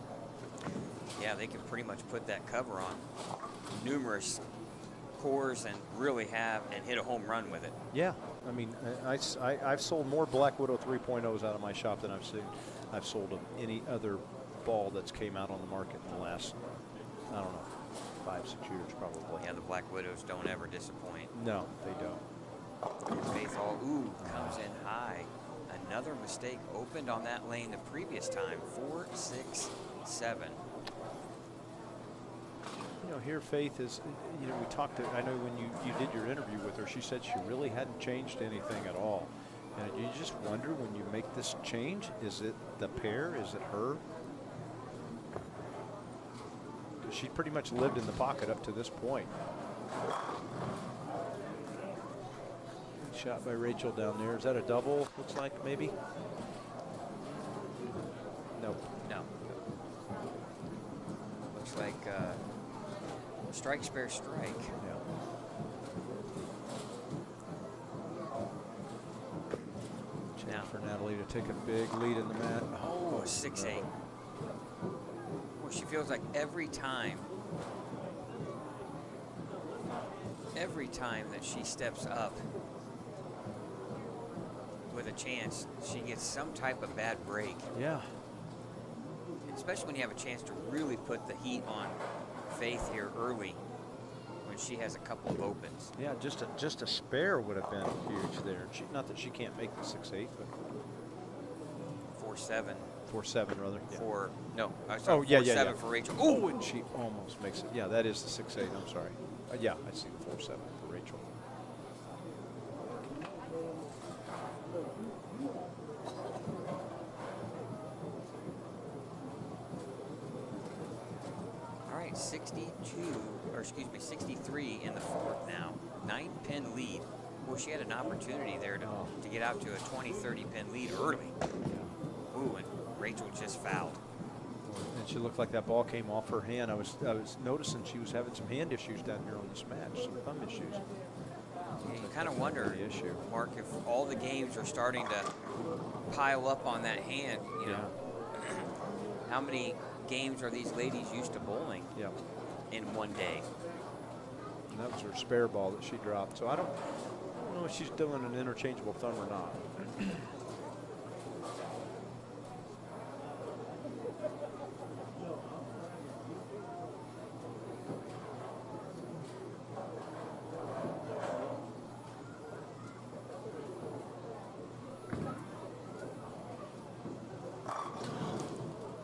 Yeah, they can pretty much put that cover on numerous cores and really hit a home run with it. Yeah, I mean, I've sold more Black Widow 3.0s out of my shop than I've sold of any other ball that's came out on the market in the last, I don't know, 5, 6 years probably. Yeah, the Black Widows don't ever disappoint. No, they don't. Faith Hall, comes in high. Another mistake opened on that lane the previous time, 4, 6, 7. You know, here Faith is, you know, we talked to, I know when you did your interview with her, she said she really hadn't changed anything at all. And you just wonder when you make this change, is it the pair? Is it her? Because she pretty much lived in the pocket up to this point. Shot by Rachel down there. Is that a double? Looks like maybe. Nope. No. Looks like strike, spare, strike. Yeah. Chance for Natalie to take a big lead in the mat. Oh, 6-8. Well, she feels like every time that she steps up with a chance, she gets some type of bad break. Yeah. Especially when you have a chance to really put the heat on Faith here early when she has a couple of opens. Yeah, just a spare would have been huge there. Not that she can't make the 6-8, but 4-7. 4-7 rather. Yeah. 4-7 for Rachel. Oh, and she almost makes it. Yeah, that is the 6-8. I'm sorry. Yeah, I see the 4-7 for Rachel. All right, 63 in the 4th now. 9-pin lead. Well, she had an opportunity there to get out to a 20-30 pin lead early. Ooh, and Rachel just fouled. And she looked like that ball came off her hand. I was noticing she was having some hand issues down here on this match, some thumb issues. Yeah, you kind of wonder, Mark, if all the games are starting to pile up on that hand. You know, how many games are these ladies used to bowling in one day? And that was her spare ball that she dropped. So I don't know if she's doing an interchangeable thumb or not.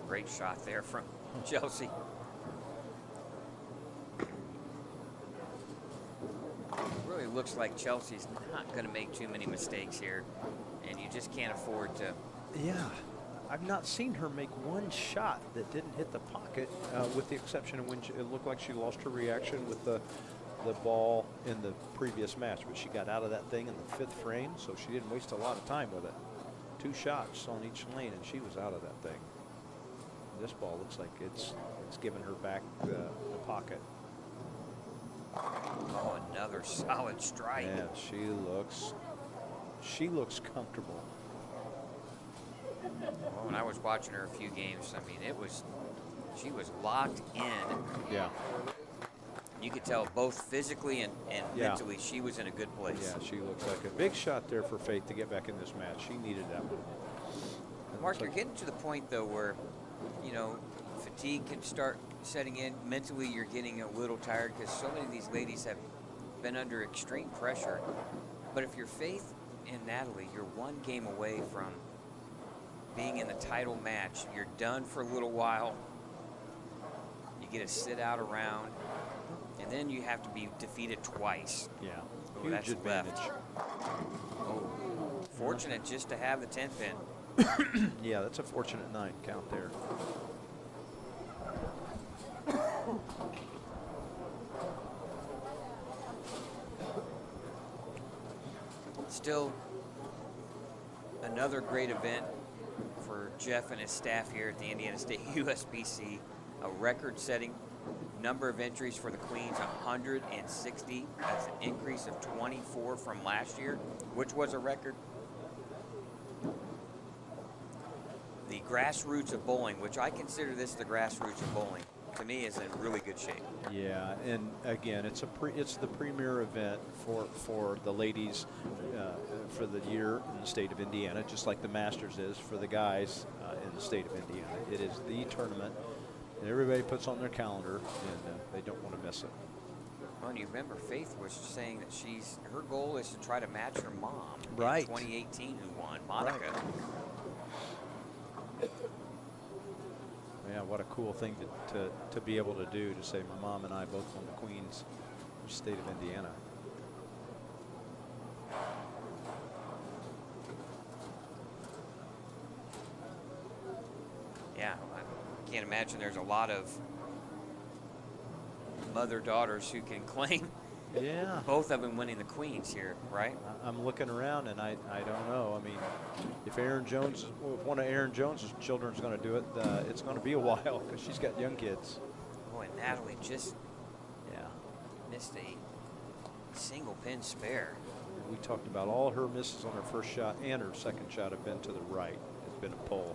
Great shot there from Chelsea. Really looks like Chelsea's not going to make too many mistakes here, and you just can't afford to. Yeah, I've not seen her make one shot that didn't hit the pocket, with the exception of when it looked like she lost her reaction with the ball in the previous match, but she got out of that thing in the 5th frame, so she didn't waste a lot of time with it. 2 shots on each lane, and she was out of that thing. This ball looks like it's giving her back the pocket. Oh, another solid strike. Yeah, she looks comfortable. Well, when I was watching her a few games, I mean, she was locked in. Yeah. You could tell both physically and Yeah. mentally she was in a good place. Yeah, she looks like a big shot there for Faith to get back in this match. She needed that one. Mark, you're getting to the point, though, where, you know, fatigue can start setting in. Mentally, you're getting a little tired because so many of these ladies have been under extreme pressure. But if you're Faith and Natalie, you're 1 game away from being in the title match. You're done for a little while. You get to sit out a round, and then you have to be defeated twice. Yeah, Ooh, that's huge advantage. left. Oh, fortunate just to have the 10 pin. Yeah, that's a fortunate 9 count there. Still another great event for Jeff and his staff here at the Indiana State USBC. A record-setting number of entries for the Queens, 160. That's an increase of 24 from last year, which was a record. The grassroots of bowling, which I consider this the grassroots of bowling, to me is in really good shape. Yeah, and again, it's the premier event for the ladies for the year in the state of Indiana, just like the Masters is for the guys in the state of Indiana. It is the tournament that everybody puts on their calendar, and they don't want to miss it. Well, and you remember Faith was saying that her goal is to try to match her mom Right. in 2018 who won, Monica. Right. Yeah, what a cool thing to be able to do, to say my mom and I both won the Queens of the state of Indiana. Yeah, I can't imagine there's a lot of mother-daughters who can claim Yeah. both of them winning the Queens here, right? I'm looking around, and I don't know. I mean, if one of Aaron Jones's children is going to do it, it's going to be a while because she's got young kids. Boy, Natalie just Yeah. missed a single pin spare. We talked about all her misses on her first shot and her second shot have been to the right. It's been a pull.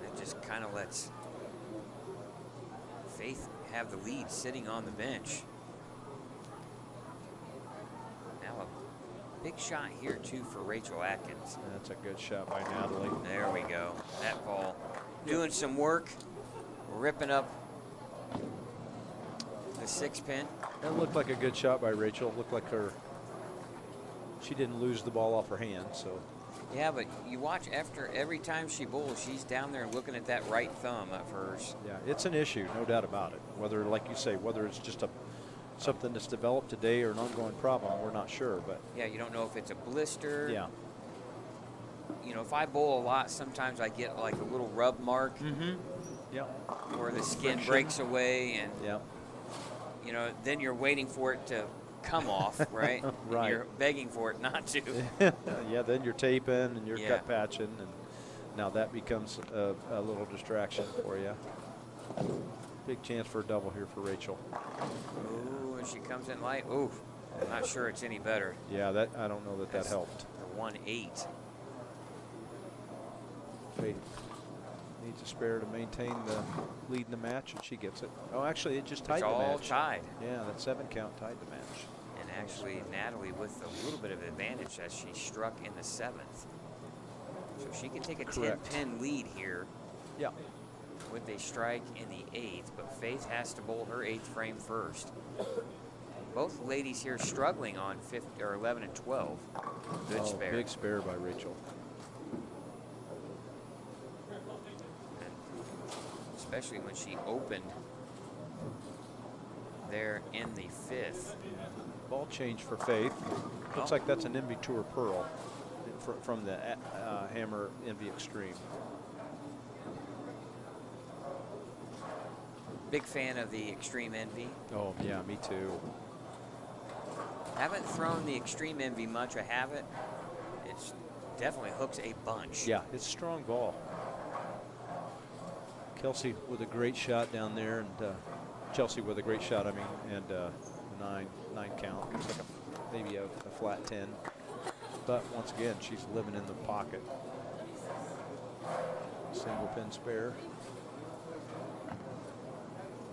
That just kind of lets Faith have the lead sitting on the bench. Now a big shot here too for Rachel Atkins. That's a good shot by Natalie. There we go. That ball doing some work, ripping up the 6 pin. That looked like a good shot by Rachel. It looked like she didn't lose the ball off her hand, so. Yeah, but you watch after every time she bowls, she's down there looking at that right thumb of hers. Yeah, it's an issue, no doubt about it. Whether, like you say, whether it's just something that's developed today or an ongoing problem, we're not sure. But yeah, you don't know if it's a blister. yeah. You know, if I bowl a lot, sometimes I get like a little rub mark. Mm-hmm. Yeah. Where the skin Friction. breaks away, and Yeah. you know, then you're waiting for it to come off, right? And Right. you're begging for it not to. Yeah, then you're taping and you're Yeah. cut patching, and now that becomes a little distraction for you. Big chance for a double here for Rachel. Ooh, and she comes in light. Ooh, I'm not sure it's any better. Yeah, I don't know that That's helped. a 1-8. Faith needs a spare to maintain the lead in the match, and she gets it. Oh, actually, it just tied It's the all match. tied. Yeah, that 7 count tied the match. And actually, Natalie with a little bit of advantage as she struck in the 7th. So she can take a Correct. 10-pin lead here Yeah. with a strike in the 8th, but Faith has to bowl her 8th frame first. Both ladies here struggling on 11 and 12. Good spare. Big spare by Rachel. especially when she opened there in the 5th. Ball change for Faith. Looks like that's an Envy Tour Pearl from the Hammer Envy Extreme. Big fan of the Extreme Envy. Oh, yeah, me too. Haven't thrown the Extreme Envy much. I have it. It's definitely hooks a bunch. Yeah, it's a strong ball. Kelsey with a great shot down there, and Chelsea with a great shot, I mean, and nine count. Looks like maybe a flat 10. But once again, she's living in the pocket. Single pin spare.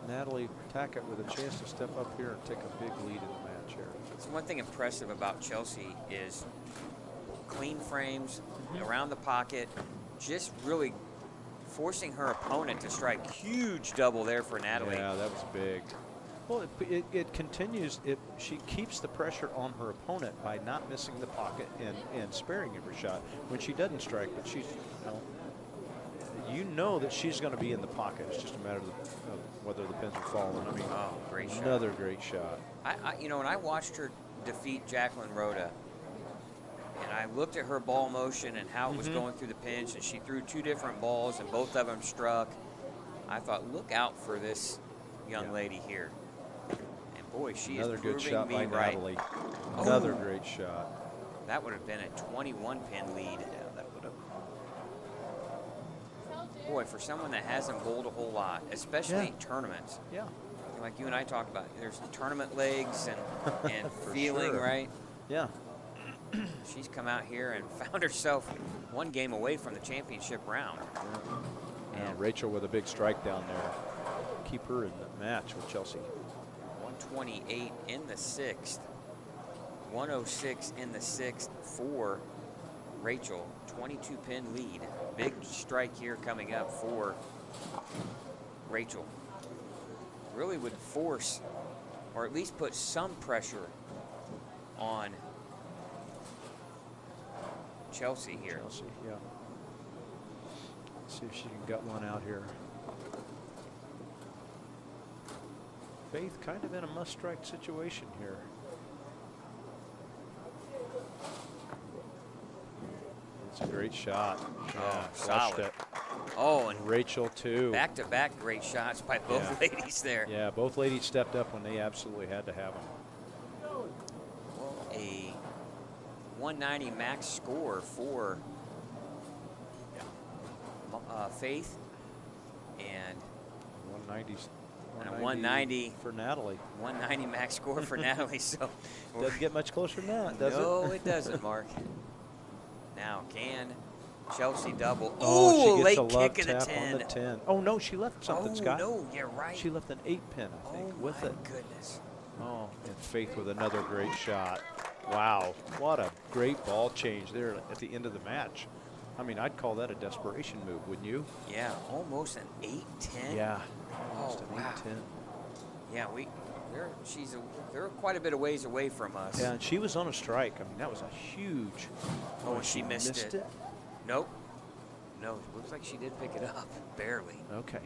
Natalie Tackett with a chance to step up here and take a big lead in the match here. So one thing impressive about Chelsea is clean frames around the pocket, just really forcing her opponent to strike. Huge double there for Natalie. Yeah, that was big. Well, it continues. She keeps the pressure on her opponent by not missing the pocket and sparing every shot when she doesn't strike. But she's, you know that she's going to be in the pocket. It's just a matter of whether the pins are falling. I mean, oh, great shot. Another great shot. You know, when I watched her defeat Jacqueline Rhoda, and I looked at her ball motion and how it was going through the pinch, and she threw 2 different balls and both of them struck, I thought, look out for this young lady here. And boy, she Another is good proving shot me by right. Natalie. Another great shot. That would have been a 21-pin lead. Yeah, that would have. Boy, for someone that hasn't bowled a whole lot, especially tournaments. Yeah. Like you and I talked about, there's tournament legs and feeling, sure. right? Yeah. She's come out here and found herself 1 game away from the championship round. Yeah. And Rachel with a big strike down there. Keep her in the match with Chelsea. 128 in the 6th. 106 in the 6th for Rachel. 22-pin lead. Big strike here coming up for Rachel. Really would force, or at least put some pressure on Chelsea here. Chelsea, yeah. Let's see if she can gut one out here. Faith kind of in a must-strike situation here. It's a great shot. Yeah, solid. crushed it. Oh, and Rachel too. back-to-back great shots by both ladies there. Yeah, both ladies stepped up when they absolutely had to have them. A 190 max score for Faith, and 190s. And a 190 for Natalie. 190 max score for Natalie. So doesn't get much closer than that, does it? No, it doesn't, Mark. Now, can Chelsea double? Oh, she gets late a love kick in the tap 10. on the 10. Oh, no, she left something, Scott. Oh, no, you're right. She left an 8-pin, I think, with it. Goodness. Oh, and Faith with another great shot. Wow, what a great ball change there at the end of the match. I mean, I'd call that a desperation move, wouldn't you? Yeah, almost an 8-10. Yeah, almost an wow. 8-10. Yeah, they're quite a bit of ways away from us. Yeah, and she was on a strike. I mean, that was a huge. Oh, and she missed missed it. Nope. No, looks like she did pick it up, barely. Okay.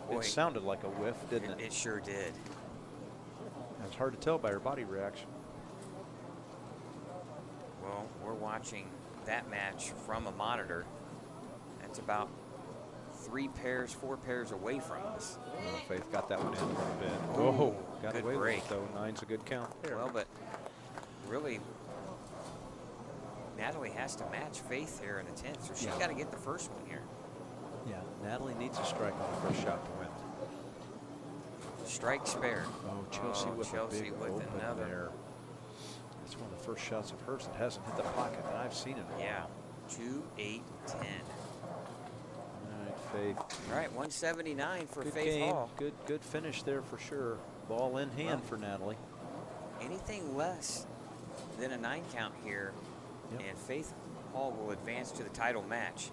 Boy, it sounded like a whiff, didn't it? It sure did. It's hard to tell by her body reaction. Well, we're watching that match from a monitor. That's about 4 pairs away from us. Oh, Faith got that one in a little bit. Oh, got good away break. with it, though. 9's a good count there. Well, but really, Natalie has to match Faith here in the 10th, so she's got to get the first one here. Yeah, Natalie needs a strike on the first shot to win. Strike spare. Oh, Chelsea with a big open another. there. That's one of the first shots of hers that hasn't hit the pocket that I've seen in a while. Yeah, 2, 8, 10. All right, Faith. All right, 179 for Good Faith game. Hall. Good finish there for sure. Ball in hand for Natalie. Anything less than a 9 count here, and Faith Hall will advance to the title match.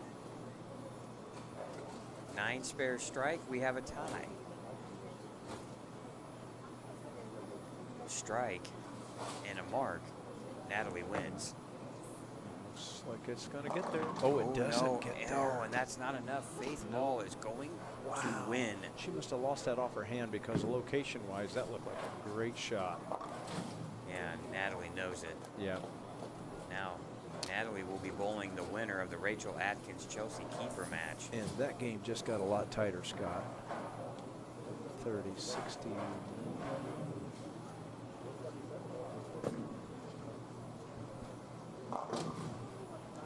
9 spare strike, we have a tie. Strike and a mark, Natalie wins. Looks like it's going to get there. Oh, it doesn't get there. Oh, and that's not enough. Faith Hall is going to win. She must have lost that off her hand because location-wise, that looked like a great shot. Yeah, Natalie knows it. Yeah. Now, Natalie will be bowling the winner of the Rachel Atkins-Chelsea Kiefer match. And that game just got a lot tighter, Scott. 30, 60.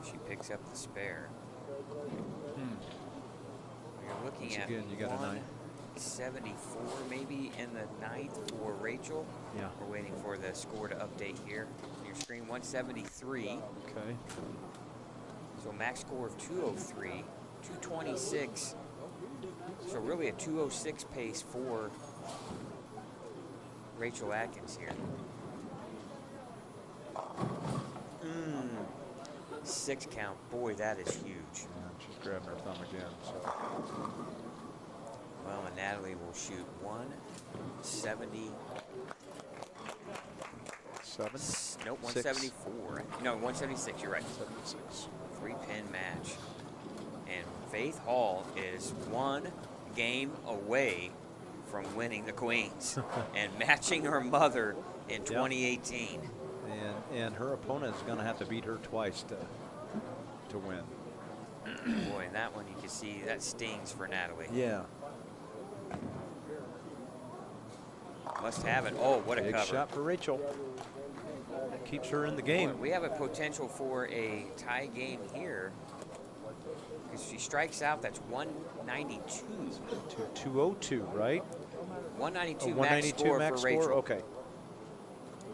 She picks up the spare. You're looking Once at again, you got a 174 maybe in the ninth for Rachel. Yeah. We're waiting for the score to update here. On your screen, 173. Okay. So max score of 203, 226. So really a 206 pace for Rachel Atkins here. 6 count. Boy, that is huge. Yeah, she's grabbing her thumb again. So. Well, and Natalie will shoot 170. 7? Nope, 174. No, 176. You're right. 76. 3-pin match. And Faith Hall is 1 game away from winning the Queens and matching her mother in 2018. And her opponent is going to have to beat her twice to win. Boy, and that one you can see that stings for Natalie. Yeah. Must have it. Oh, what a Big cover. shot for Rachel. That keeps her in the game. Boy, we have a potential for a tie game here. If she strikes out, that's 192. To 202, right? 192, 192 max score max for Rachel. score? Okay.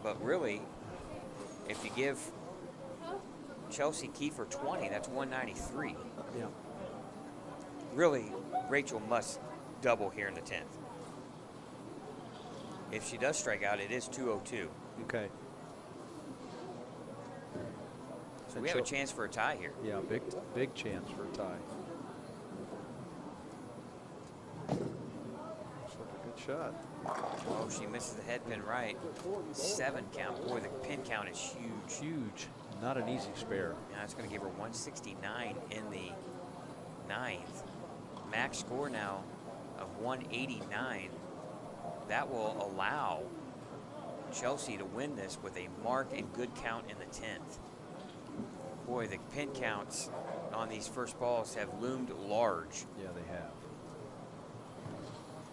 But really, if you give Chelsea Kiefer 20, that's 193. Yeah. Really, Rachel must double here in the 10th. If she does strike out, it is 202. Okay. So we have a chance for a tie here. Yeah, big chance for a tie. Looks like a good shot. Oh, she misses the head pin right. 7 count. Boy, the pin count is huge. Huge. Not an easy spare. Now it's going to give her 169 in the 9th. Max score now of 189. That will allow Chelsea to win this with a mark and good count in the 10th. Boy, the pin counts on these first balls have loomed large. Yeah, they have.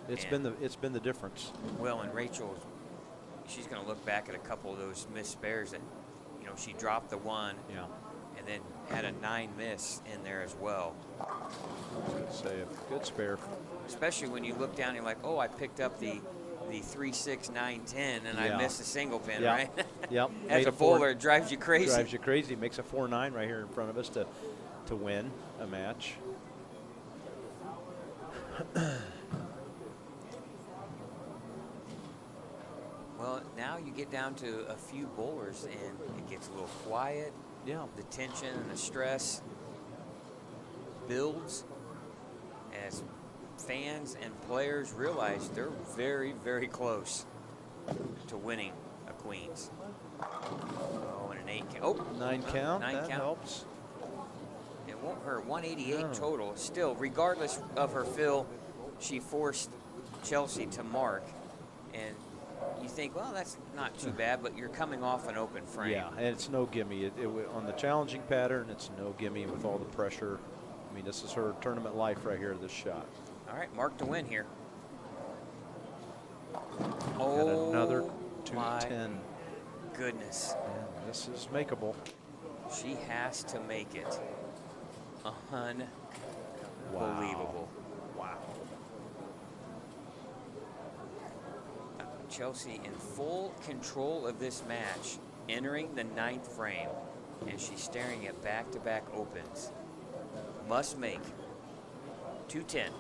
It's And- been the difference. Well, and Rachel, she's going to look back at a couple of those missed spares that, you know, she dropped the 1 Yeah. and then had a 9 miss in there as well. I was going to say a good spare. Especially when you look down and you're like, oh, I picked up the 3, 6, 9, 10, and I missed a single pin, Yeah. right? Yep. As Made a bowler, it drives you crazy. Drives you crazy. Makes a 4-9 right here in front of us to win a match. Well, now you get down to a few bowlers, and it gets a little quiet. Yeah. The tension and the stress builds as fans and players realize they're very, very close to winning a Queens. Oh, and an 8 count. Oh, 9 count. 9 that count. helps. It won't hurt. 188 No. total. Still, regardless of her fill, she forced Chelsea to mark. And you think, well, that's not too bad, but you're coming off an open frame. Yeah, and it's no gimme. On the challenging pattern, it's no gimme with all the pressure. I mean, this is her tournament life right here, this shot. All right, mark to win here. And Oh, another my 210. goodness. And this is makeable. She has to make it. Unbelievable. Wow. Chelsea in full control of this match, entering the 9th frame, and she's staring at back-to-back opens. Must make 210.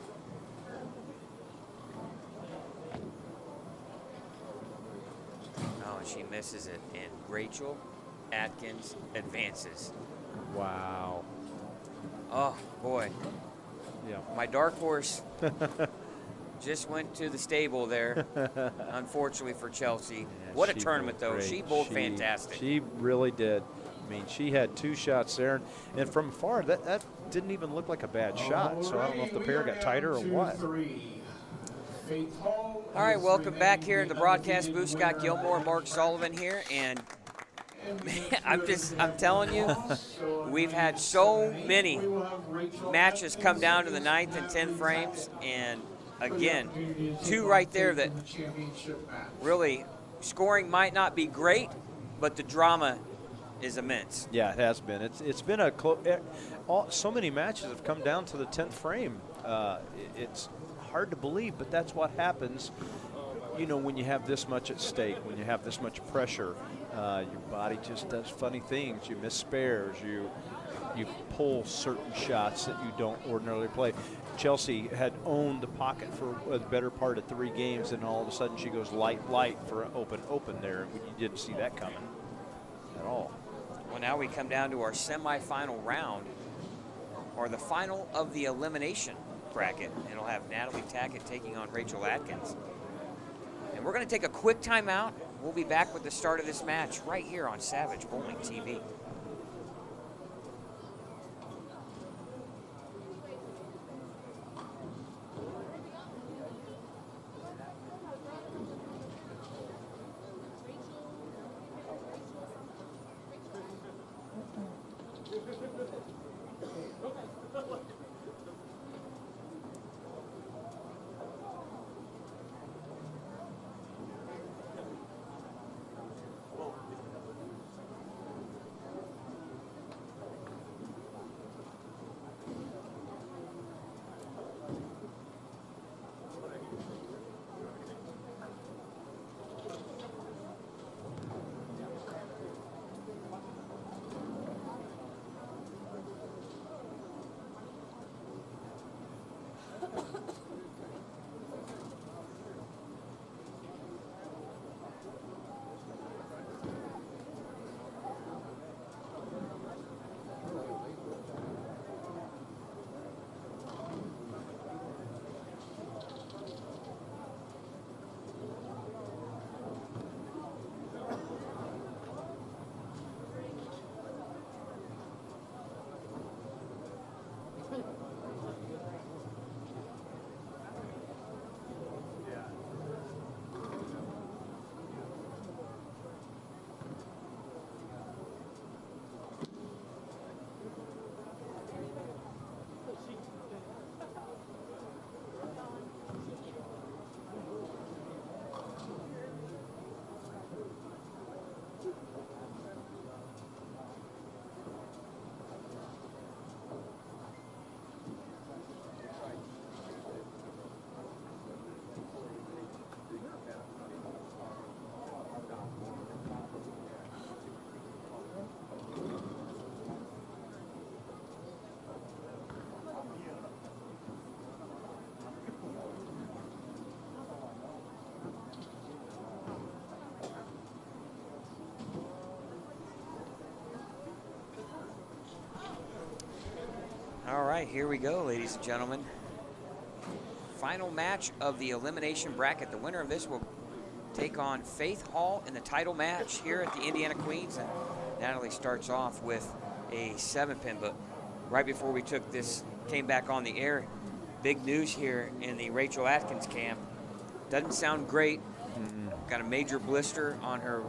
Oh, and she misses it, and Rachel Atkins advances. Wow. Oh, boy. Yeah. My dark horse just went to the stable there, unfortunately for Chelsea. Yeah, What a she tournament, bowled though. great. She bowled fantastic. She really did. mean, she had 2 shots there, and from afar, that didn't even look like a bad shot. So I don't know if the pair got tighter or what. All right, welcome back here in the broadcast booth. Scott Gilmore, Mark Sullivan here, and I'm telling you, we've had so many matches come down to the 9th and 10th frames, and again, 2 right there that really scoring might not be great, but the drama is immense. Yeah, it has been. It's been so many matches have come down to the 10th frame. It's hard to believe, but that's what happens. You know, when you have this much at stake, when you have this much pressure, your body just does funny things. You miss spares. You pull certain shots that you don't ordinarily play. Chelsea had owned the pocket for the better part of 3 games, and all of a sudden she goes light for an open there. You didn't see that coming at all. Well, now we come down to our semifinal round, or the final of the elimination bracket, and it'll have Natalie Tackett taking on Rachel Atkins. And we're going to take a quick timeout. We'll be back with the start of this match right here on Savage Bowling TV. All right, here we go, ladies and gentlemen. Final match of the elimination bracket. The winner of this will take on Faith Hall in the title match here at the Indiana Queens. And Natalie starts off with a 7-pin, but right before we came back on the air, big news here in the Rachel Atkins camp. Doesn't sound great. Got a major blister on her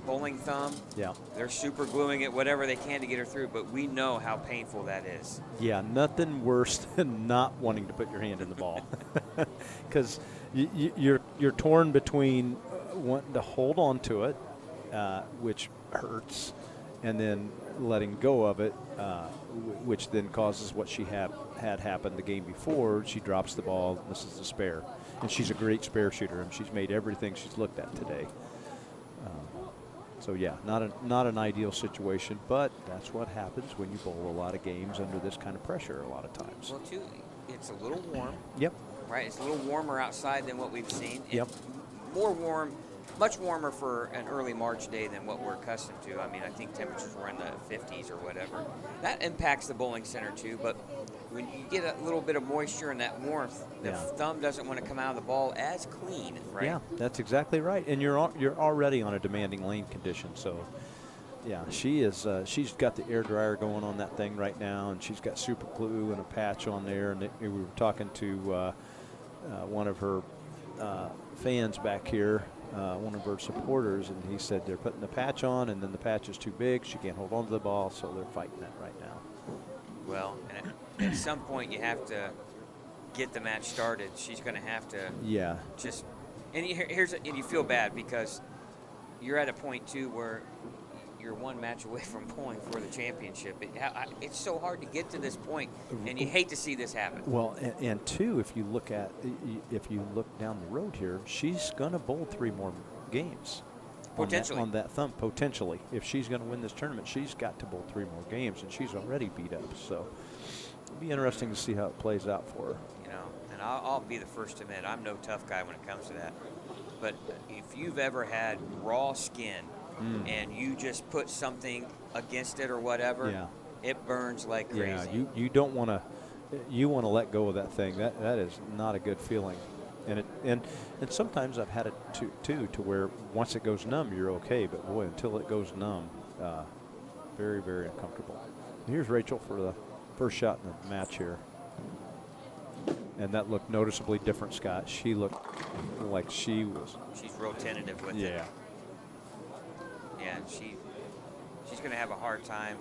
bowling thumb. Yeah. They're super gluing it, whatever they can to get her through, but we know how painful that is. Yeah, nothing worse than not wanting to put your hand in the ball, because you're torn between wanting to hold on to it, which hurts, and then letting go of it, which then causes what she had happen the game before. She drops the ball, misses the spare, and she's a great spare shooter, and she's made everything she's looked at today. So yeah, not an ideal situation, but that's what happens when you bowl a lot of games under this kind of pressure a lot of times. Well, too, it's a little warm. Yep. Right, it's a little warmer outside than what we've seen. Yep. More warm, much warmer for an early March day than what we're accustomed to. I mean, I think temperatures were in the 50s or whatever. That impacts the bowling center too, but when you get a little bit of moisture and that warmth, the thumb doesn't want to come out of the ball as clean, right? Yeah, that's exactly right. And you're already on a demanding lane condition, so Yeah, she is. She's got the air dryer going on that thing right now, and she's got super glue and a patch on there. And we were talking to one of her fans back here, one of her supporters, and he said they're putting the patch on, and then the patch is too big. She can't hold on to the ball, so they're fighting that right now. Well, and at some point you have to get the match started. She's going to have to just – and you feel bad because you're at a point, too, where you're one match away from pulling for the championship. It's so hard to get to this point, and you hate to see this happen. Well, and two, if you look down the road here, she's going to bowl 3 more games. Potentially. On that thumb, potentially. If she's going to win this tournament, she's got to bowl 3 more games, and she's already beat up. So it'll be interesting to see how it plays out for her. You know, and I'll be the first to admit, I'm no tough guy when it comes to that. But if you've ever had raw skin and you just put something against it or whatever, it burns like crazy. Yeah, you don't want to. You want to let go of that thing. That is not a good feeling. And sometimes I've had it too, to where once it goes numb, you're okay. But boy, until it goes numb, very, very uncomfortable. Here's Rachel for the first shot in the match here. And that looked noticeably different, Scott. She looked like she was. She's real tentative with it. Yeah. Yeah, and she's going to have a hard time,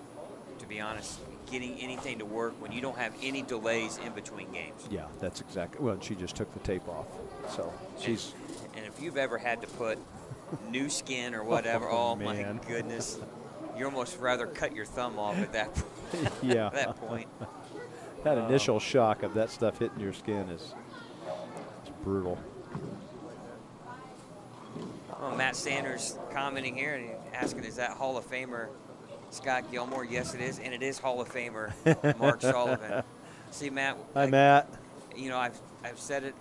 to be honest, getting anything to work when you don't have any delays in between games. Yeah, that's exactly. Well, she just took the tape off, so she's. And if you've ever had to put new skin or whatever, oh my goodness, you almost rather cut your thumb off at that point. Yeah. At that point. That initial shock of that stuff hitting your skin is brutal. Well, Matt Sanders commenting here and asking, is that Hall of Famer Scott Gilmore? Yes, it is, and it is Hall of Famer Mark Sullivan. See, Matt. Hi, Matt. You know, I've said it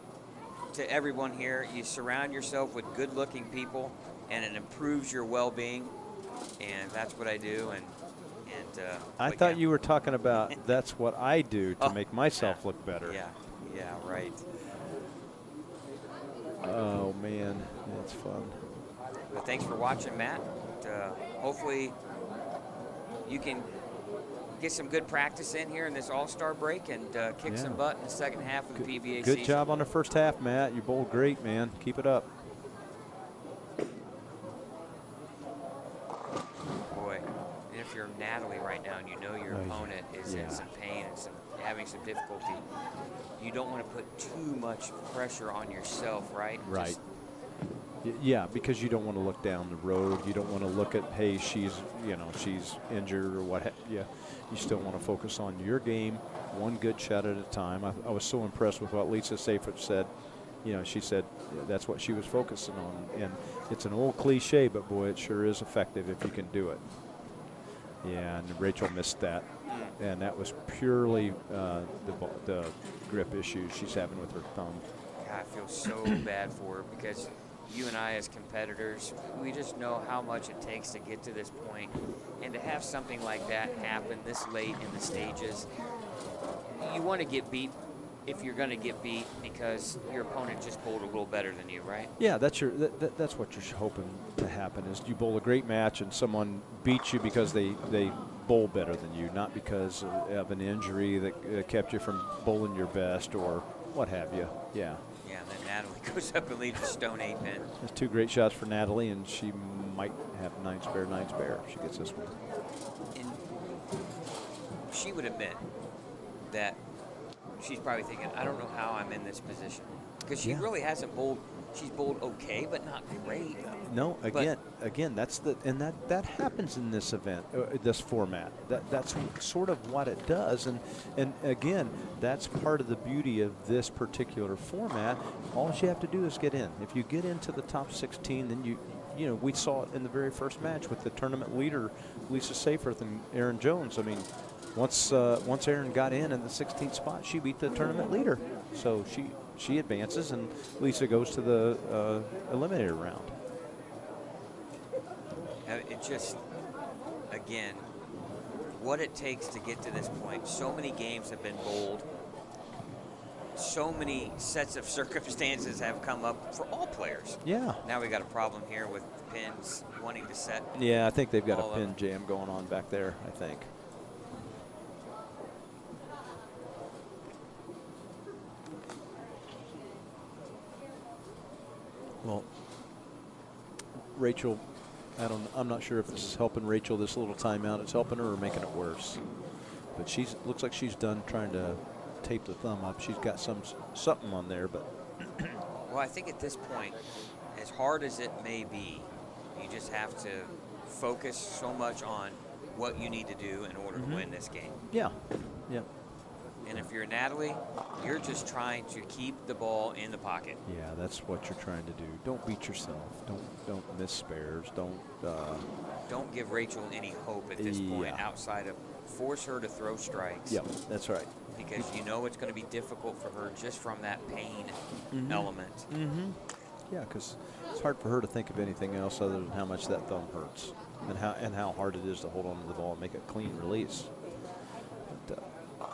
to everyone here. You surround yourself with good-looking people, and it improves your well-being, and that's what I do. And I thought you were talking about that's what I do to make myself look better. Yeah, right. Oh man, that's fun. But thanks for watching, Matt. Hopefully you can get some good practice in here in this All-Star break and kick some butt in the second half of the PBA season. Good job on the first half, Matt. You bowled great, man. Keep it up. Boy, if you're Natalie right now and you know your opponent is in some pain and having some difficulty, you don't want to put too much pressure on yourself, right? Right. Yeah, because you don't want to look down the road. You don't want to look at, hey, she's injured or what have you. You still want to focus on your game, one good shot at a time. I was so impressed with what Lisa Seyfert said. You know, she said that's what she was focusing on. And it's an old cliche, but boy, it sure is effective if you can do it. Yeah, and Rachel missed that. And that was purely the grip issues she's having with her thumb. God, I feel so bad for her because you and I as competitors, we just know how much it takes to get to this point. And to have something like that happen this late in the stages, you want to get beat if you're going to get beat because your opponent just bowled a little better than you, right? Yeah, that's what you're hoping to happen is you bowl a great match and someone beats you because they bowl better than you, not because of an injury that kept you from bowling your best or what have you. Yeah. Yeah, and then Natalie goes up and leads a stone 8 pin. There's 2 great shots for Natalie, and she might have 9 spare if she gets this one. And she would admit that she's probably thinking, I don't know how I'm in this position. Because she really hasn't bowled. She's bowled okay, but not great. No, again, that's that happens in this event, this format. That's sort of what it does, and again, that's part of the beauty of this particular format. All you have to do is get in. If you get into the top 16, then you know we saw it in the very first match with the tournament leader, Lisa Seyfert and Aaron Jones. I mean, once Aaron got in the 16th spot, she beat the tournament leader, so she advances, and Lisa goes to the eliminator round. It just, again, what it takes to get to this point. So many games have been bowled, so many sets of circumstances have come up for all players. Yeah. Now we got a problem here with the pins wanting to set. Yeah, I think they've got all a of pin them. jam going on back there, I think. Well, Rachel, I'm not sure if this is helping Rachel, this little timeout. It's helping her or making it worse. But looks like she's done trying to tape the thumb up. She's got something on there, but Well, I think at this point, as hard as it may be, you just have to focus so much on what you need to do in order to win this game. yeah. And if you're Natalie, you're just trying to keep the ball in the pocket. Yeah, that's what you're trying to do. Don't beat yourself. Don't miss spares. Don't give Rachel any hope at this point Yeah. outside of force her to throw strikes. Yep, that's right. Because you know it's going to be difficult for her just from that pain element. Yeah, because it's hard for her to think of anything else other than how much that thumb hurts and how hard it is to hold on to the ball and make a clean release. But,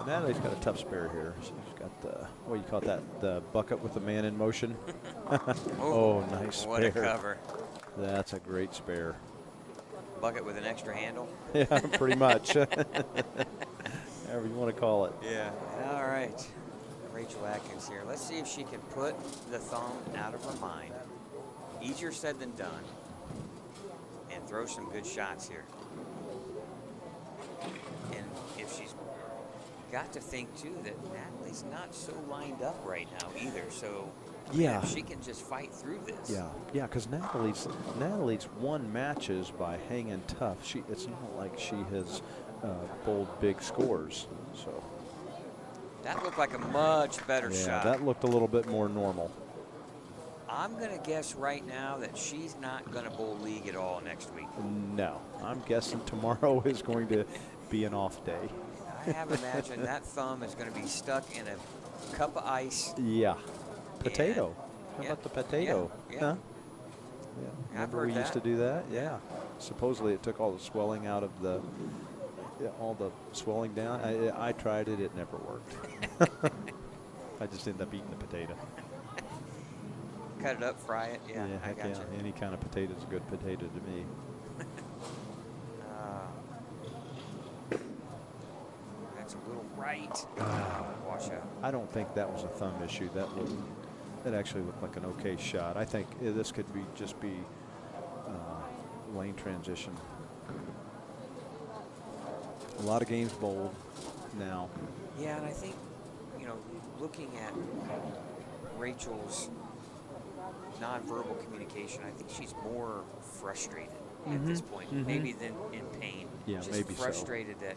Natalie's got a tough spare here. She's got the, what do you call that, the bucket with the man in motion. Oh, nice spare. What a cover. That's a great spare. Bucket with an extra handle. Yeah, pretty much. However you want to call it. Yeah. All right. Rachel Atkins here. Let's see if she can put the thumb out of her mind. Easier said than done. And throw some good shots here. And if she's got to think, too, that Natalie's not so lined up right now either. So Yeah. if she can just fight through this. Yeah, because Natalie's won matches by hanging tough. It's not like she has bowled big scores. So That looked like a much better yeah, shot. that looked a little bit more normal. I'm going to guess right now that she's not going to bowl league at all next week. No, I'm guessing tomorrow is going to be an off day. I have imagined that thumb is going to be stuck in a cup of ice. Yeah, potato. How yeah, about the potato? yeah. Huh? Yeah. I've Remember heard we used to that. do that? Yeah. Supposedly it took all the swelling out of all the swelling down. I tried it. It never worked. I just ended up eating the potato. Cut it up, fry it. Yeah, I heck got you. Any kind of potato is a good potato to me. That's a little right. Wash out. I don't think that was a thumb issue. That actually looked like an okay shot. I think this could just be lane transition. A lot of games bowled now. Yeah, and I think, looking at Rachel's nonverbal communication, I think she's more frustrated at this point, maybe than in pain. Yeah, just maybe so. frustrated that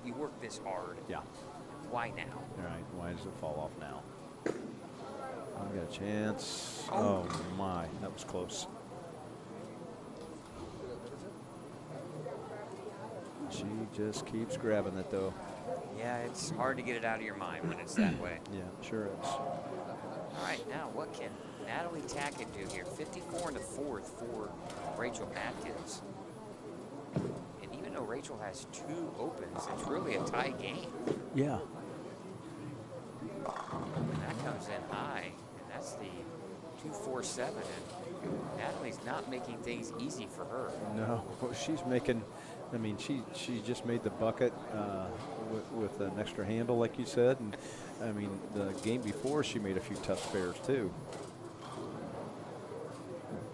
you work this hard. Yeah. Why now? All right. Why does it fall off now? I've got a chance. Oh. Oh my, that was close. She just keeps grabbing it though. Yeah, it's hard to get it out of your mind when it's that way. Yeah, sure is. All right, now what can Natalie Tackett do here? 54 in the fourth for Rachel Atkins. And even though Rachel has 2 opens, it's really a tie game. Yeah. And that comes in high, and that's the 247. And Natalie's not making things easy for her. No, she's making. I mean, she just made the bucket with an extra handle, like you said, and I mean the game before she made a few tough spares too.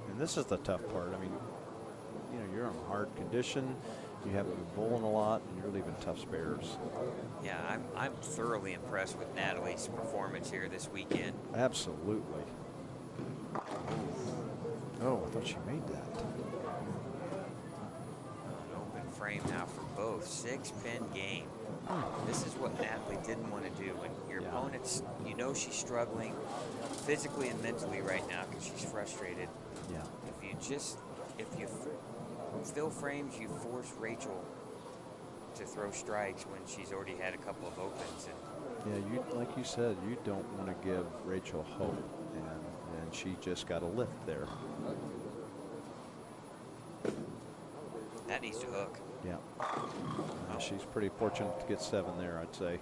And this is the tough part. I mean, you're in hard condition, you haven't been bowling a lot, and you're leaving tough spares. Yeah, I'm thoroughly impressed with Natalie's performance here this weekend. Absolutely. Oh, I thought she made that. An open frame now for both. 6-pin game. This is what Natalie didn't want to do. When your opponent's, she's struggling physically and mentally right now because she's frustrated. Yeah. If you fill frames, you force Rachel to throw strikes when she's already had a couple of opens. And Yeah, like you said, you don't want to give Rachel hope, and she just got a lift there. that needs to hook. Yeah. She's pretty fortunate to get 7 there, I'd say.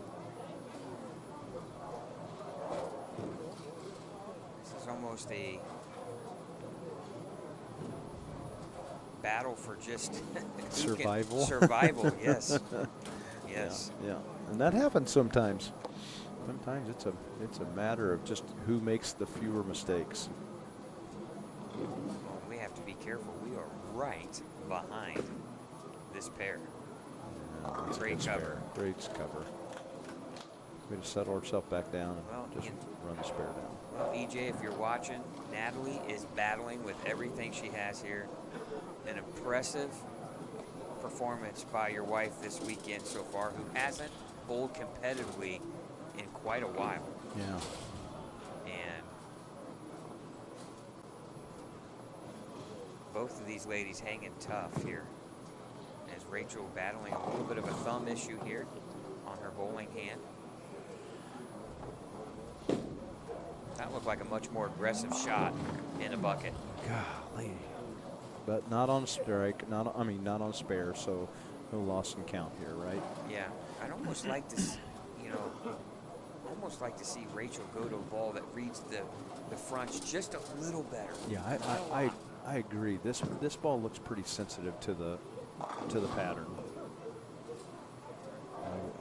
almost a battle for just who can- Survival. Survival, yes. Yes. Yeah, and that happens sometimes. Sometimes it's a matter of just who makes the fewer mistakes. Well, we have to be careful. We are right behind this pair. Yeah, that's a Great good cover. spare. Great cover. We to settle ourselves back down and Well, just run the spare down. Well, EJ, if you're watching, Natalie is battling with everything she has here. An impressive performance by your wife this weekend so far, who hasn't bowled competitively in quite a while. Yeah. And both of these ladies hanging tough here. As Rachel battling a little bit of a thumb issue here on her bowling hand. That looked like a much more aggressive shot in a bucket. Golly. But not on strike, not on spare, so no loss in count here, right? Yeah, I'd almost like to, almost like to see Rachel go to a ball that reads the fronts just a little better. Yeah, I agree. This ball looks pretty sensitive to the pattern.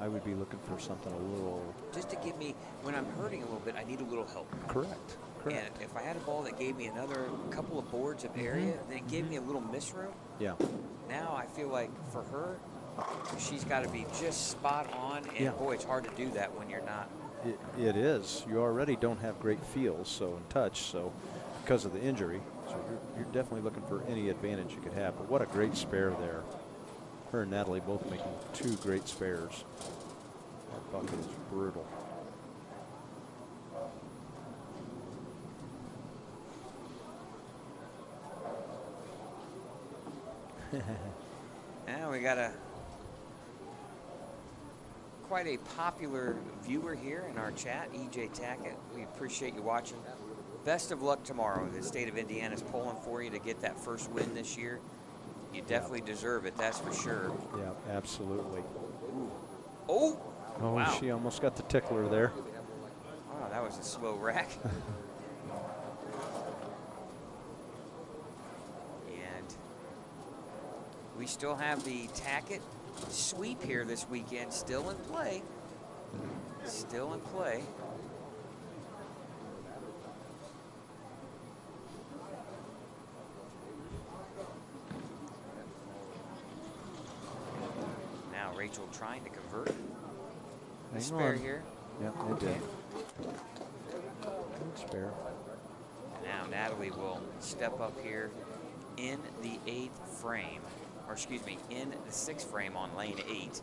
I would be looking for something a little. Just to give me, when I'm hurting a little bit, I need a little help. Correct. And if I had a ball that gave me another couple of boards of area, then it gave me a little miss room. Yeah. Now I feel like for her, she's got to be just spot on. And Yeah. boy, it's hard to do that when you're not. It is. You already don't have great feels, so in touch, so because of the injury, so you're definitely looking for any advantage you could have. But what a great spare there. Her and Natalie both making two great spares. That bucket is brutal. Now we got quite a popular viewer here in our chat, EJ Tackett. We appreciate you watching. Best of luck tomorrow. The state of Indiana is pulling for you to get that first win this year. You definitely deserve it, that's for sure. Yeah, absolutely. Ooh. Oh! Oh, wow. she almost got the tickler there. Wow, that was a slow rack. And we still have the Tackett sweep here this weekend, still in play. Still in play. Now Rachel trying to convert the Hang spare on. here. Yep, it did. Good spare. Now Natalie will step up here in the 8th frame, or excuse me, in the 6th frame on lane 8,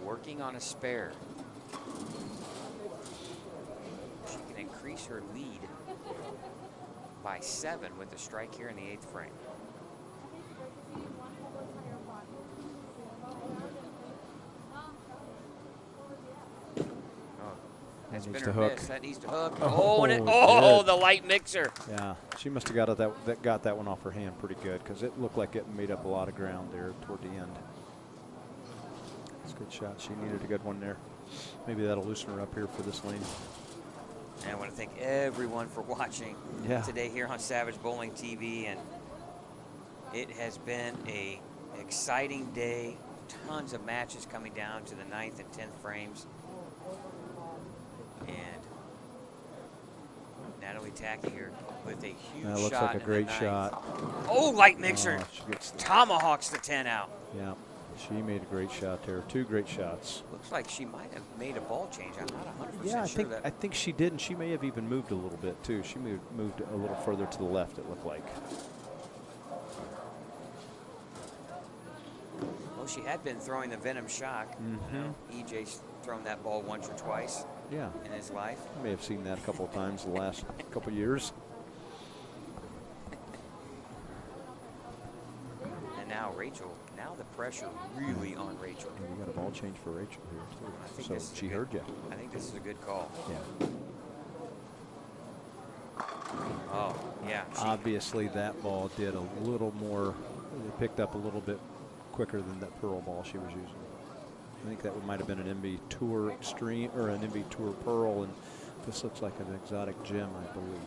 working on a spare. She can increase her lead by 7 with the strike here in the 8th frame. That's needs been to her hook. miss. That needs to hook. Oh, And good. the light mixer. Yeah, she must have got that one off her hand pretty good because it looked like it made up a lot of ground there toward the end. It's a good shot. She needed a good one there. Maybe that'll loosen her up here for this lane. And I want to thank everyone for watching Yeah. today here on Savage Bowling TV. And it has been a exciting day. Tons of matches coming down to the 9th and 10th frames. And Natalie Tackett here with a huge shot. That looks like a in the great 9th. shot. Oh, light mixer. Oh, she gets the, Tomahawks the 10 out. yeah, she made a great shot there. Two great shots. Looks like she might have made a ball change. I'm not 100% Yeah, sure I think she did, and she may have even moved a little bit too. She moved a little further to the left, it looked like. Well, she had been throwing the Venom Shock. You know, EJ's thrown that ball once or twice Yeah, in his life. I may have seen that a couple of times the last couple of years. And now Rachel, now the pressure really on Rachel. And we got a ball change for Rachel here I think too. this So is she good. heard you. I think this is a good call. Yeah. Oh, yeah. Obviously, that ball did a little more. It picked up a little bit quicker than that pearl ball she was using. I think that might have been an MB Tour Extreme or an MB Tour Pearl, and this looks like an exotic gem, I believe.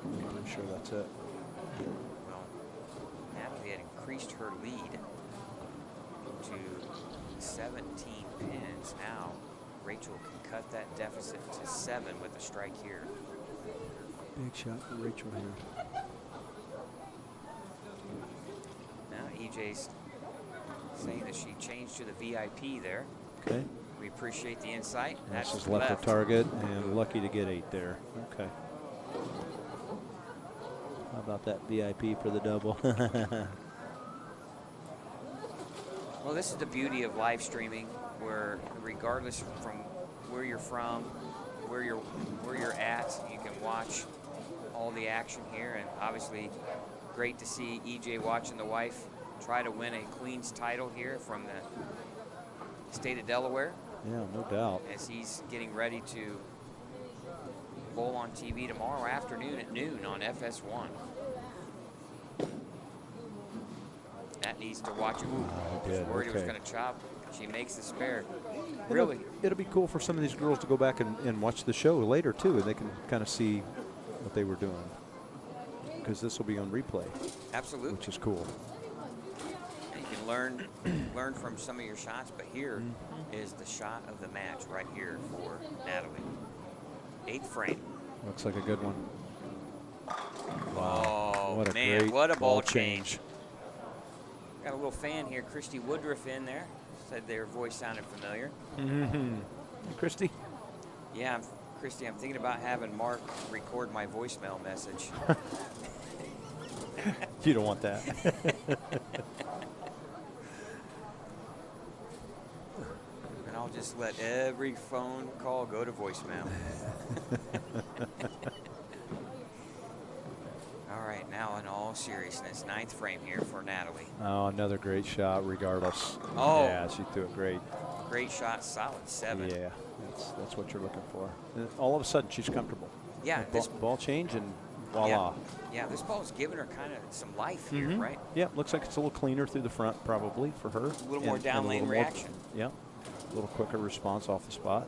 I'm sure that's it. Well, Natalie had increased her lead to 17 pins. Now Rachel can cut that deficit to 7 with a strike here. Big shot for Rachel here. Now EJ's saying that she changed to the VIP there. Okay. We appreciate the insight. That's That's just left of target and lucky to get 8 there. Okay. How about that VIP for the double? Well, this is the beauty of live streaming, where regardless from where you're from, where you're at, you can watch all the action here. And obviously, great to see EJ watching the wife try to win a Queen's title here from the state of Delaware. Yeah, no doubt. As he's getting ready to bowl on TV tomorrow afternoon at noon on FS1. That needs to watch it. Oh, I was worried it was okay. going to chop. She makes the spare. Really? It'll be cool for some of these girls to go back and watch the show later, too, and they can kind of see what they were doing. Because this will be on replay. Absolutely. Which is cool. And you can learn from some of your shots, but here is the shot of the match right here for Natalie. 8th frame. Looks like a good one. Oh, what a man, great what a ball change. Got a little fan here, Christy Woodruff in there. Said their voice sounded familiar. Mm-hmm. Christy? Yeah, Christy, I'm thinking about having Mark record my voicemail message. You don't want that. And I'll just let every phone call go to voicemail. All right, now in all seriousness, 9th frame here for Natalie. Oh, another great shot regardless. Oh. Yeah, she threw it great. Great shot, solid 7. Yeah, that's what you're looking for. And all of a sudden, she's comfortable. Yeah, This ball change and voila. Yeah, this ball's giving her kind of some life here, right? Yeah, looks like it's a little cleaner through the front probably for her. A little more down lane more, reaction. Yeah, a little quicker response off the spot.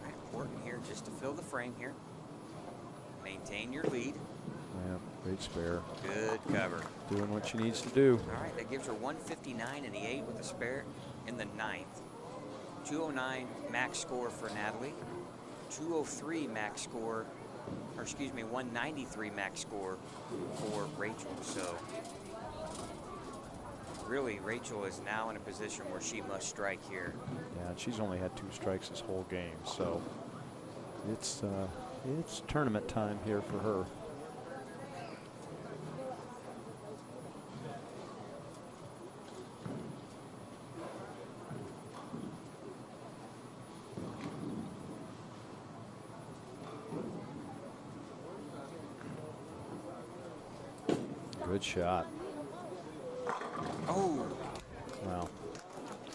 Important here just to fill the frame here. Maintain your lead. Yeah, great spare. Good cover. Doing what she needs to do. All right, that gives her 159 in the 8 with a spare in the 9th. 209 max score for Natalie. 203 max score, or excuse me, 193 max score for Rachel. So really, Rachel is now in a position where she must strike here. Yeah, and she's only had 2 strikes this whole game, so it's tournament time here for her. Good shot. Oh, Wow.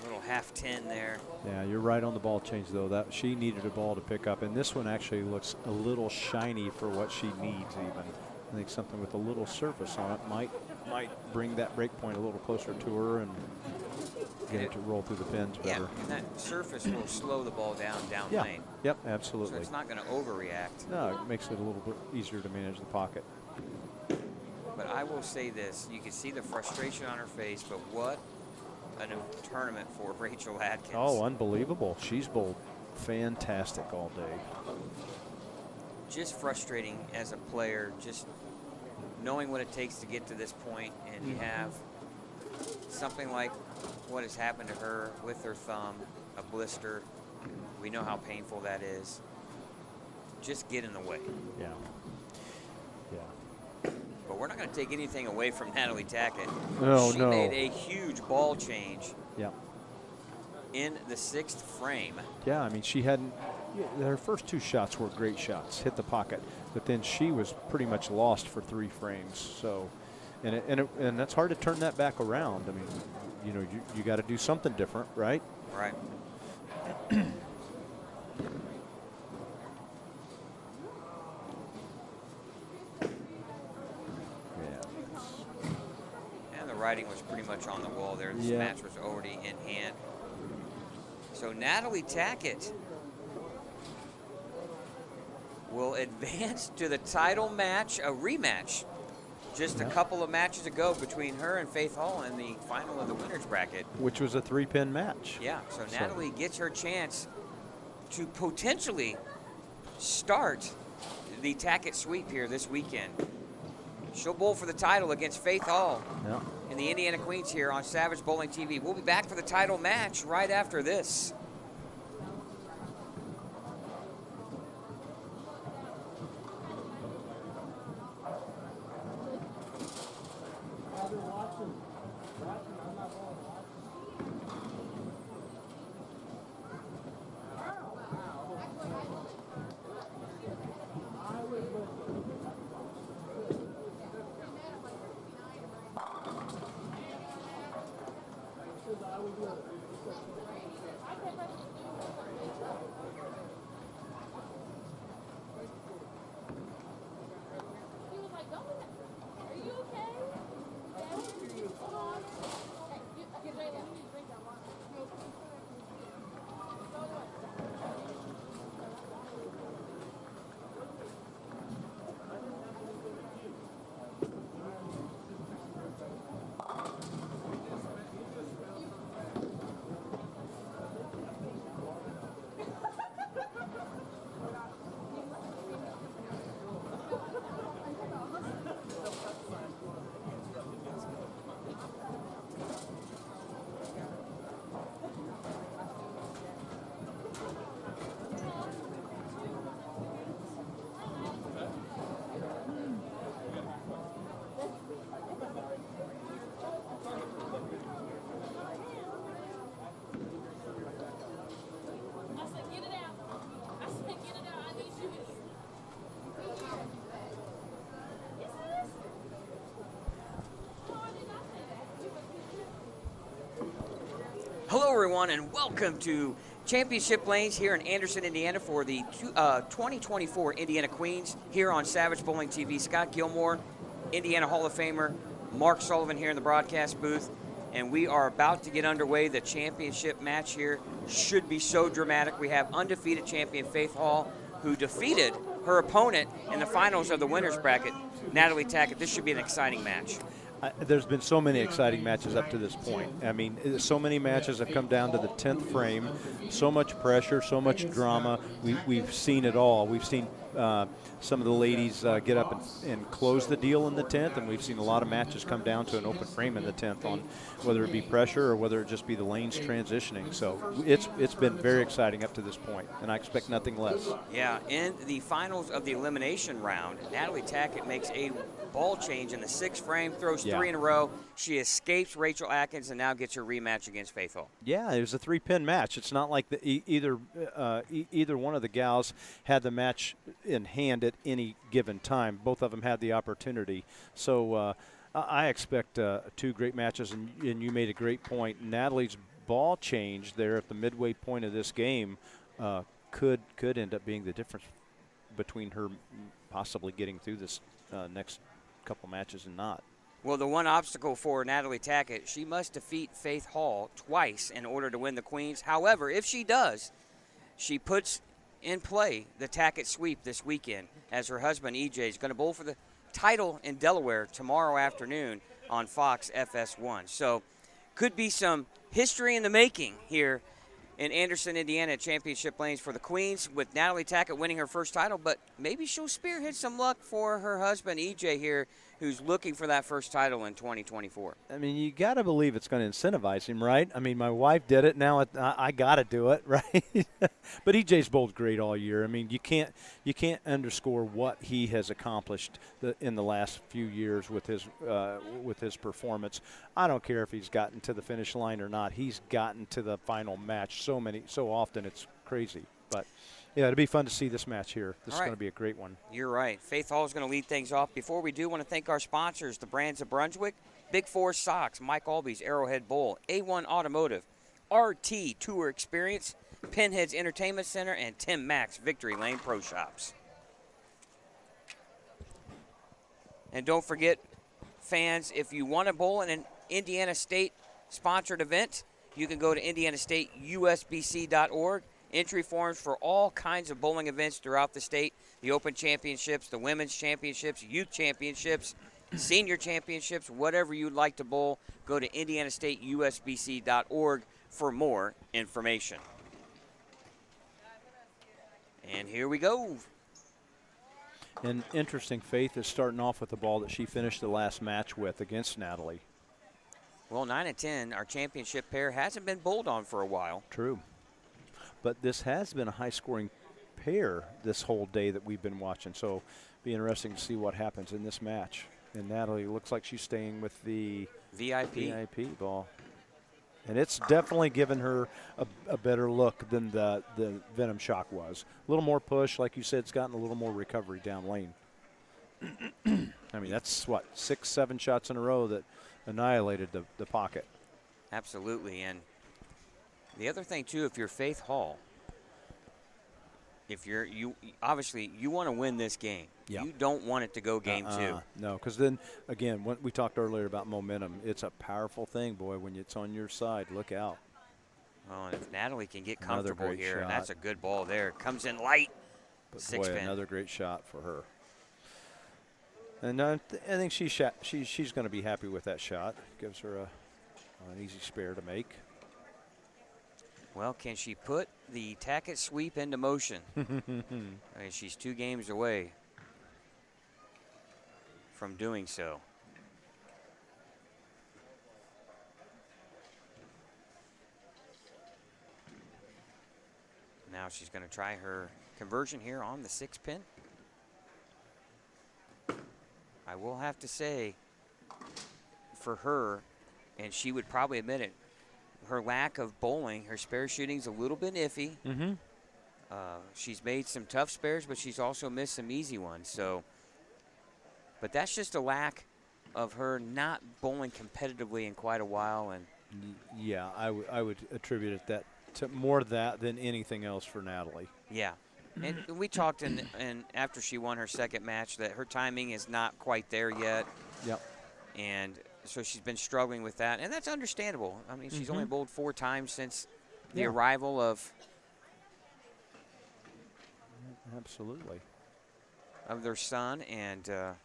little half 10 there. Yeah, you're right on the ball change though. That she needed a ball to pick up, and this one actually looks a little shiny for what she needs. Even I think something with a little surface on it might bring that break point a little closer to her and get it to roll through the pins better. Yeah, and that surface will slow the ball down Yeah. lane. Yep, So absolutely. it's not going to overreact. No, it makes it a little bit easier to manage the pocket. But I will say this, you can see the frustration on her face, but what a tournament for Rachel Atkins. Oh, unbelievable. She's bowled fantastic all day. Just frustrating as a player, just knowing what it takes to get to this point, and you have something like what has happened to her with her thumb, a blister. We know how painful that is. Just get in the way. Yeah. Yeah. But we're not going to take anything away from Natalie Tackett. No, she no. made a huge ball change Yeah. in the 6th frame. Yeah, I mean, she hadn't. Yeah, her first 2 shots were great shots, hit the pocket, but then she was pretty much lost for 3 frames. So, and that's hard to turn that back around. I mean, you know, you got to do something different, right? Right. writing was pretty much on the wall there. This Yeah. match was already in hand. So Natalie Tackett will advance to the title match, a rematch, just a couple of matches ago between her and Faith Hall in the final of the winner's bracket. Which was a 3-pin match. Yeah, so Natalie gets her chance to potentially start the Tackett sweep here this weekend. She'll bowl for the title against Faith Hall in the Indiana Queens here on Savage Bowling TV. We'll be back for the title match right after this. Hello, everyone, and welcome to Championship Lanes here in Anderson, Indiana for the 2024 Indiana Queens here on Savage Bowling TV. Scott Gilmore, Indiana Hall of Famer, Mark Sullivan here in the broadcast booth, and we are about to get underway. The championship match here should be so dramatic. We have undefeated champion Faith Hall, who defeated her opponent in the finals of the winner's bracket, Natalie Tackett. This should be an exciting match. There's been so many exciting matches up to this point. I mean, so many matches have come down to the 10th frame. So much pressure, so much drama. We've seen it all. We've seen some of the ladies get up and close the deal in the 10th, and we've seen a lot of matches come down to an open frame in the 10th on whether it be pressure or whether it just be the lanes transitioning. So it's been very exciting up to this point, and I expect nothing less. Yeah, in the finals of the elimination round, Natalie Tackett makes a ball change in the 6th frame, throws 3 in a row. She escapes Rachel Atkins and now gets her rematch against Faith Hall. Yeah, it was a 3-pin match. It's not like either one of the gals had the match in hand at any given time. Both of them had the opportunity. So I expect 2 great matches, and you made a great point. Natalie's ball change there at the midway point of this game could end up being the difference between her possibly getting through this next couple matches and not. Well, the one obstacle for Natalie Tackett, she must defeat Faith Hall twice in order to win the Queens. However, if she does, she puts in play the Tackett sweep this weekend, as her husband EJ is going to bowl for the title in Delaware tomorrow afternoon on Fox FS1. So could be some history in the making here in Anderson, Indiana, at Championship Lanes for the Queens, with Natalie Tackett winning her first title, but maybe she'll spearhead some luck for her husband EJ here, who's looking for that first title in 2024. I mean, you got to believe it's going to incentivize him, right? I mean, my wife did it. Now I got to do it, right? But EJ's bowled great all year. I mean, you can't underscore what he has accomplished in the last few years with his performance. I don't care if he's gotten to the finish line or not. He's gotten to the final match so often it's crazy. But yeah, it'll be fun to see this match here. This is going to be a great one. You're right. Faith Hall is going to lead things off. Before we do, want to thank our sponsors, the brands of Brunswick, Big Four Socks, Mike Alby's Arrowhead Bowl, A1 Automotive, RT Tour Experience, Pinheads Entertainment Center, and Tim Mack's Victory Lane Pro Shops. And don't forget, fans, if you want to bowl in an Indiana State-sponsored event, you can go to indianastateusbc.org. Entry forms for all kinds of bowling events throughout the state, the Open Championships, the Women's Championships, Youth Championships, Senior Championships, whatever you'd like to bowl, go to indianastateusbc.org for more information. And here we go. And interesting, Faith is starting off with the ball that she finished the last match with against Natalie. Well, 9 and 10, our championship pair hasn't been bowled on for a while. True. But this has been a high-scoring pair this whole day that we've been watching. So be interesting to see what happens in this match. And Natalie looks like she's staying with the VIP ball. And it's definitely given her a better look than the Venom Shock was. A little more push, like you said, it's gotten a little more recovery down lane. I mean, that's what, 6, 7 shots in a row that annihilated the pocket. Absolutely. And the other thing, too, if you're Faith Hall, if you obviously you want to win this game. Yeah. You don't want it to go game 2. No, because then, again, when we talked earlier about momentum, it's a powerful thing, boy, when it's on your side. Look out. Well, and if Natalie can get Another comfortable great here, and shot. that's a good ball there. Comes in light. But 6 boy, pin. another great shot for her. And I think she's going to be happy with that shot. Gives her an easy spare to make. Well, can she put the tacket sweep into motion? I mean, she's 2 games away from doing so. Now she's going to try her conversion here on the 6 pin. I will have to say, for her, and she would probably admit it, her lack of bowling, her spare shooting's a little bit iffy. Mm-hmm. She's made some tough spares, but she's also missed some easy ones. So, but that's just a lack of her not bowling competitively in quite a while. And Yeah, I would attribute it to more that than anything else for Natalie. yeah, and we talked and after she won her second match that her timing is not quite there yet. Yep. And so she's been struggling with that, and that's understandable. I mean, she's only bowled 4 times since the arrival of Absolutely. their son, and It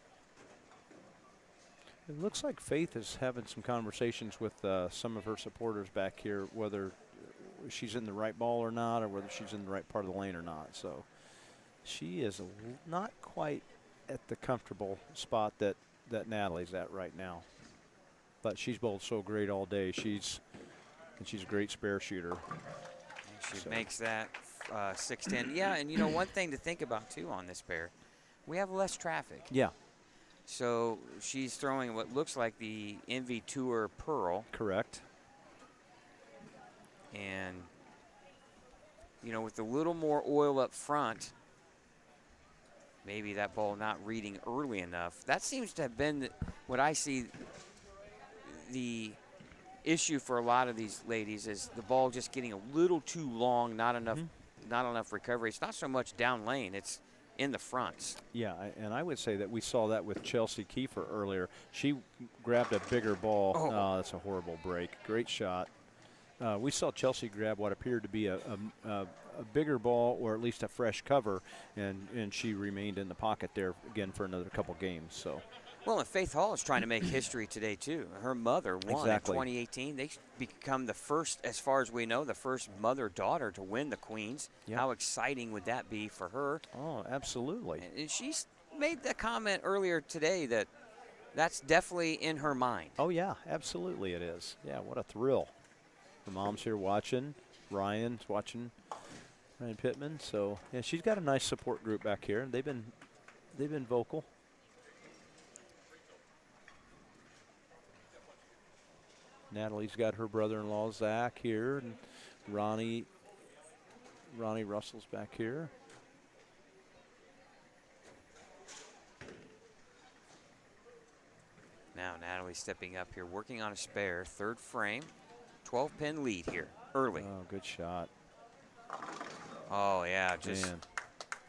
looks like Faith is having some conversations with some of her supporters back here, whether she's in the right ball or not, or whether she's in the right part of the lane or not. So she is not quite at the comfortable spot that Natalie's at right now. But she's bowled so great all day. She's a great spare shooter. she makes that 6-10. Yeah, and you know, one thing to think about too on this pair, we have less traffic. Yeah, So she's throwing what looks like the Envy Tour Pearl, correct. and you know, with a little more oil up front, maybe that ball not reading early enough. That seems to have been what I see the issue for a lot of these ladies is the ball just getting a little too long, not enough recovery. It's not so much down lane, it's in the fronts. Yeah, and I would say that we saw that with Chelsea Kiefer earlier. She grabbed a bigger ball. Oh, that's a horrible break. Great shot. We saw Chelsea grab what appeared to be a bigger ball, or at least a fresh cover, and she remained in the pocket there again for another couple games. So. Well, and Faith Hall is trying to make history today, too. Her mother won in 2018. They become the first, as far as we know, the first mother-daughter to win the Queens. Yep. How exciting would that be for her? Oh, absolutely. And she's made the comment earlier today that that's definitely in her mind. Oh, yeah, absolutely it is. Yeah, what a thrill. The mom's here watching. Ryan's watching, Ryan Pittman. So, yeah, she's got a nice support group back here. They've been vocal. Natalie's got her brother-in-law, Zach, here, and Ronnie Russell's back here. Now Natalie stepping up here, working on a spare, 3rd frame, 12-pin lead here, early. Oh, good shot. Oh, yeah, just Man.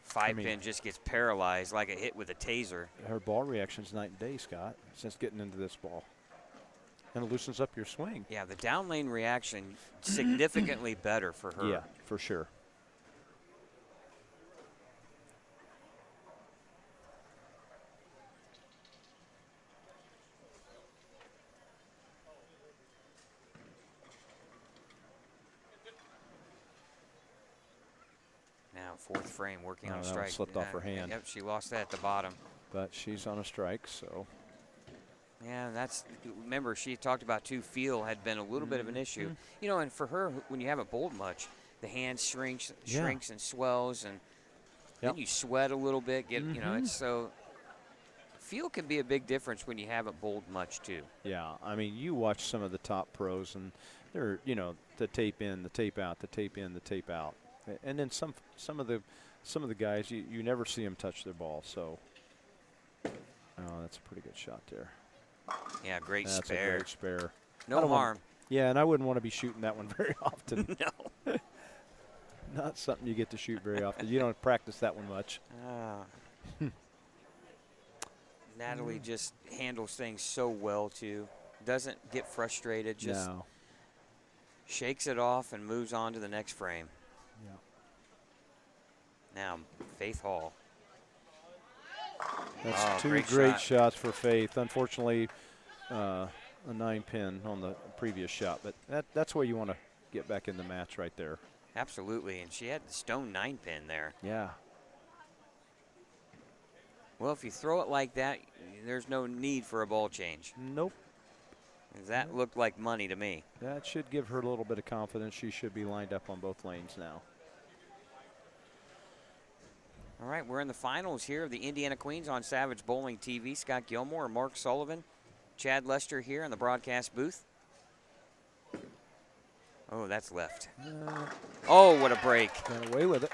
5-pin just gets paralyzed like a hit with a taser. Her ball reaction's night and day, Scott, since getting into this ball. And it loosens up your swing. Yeah, the down lane reaction significantly better for her. Yeah, for sure. Now, 4th frame, working on a that strike. slipped off her hand. Yep, she lost that at the bottom. But she's on a strike, so. Yeah, that's, remember, she talked about too, feel had been a little bit of an issue. You know, and for her, when you haven't bowled much, the hand shrinks and swells, and then you sweat a little bit. You know, it's so, feel can be a big difference when you haven't bowled much too. Yeah, I mean, you watch some of the top pros, and they're, you know, the tape in, the tape out, the tape in, the tape out. And then some of the guys, you never see them touch their ball, so. Oh, that's a pretty good shot there. Yeah, great That's spare. a great spare. No harm. Yeah, and I wouldn't want to be shooting that one very often. No. Not something you get to shoot very often. You don't practice that one much. Natalie just handles things so well, too. Doesn't get frustrated, just shakes it off and moves on to the next frame. Yeah. Now, Faith Hall. That's two great shot. shots for Faith. Unfortunately, a 9-pin on the previous shot, but that's where you want to get back in the match right there. Absolutely, and she had the stone 9-pin there. Yeah. Well, if you throw it like that, there's no need for a ball change. Nope. That looked like money to me. That should give her a little bit of confidence. She should be lined up on both lanes now. All right, we're in the finals here of the Indiana Queens on Savage Bowling TV. Scott Gilmore, Mark Sullivan, Chad Lester here in the broadcast booth. Oh, that's left. Oh, what a break. Got away with it.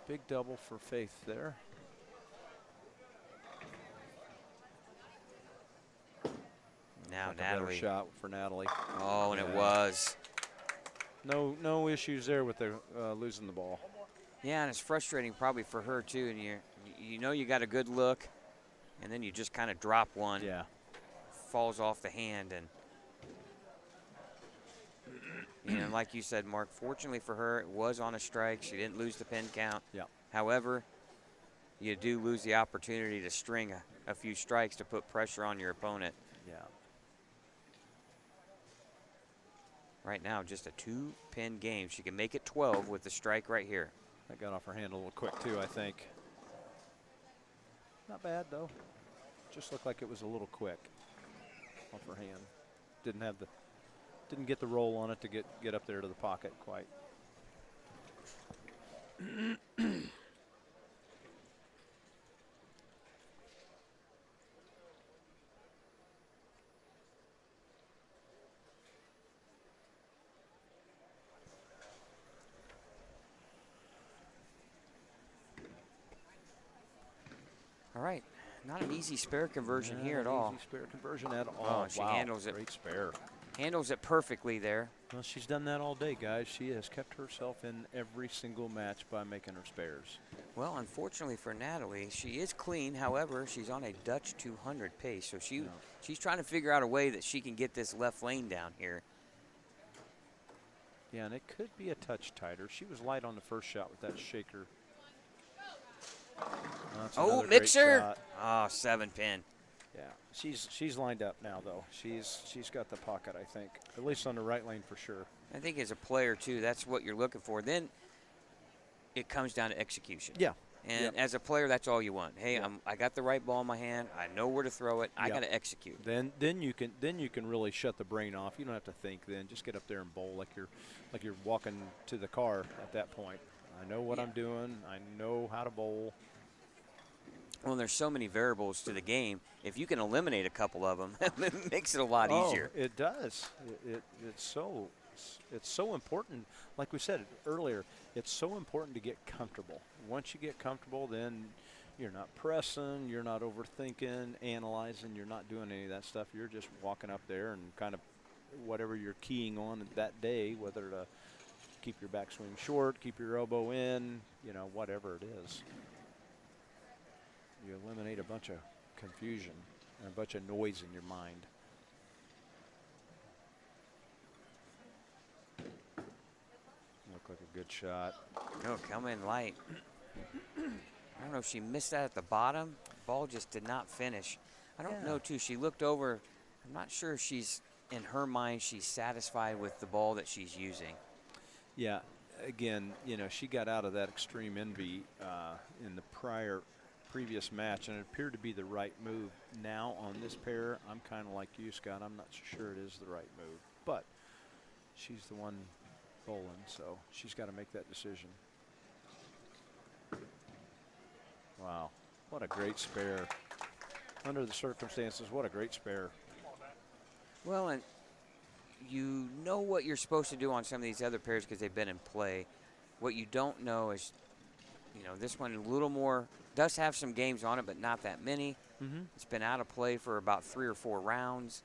Big double for Faith there. Now Like a better Natalie. shot for Natalie. Oh, and it was. No issues there with the losing the ball. Yeah, and it's frustrating probably for her too. And you know you got a good look, and then you just kind of drop one. Yeah. Falls off the hand, and you know, like you said, Mark. Fortunately for her, it was on a strike. She didn't lose the pin count. Yeah. However, you do lose the opportunity to string a few strikes to put pressure on your opponent. Yeah. Right now, just a 2-pin game. She can make it 12 with the strike right here. That got off her hand a little quick too, I think. Not bad though. Just looked like it was a little quick off her hand. Didn't get the roll on it to get up there to the pocket quite. All right, not an easy spare conversion here at Not an all. Easy spare conversion at all. Oh, she wow. handles it. Great spare. Handles it perfectly there. Well, she's done that all day, guys. She has kept herself in every single match by making her spares. Well, unfortunately for Natalie, she is clean. However, she's on a Dutch 200 pace, so she's trying to figure out a way that she can get this left lane down here. Yeah, and it could be a touch tighter. She was light on the first shot with that shaker. That's Oh, another great mixer! shot. Oh, 7-pin. Yeah, she's lined up now though. She's got the pocket, I think, at least on the right lane for sure. I think as a player too, that's what you're looking for. Then it comes down to execution. Yeah. And as a player, that's all you want. Hey, I got the right ball in my hand. I know where to throw it. I got to execute. Then you can really shut the brain off. You don't have to think. Then just get up there and bowl like you're walking to the car at that point. I know what I'm doing. I know how to bowl. Well, there's so many variables to the game. If you can eliminate a couple of them, it makes it a lot easier. It does. It's so circumstances. It's so important, like we said earlier, it's so important to get comfortable. Once you get comfortable, then you're not pressing, you're not overthinking, analyzing, you're not doing any of that stuff. You're just walking up there and kind of whatever you're keying on that day, whether to keep your backswing short, keep your elbow in, you know, whatever it is. You eliminate a bunch of confusion and a bunch of noise in your mind. Looked like a good shot. No, come in light. I don't know if she missed that at the bottom. Ball just did not finish. I don't know, too. She looked over. I'm not sure if she's, in her mind, she's satisfied with the ball that she's using. Yeah, again, you know, she got out of that extreme envy in the previous match, and it appeared to be the right move. Now on this pair, I'm kind of like you, Scott. I'm not so sure it is the right move, but she's the one bowling, so she's got to make that decision. Wow, what a great spare. Under the circumstances, what a great spare. Well, and you know what you're supposed to do on some of these other pairs because they've been in play. What you don't know is, you know, this one a little more, does have some games on it, but not that many. It's been out of play for about 3 or 4 rounds.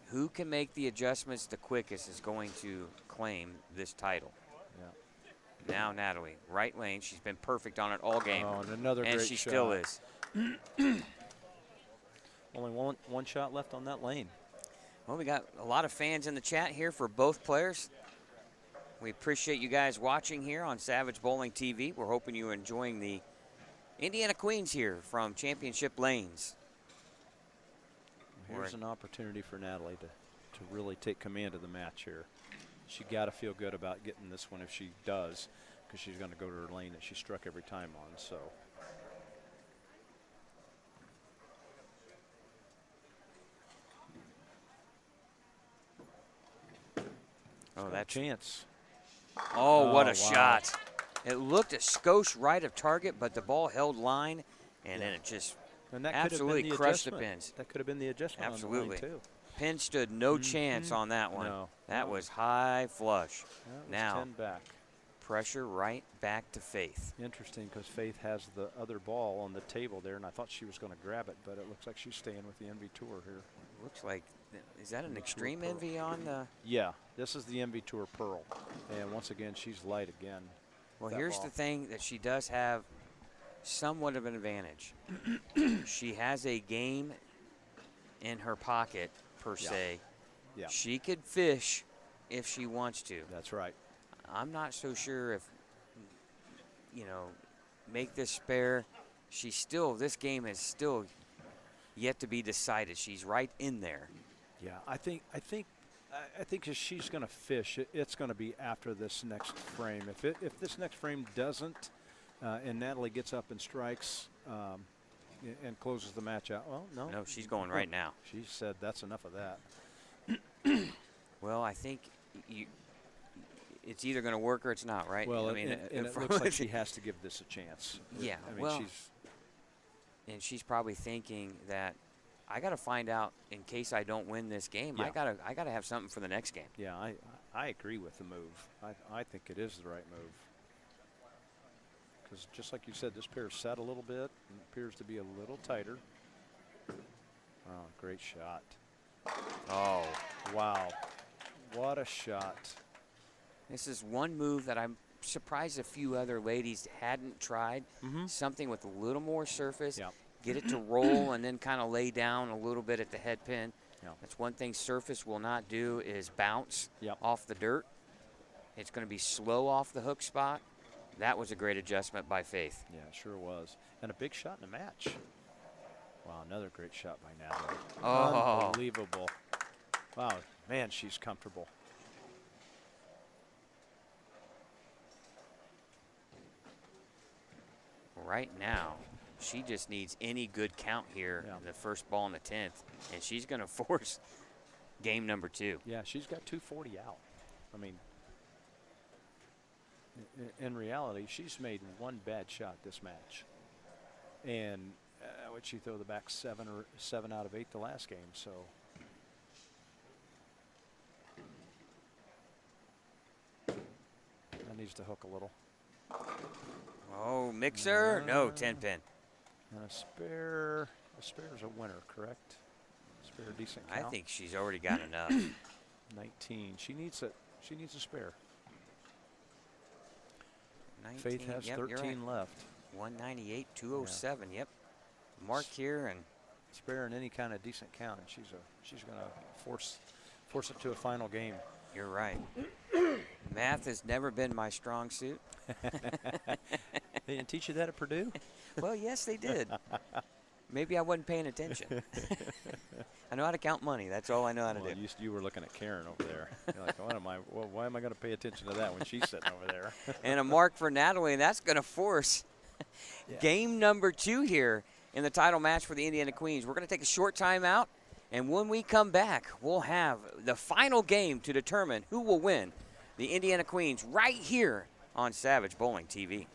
Who can make the adjustments the quickest is going to claim this title. Yeah. Now Natalie, right lane. She's been perfect on it all game. Oh, and another and great she shot. still is. Only one shot left on that lane. Well, we got a lot of fans in the chat here for both players. We appreciate you guys watching here on Savage Bowling TV. We're hoping you're enjoying the Indiana Queens here from Championship Lanes. Here's an opportunity for Natalie to really take command of the match here. She got to feel good about getting this one if she does, because she's going to go to her lane that she struck every time on. So. Oh, that chance. Oh, what a wow. shot. It looked a skosh right of target, but the ball held line, and then it just and that absolutely could have been the crushed the adjustment. pins. That could have been the adjustment Absolutely. on the lane, too. Pin stood no chance on that one. No. That was high flush. That was now, 10 back. Pressure right back to Faith. Interesting, because Faith has the other ball on the table there, and I thought she was going to grab it, but it looks like she's staying with the Envy Tour here. Looks like, is that an extreme envy on the? Yeah, this is the Envy Tour Pearl, and once again, she's light again. Well, here's the thing that she does have somewhat of an advantage. She has a game in her pocket, per se. Yeah. She could fish if she wants to. That's right. I'm not so sure if, you know, make this spare. She's still, this game is still yet to be decided. She's right in there. Yeah, I think if she's going to fish, it's going to be after this next frame. If this next frame doesn't, and Natalie gets up and strikes and closes the match out, well, no. No, she's going right now. She said that's enough of that. Well, I think it's either going to work or it's not, right? Well, I mean, and it looks like she has to give this a chance. Yeah, I mean, well, she's probably thinking that I got to find out in case I don't win this game. Yeah. I got to have something for the next game. Yeah, I agree with the move. I think it is the right move. Because just like you said, this pair set a little bit and appears to be a little tighter. Oh, great shot. Oh, wow. What a shot. This is one move that I'm surprised a few other ladies hadn't tried. Something with a little more surface. Yep. Get it to roll and then kind of lay down a little bit at the head pin. Yep. That's one thing surface will not do is bounce Yep. off the dirt. It's going to be slow off the hook spot. That was a great adjustment by Faith. Yeah, it sure was. And a big shot in the match. Wow, another great shot by Natalie. Oh. Unbelievable. Wow, man, she's comfortable. Right now, she just needs any good count here in the first ball in the 10th, and she's going to force game number 2. Yeah, she's got 240 out. I mean, in reality, she's made one bad shot this match. And would she throw the back 7 out of 8 the last game? So needs to hook a little. Oh, mixer. No, 10-pin. And a spare. A spare is a winner, correct? Spare decent count. I think she's already got enough. 19. She needs a spare. 19, Faith has yep, 13 left. 198, 207. Yep. Mark here and spare in any kind of decent count, and she's going to force it to a final game. You're right. Math has never been my strong suit. They didn't teach you that at Purdue? Well, yes, they did. Maybe I wasn't paying attention. I know how to count money. That's all I know how to do. You were looking at Karen over there. You're like, why am I going to pay attention to that when she's sitting over there? And a mark for Natalie, and that's going to force game number 2 here in the title match for the Indiana Queens. We're going to take a short timeout, and when we come back, we'll have the final game to determine who will win the Indiana Queens right here on Savage Bowling TV.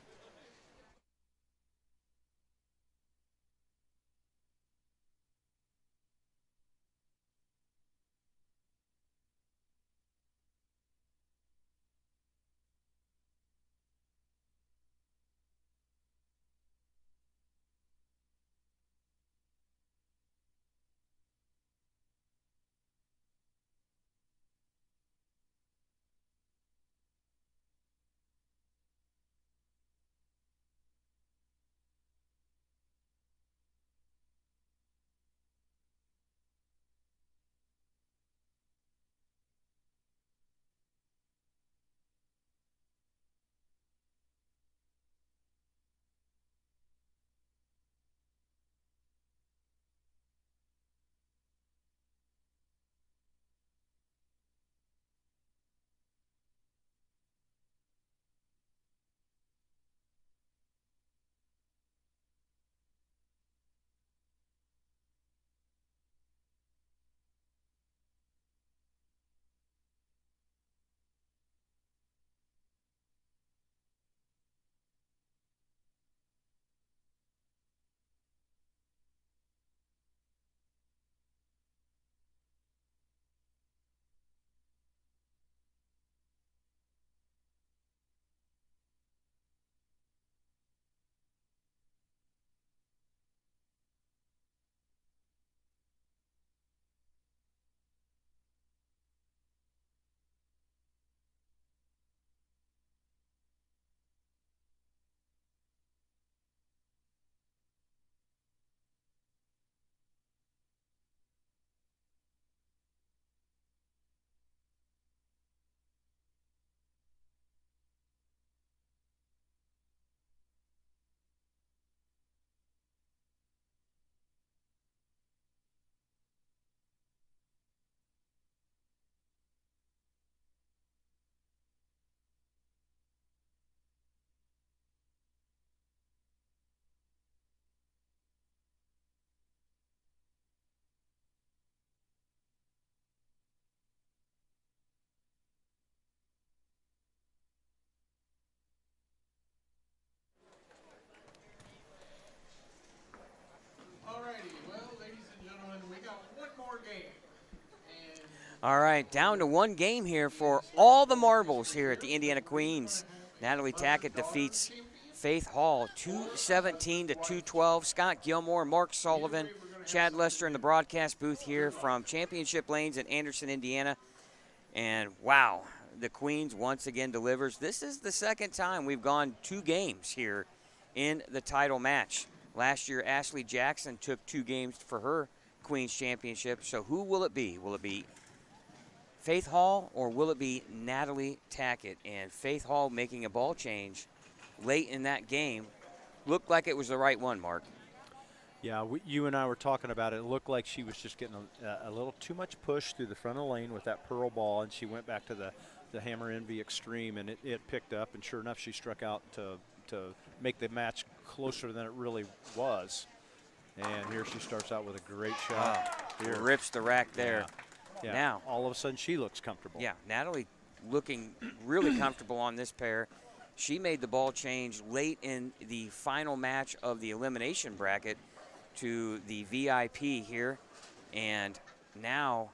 All right, down to one game here for all the marbles here at the Indiana Queens. Natalie Tackett defeats Faith Hall 217 to 212. Scott Gilmore, Mark Sullivan, Chad Lester in the broadcast booth here from Championship Lanes in Anderson, Indiana. And wow, the Queens once again delivers. This is the second time we've gone 2 games here in the title match. Last year, Ashley Jackson took 2 games for her Queens Championship. So who will it be? Will it be Faith Hall or will it be Natalie Tackett? And Faith Hall making a ball change late in that game looked like it was the right one, Mark. Yeah, you and I were talking about it. It looked like she was just getting a little too much push through the front of the lane with that pearl ball, and she went back to the Hammer Envy Extreme, and it picked up, and sure enough, she struck out to make the match closer than it really was. And here she starts out with a great shot. Here. Rips the rack there. Yeah. Yeah. Now, all of a sudden, she looks comfortable. Yeah, Natalie looking really comfortable on this pair. She made the ball change late in the final match of the elimination bracket to the VIP here. And now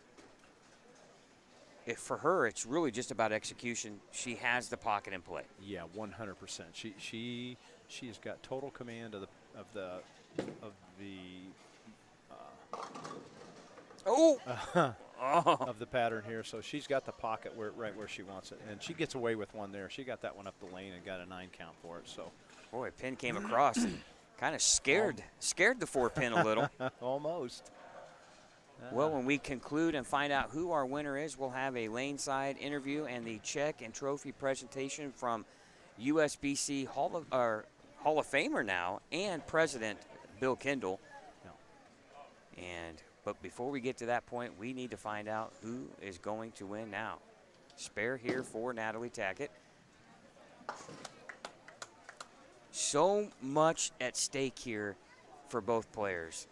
for her, it's really just about execution. She has the pocket in play. Yeah, 100%. She's got total command of the of the pattern here. So she's got the pocket right where she wants it, and she gets away with one there. She got that one up the lane and got a 9 count for it. So, boy, pin came across and kind of scared the 4 pin a little. Almost. Well, when we conclude and find out who our winner is, we'll have a laneside interview and the check and trophy presentation from USBC Hall of Famer now and President Bill Kendall. But before we get to that point, we need to find out who is going to win now. Spare here for Natalie Tackett. So much at stake here for both players.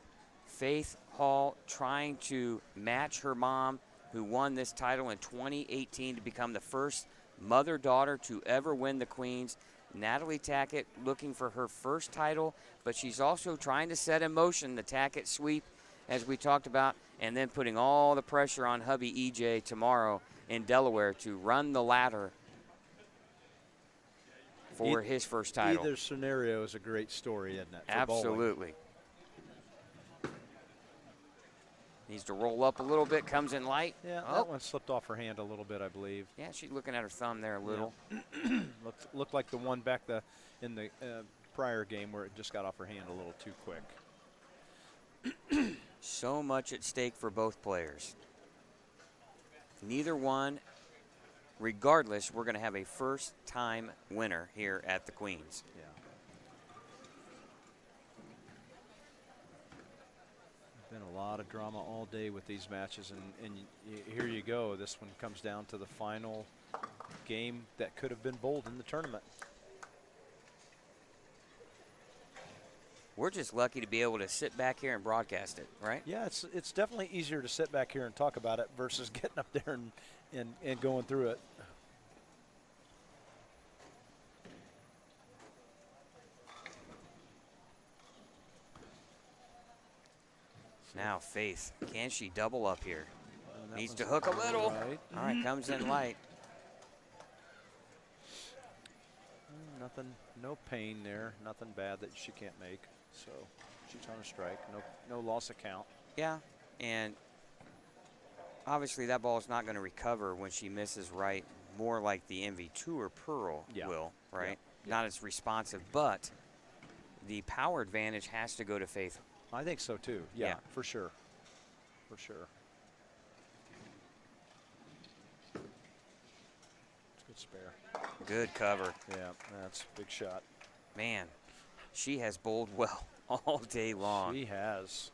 Faith Hall trying to match her mom, who won this title in 2018 to become the first mother-daughter to ever win the Queens. Natalie Tackett looking for her first title, but she's also trying to set in motion the Tackett sweep, as we talked about, and then putting all the pressure on hubby EJ tomorrow in Delaware to run the ladder for his first title. Either scenario is a great story, isn't it? Absolutely. Needs to roll up a little bit, comes in light. Yeah, that one slipped off her hand a little bit, I believe. Yeah, she's looking at her thumb there a little. Yeah. looked like the one back in the prior game where it just got off her hand a little too quick. So much at stake for both players. Neither one, regardless, we're going to have a first-time winner here at the Queens. Yeah. Been a lot of drama all day with these matches, and here you go. This one comes down to the final game that could have been bowled in the tournament. We're just lucky to be able to sit back here and broadcast it, right? Yeah, it's definitely easier to sit back here and talk about it versus getting up there and going through it. Now Faith, can she double up here? Needs to hook a little. Right. All right, comes in light. Nothing, no pain there, nothing bad that she can't make. So she's on a strike, no loss of count. Yeah, and obviously that ball is not going to recover when she misses right, more like the MV2 or Pearl will, right? Yeah. Not as responsive, but the power advantage has to go to Faith. I think so too. Yeah, for sure. For sure. It's a good spare. Good cover. Yeah, that's a big shot. Man, she has bowled well all day long. She has.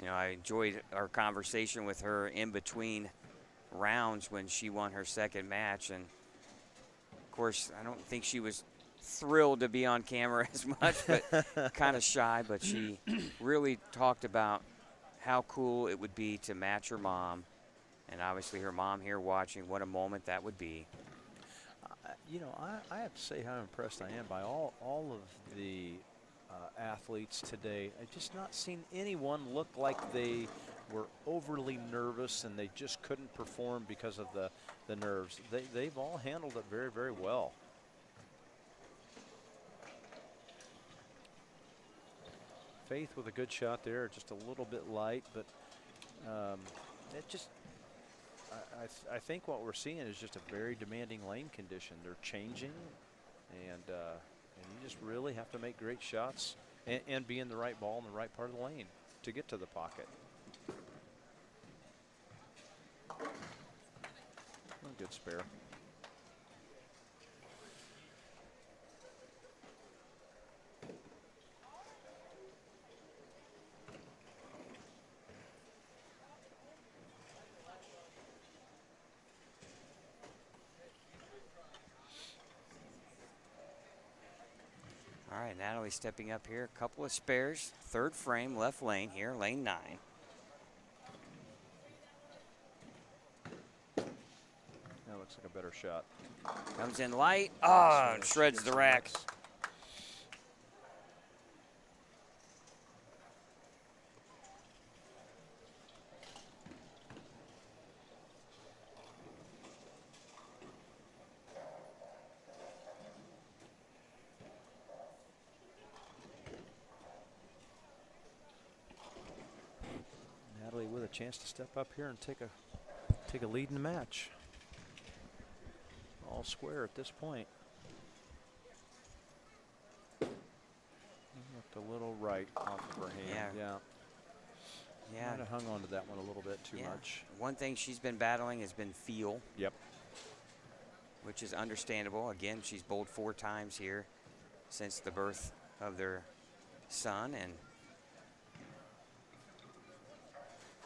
You know, I enjoyed our conversation with her in between rounds when she won her second match. And, of course, I don't think she was thrilled to be on camera as much, but kind of shy. But she really talked about how cool it would be to match her mom. And obviously her mom here watching, what a moment that would be. You know, I have to say how impressed I am by all of the athletes today. I've just not seen anyone look like they were overly nervous and they just couldn't perform because of the nerves. They've all handled it very, very well. Faith with a good shot there, just a little bit light, but it just, I think what we're seeing is just a very demanding lane condition. They're changing, and you just really have to make great shots and be in the right ball in the right part of the lane to get to the pocket. Good spare. All right, Natalie stepping up here. A couple of spares. Third frame, left lane here, lane 9. That looks like a better shot. Comes in light. Oh, and shreds the rack. Natalie with a chance to step up here and take a lead in the match. All square at this point. Looked a little right off of her hand. Yeah. Might have hung on to that one a little bit too much. One thing she's been battling has been feel. Yep. Which is understandable. Again, she's bowled 4 times here since the birth of their son, and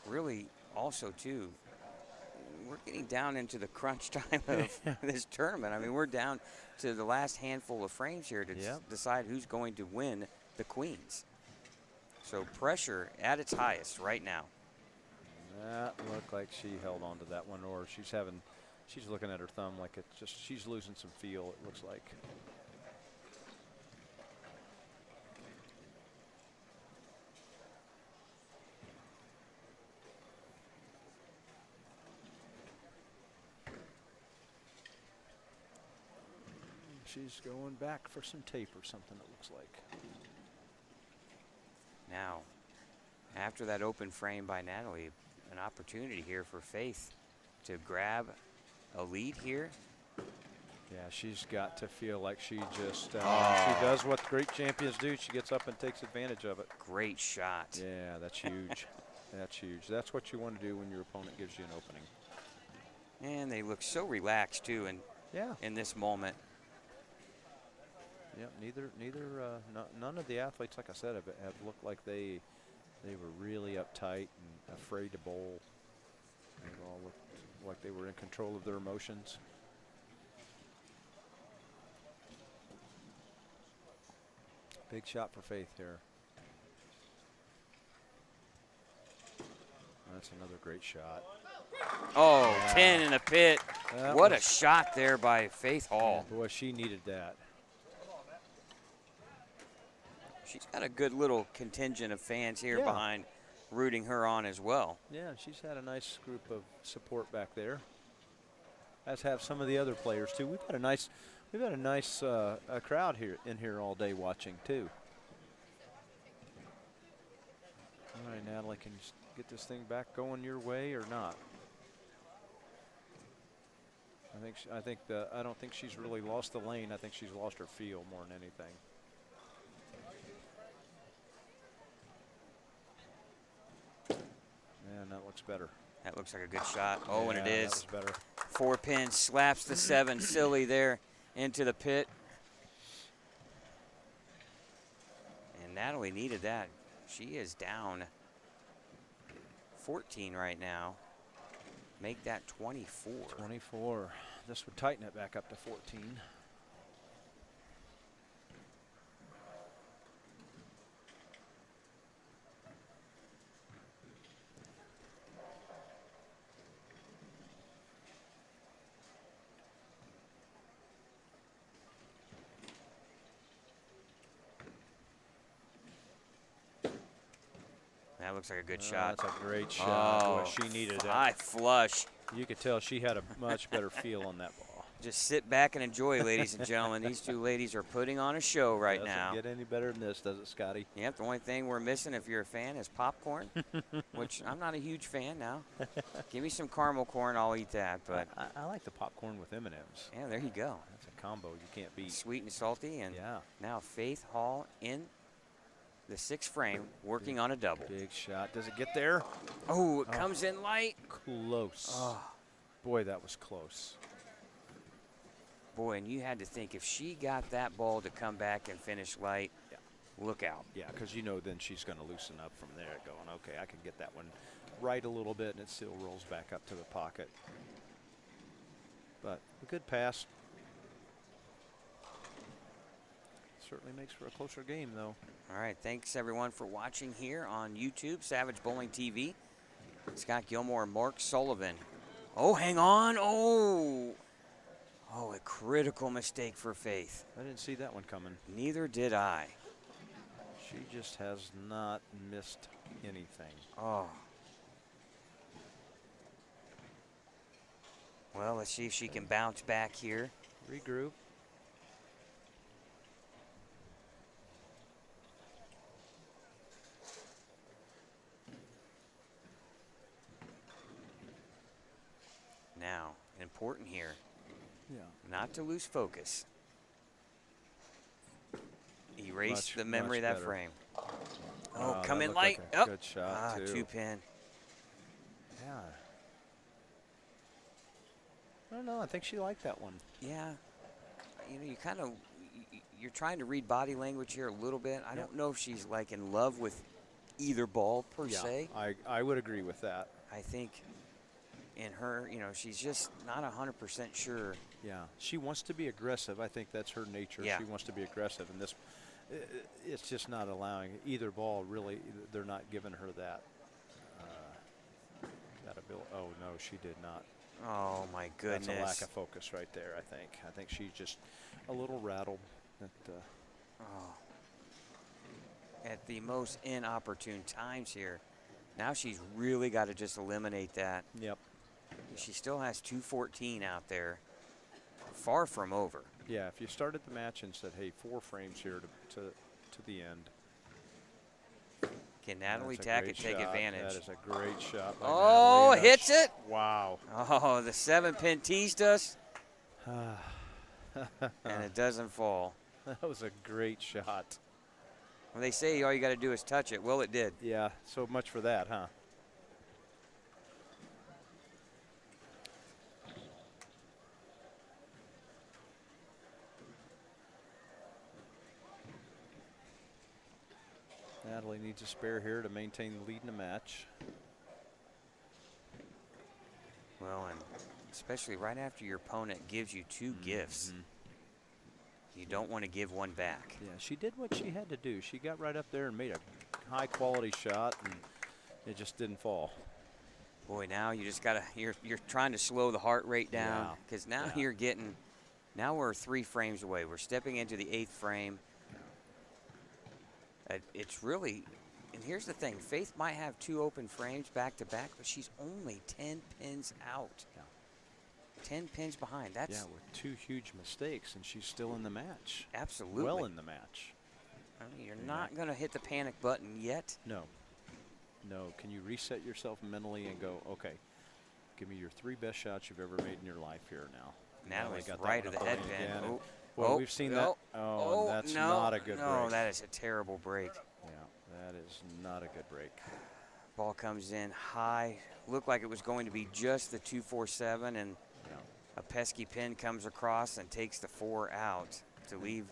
really also too, we're getting down into the crunch time of this tournament. I mean, we're down to the last handful of frames here to decide who's going to win the Queens. So pressure at its highest right now. That looked like she held on to that one, or she's looking at her thumb like it's just, she's losing some feel, it looks like. She's going back for some tape or something, it looks like. Now, after that open frame by Natalie, an opportunity here for Faith to grab a lead here. Yeah, she's got to feel like she just, she does what great champions do. She gets up and takes advantage of it. Great shot. Yeah, that's huge. That's huge. That's what you want to do when your opponent gives you an opening. And they look so relaxed too in this moment. Yeah, none of the athletes, like I said, have looked like they were really uptight and afraid to bowl. They all looked like they were in control of their emotions. Big shot for Faith here. That's another great shot. Oh, 10 in the pit. What a shot there by Faith Hall. Yeah, boy, she needed that. She's got a good little contingent of fans here behind, rooting her on as well. Yeah, she's had a nice group of support back there, as have some of the other players too. We've had a nice crowd here all day watching too. All right, Natalie, can you get this thing back going your way or not? I don't think she's really lost the lane. I think she's lost her feel more than anything. Man, that looks better. That looks like a good shot. Oh, and it is. That was better. 4 pins, slaps the 7 silly there into the pit. And Natalie needed that. She is down 14 right now. Make that 24. 24. This would tighten it back up to 14. That looks like a good shot. That's a great shot. Oh, boy, she needed that. High flush. You could tell she had a much better feel on that ball. Just sit back and enjoy, ladies and gentlemen. These two ladies are putting on a show right now. Doesn't get any better than this, does it, Scotty? Yep, the only thing we're missing, if you're a fan, is popcorn, which I'm not a huge fan now. Give me some caramel corn, I'll eat that. But I like the popcorn with M&Ms. Yeah, there you go. That's a combo you can't beat. Sweet and salty, and now Faith Hall in the 6th frame, working on a double. Big shot. Does it get there? Oh, it comes in light. Close. Oh. Boy, that was close. Boy, and you had to think, if she got that ball to come back and finish light, look out. Yeah, because you know then she's going to loosen up from there, going, okay, I can get that one right a little bit, and it still rolls back up to the pocket. But a good pass. Certainly makes for a closer game, though. All right, thanks everyone for watching here on YouTube, Savage Bowling TV. Scott Gilmore, Mark Sullivan. Oh, hang on. Oh, a critical mistake for Faith. I didn't see that one coming. Neither did I. She just has not missed anything. Oh. Well, let's see if she can bounce back here. Regroup. important here. Yeah. Not to lose focus. Erase Much, the memory of much that better. frame. Oh, Oh, come that in looked light. like a good shot, too. 2-pin. Yeah. I don't know. I think she liked that one. Yeah. You know, you kind of, you're trying to read body language here a little bit. I don't know if she's like in love with either ball per se. I would agree with that. I think in her, you know, she's just not 100% sure. Yeah, she wants to be aggressive. I think that's her nature. Yeah. She wants to be aggressive, and this, it's just not allowing either ball. Really, they're not giving her that. That ability. Oh no, she did not. Oh my goodness. That's a lack of focus right there. I think she's just a little rattled. At the most inopportune times here. Now she's really got to just eliminate that. Yep. She still has 214 out there. Far from over. Yeah, if you started the match and said, hey, 4 frames here to the end. Can Natalie That's a great Tackett take shot. advantage? That is a great shot by Oh, Natalie. hits it. Wow. Oh, the 7-pin teased us. And it doesn't fall. That was a great shot. When they say all you got to do is touch it, well, it did. Yeah, so much for that, huh? Natalie needs a spare here to maintain the lead in the match. Well, and especially right after your opponent gives you 2 gifts, you don't want to give one back. Yeah, she did what she had to do. She got right up there and made a high-quality shot, and it just didn't fall. Boy, now you just got to, you're trying to slow the heart rate down because now you're getting, now we're 3 frames away. We're stepping into the 8th frame. It's really, and here's the thing, Faith might have 2 open frames back to back, but she's only 10 pins out. 10 pins behind. That's with 2 huge mistakes, and she's still in the match. Absolutely. Well in the match. I mean, you're not going to hit the panic button yet. No. No. Can you reset yourself mentally and go, okay, give me your 3 best shots you've ever made in your life here now. Natalie's got right that of one the up early headband. again. Oh, Well, we've seen that. Oh, and that's not a good break. No, that is a terrible break. Yeah, that is not a good break. Ball comes in high. Looked like it was going to be just the 247, and a pesky pin comes across and takes the 4 out to leave.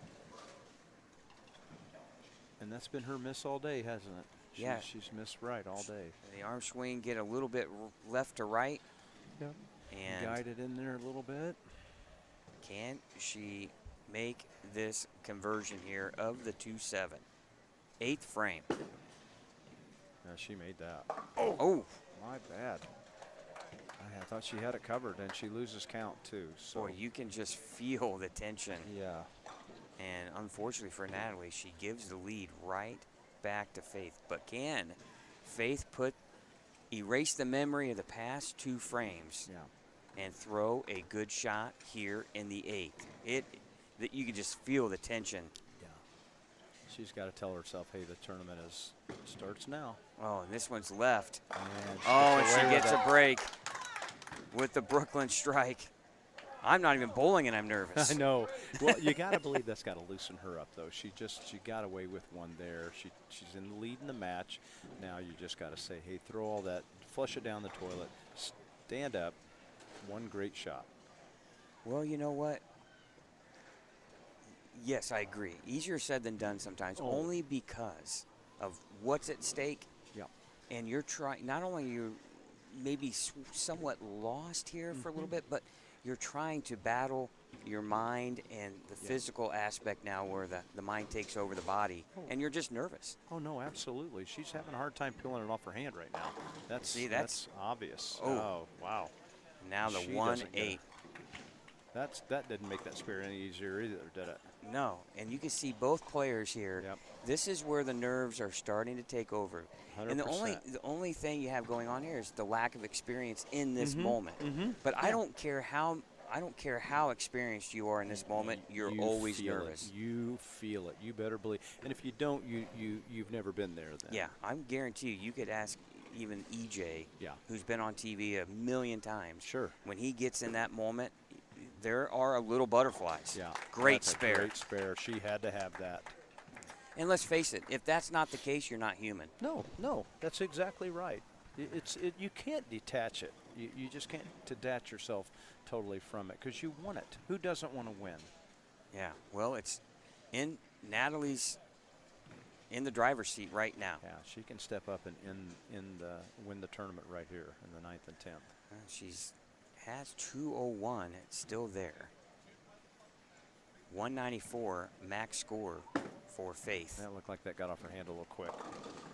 And that's been her miss all day, hasn't it? She's missed right all day. The arm swing get a little bit left to right. Yep. And guided in there a little bit. Can she make this conversion here of the 2-7? 8th frame. Yeah, she made that. Oh. My bad. I thought she had it covered, and she loses count, too. So. Boy, you can just feel the tension. Yeah. And unfortunately for Natalie, she gives the lead right back to Faith. But can Faith erase the memory of the past 2 frames and throw a good shot here in the 8th? That you can just feel the tension. Yeah. She's got to tell herself, hey, the tournament starts now. Oh, and this one's left. And she gets a break with the Brooklyn strike. I'm not even bowling and I'm nervous. I know. Well, you got to believe that's got to loosen her up, though. She got away with one there. She's in the lead in the match. Now you just got to say, hey, throw all that, flush it down the toilet, stand up. One great shot. Well, you know what? Yes, I agree. Easier said than done sometimes, only because of what's at stake. Yeah. And you're trying, not only you maybe somewhat lost here for a little bit, but you're trying to battle your mind and the physical aspect now where the mind takes over the body, and you're just nervous. Oh, no, absolutely. She's having a hard time peeling it off her hand right now. That's obvious. Oh, wow. Now the She 1-8. That didn't make that spare any easier either, did it? No, and you can see both players here. Yep. This is where the nerves are starting to take over. 100%. And the only thing you have going on here is the lack of experience in this moment. But I don't care how experienced you are in this moment. You're always nervous. You feel it. You better believe. And if you don't, you've never been there then. Yeah, I'm guarantee you could ask even EJ, Yeah. who's been on TV a million times. Sure. When he gets in that moment, there are a little butterflies. Yeah. Great That's spare. A great spare. She had to have that. And let's face it, if that's not the case, you're not human. No, that's exactly right. You can't detach it. You just can't detach yourself totally from it because you want it. Who doesn't want to win? Yeah, well, it's in Natalie's in the driver's seat right now. Yeah, she can step up and win the tournament right here in the 9th and 10th. She's has 201. It's still there. 194 max score for Faith. That looked like that got off her hand a little quick.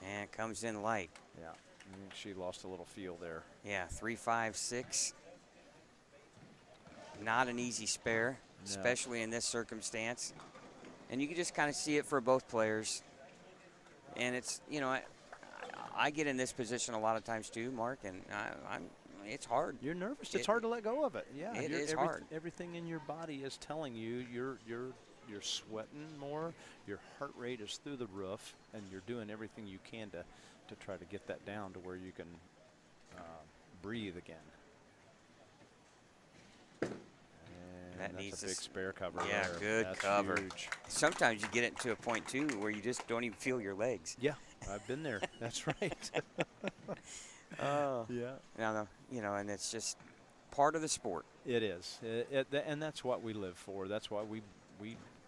And comes in light. Yeah, I think she lost a little feel there. Yeah, 3.56. Not an easy spare, No. especially in this circumstance. And you can just kind of see it for both players. And it's, you know, I get in this position a lot of times too, Mark, and it's hard. You're nervous. It's hard to let go of it. Yeah, it is hard. Everything in your body is telling you you're sweating more. Your heart rate is through the roof, and you're doing everything you can to try to get that down to where you can breathe again. And That that's needs a big spare cover. Yeah, there. good That's cover. Huge. Sometimes you get it to a point too where you just don't even feel your legs. Yeah, I've been there. That's right. Yeah. No, you know, and it's just part of the sport. It is, and that's what we live for. That's why we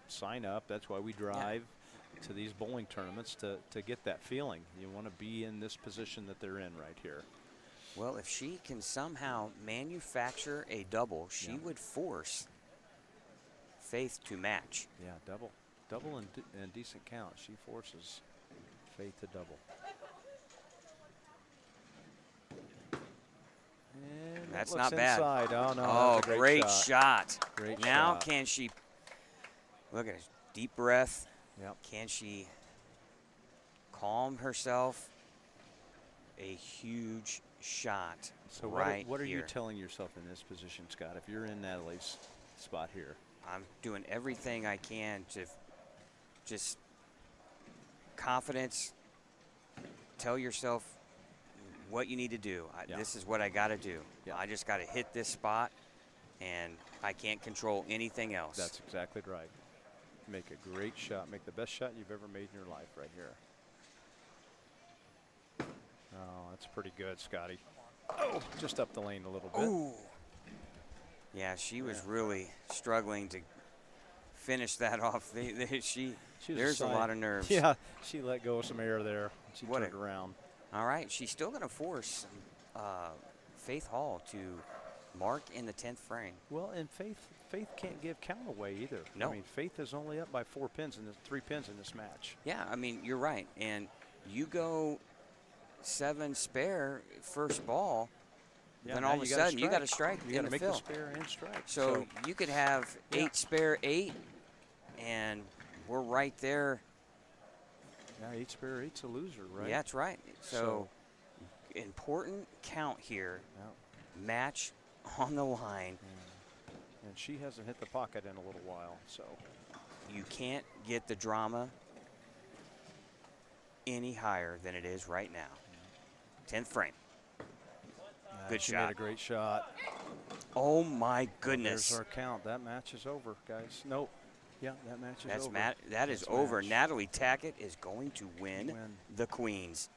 sign up. That's why we drive to these bowling tournaments to get that feeling. You want to be in this position that they're in right here. Well, if she can somehow manufacture a double, she would force Faith to match. Yeah, double and decent count. She forces Faith to double. And That's that not looks bad. Inside. Oh no! Oh, that's a great shot. Great now shot. can she? Look at it. Deep breath. Yep. Can she calm herself? A huge shot. So right what are you here. telling yourself in this position, Scott? If you're in Natalie's spot here, I'm doing everything I can to just confidence. Tell yourself what you need to do. This is what I got to do. Yeah. I just got to hit this spot, and I can't control anything else. that's exactly right. Make a great shot. Make the best shot you've ever made in your life right here. Oh, that's pretty good, Scotty. Oh, just up the lane a little bit. Ooh. Yeah, she was really struggling to finish that off. There's a lot of nerves. Yeah, she let go of some air there. She What turned around. All right, she's still going to force Faith Hall to mark in the 10th frame. Well, and Faith can't give count away either. No. I mean, Faith is only up by 3 pins in this match. Yeah, I mean, you're right. And you go 7 spare first ball, then now all of a you gotta sudden you got to strike You in got to the make fill. the spare and strike. So you could have 8 spare 8, and we're right there. Yeah, 8 spare 8's a loser, right? Yeah, that's right. So important count here. Yeah. Match on the line. And she hasn't hit the pocket in a little while, so. You can't get the drama any higher than it is right now. 10th frame. Good she shot. made a great shot. Oh my goodness. There's our count. That match is over, guys. Nope. Yeah, that match is over. That is That's over. match. Natalie Tackett is going to win the Queens.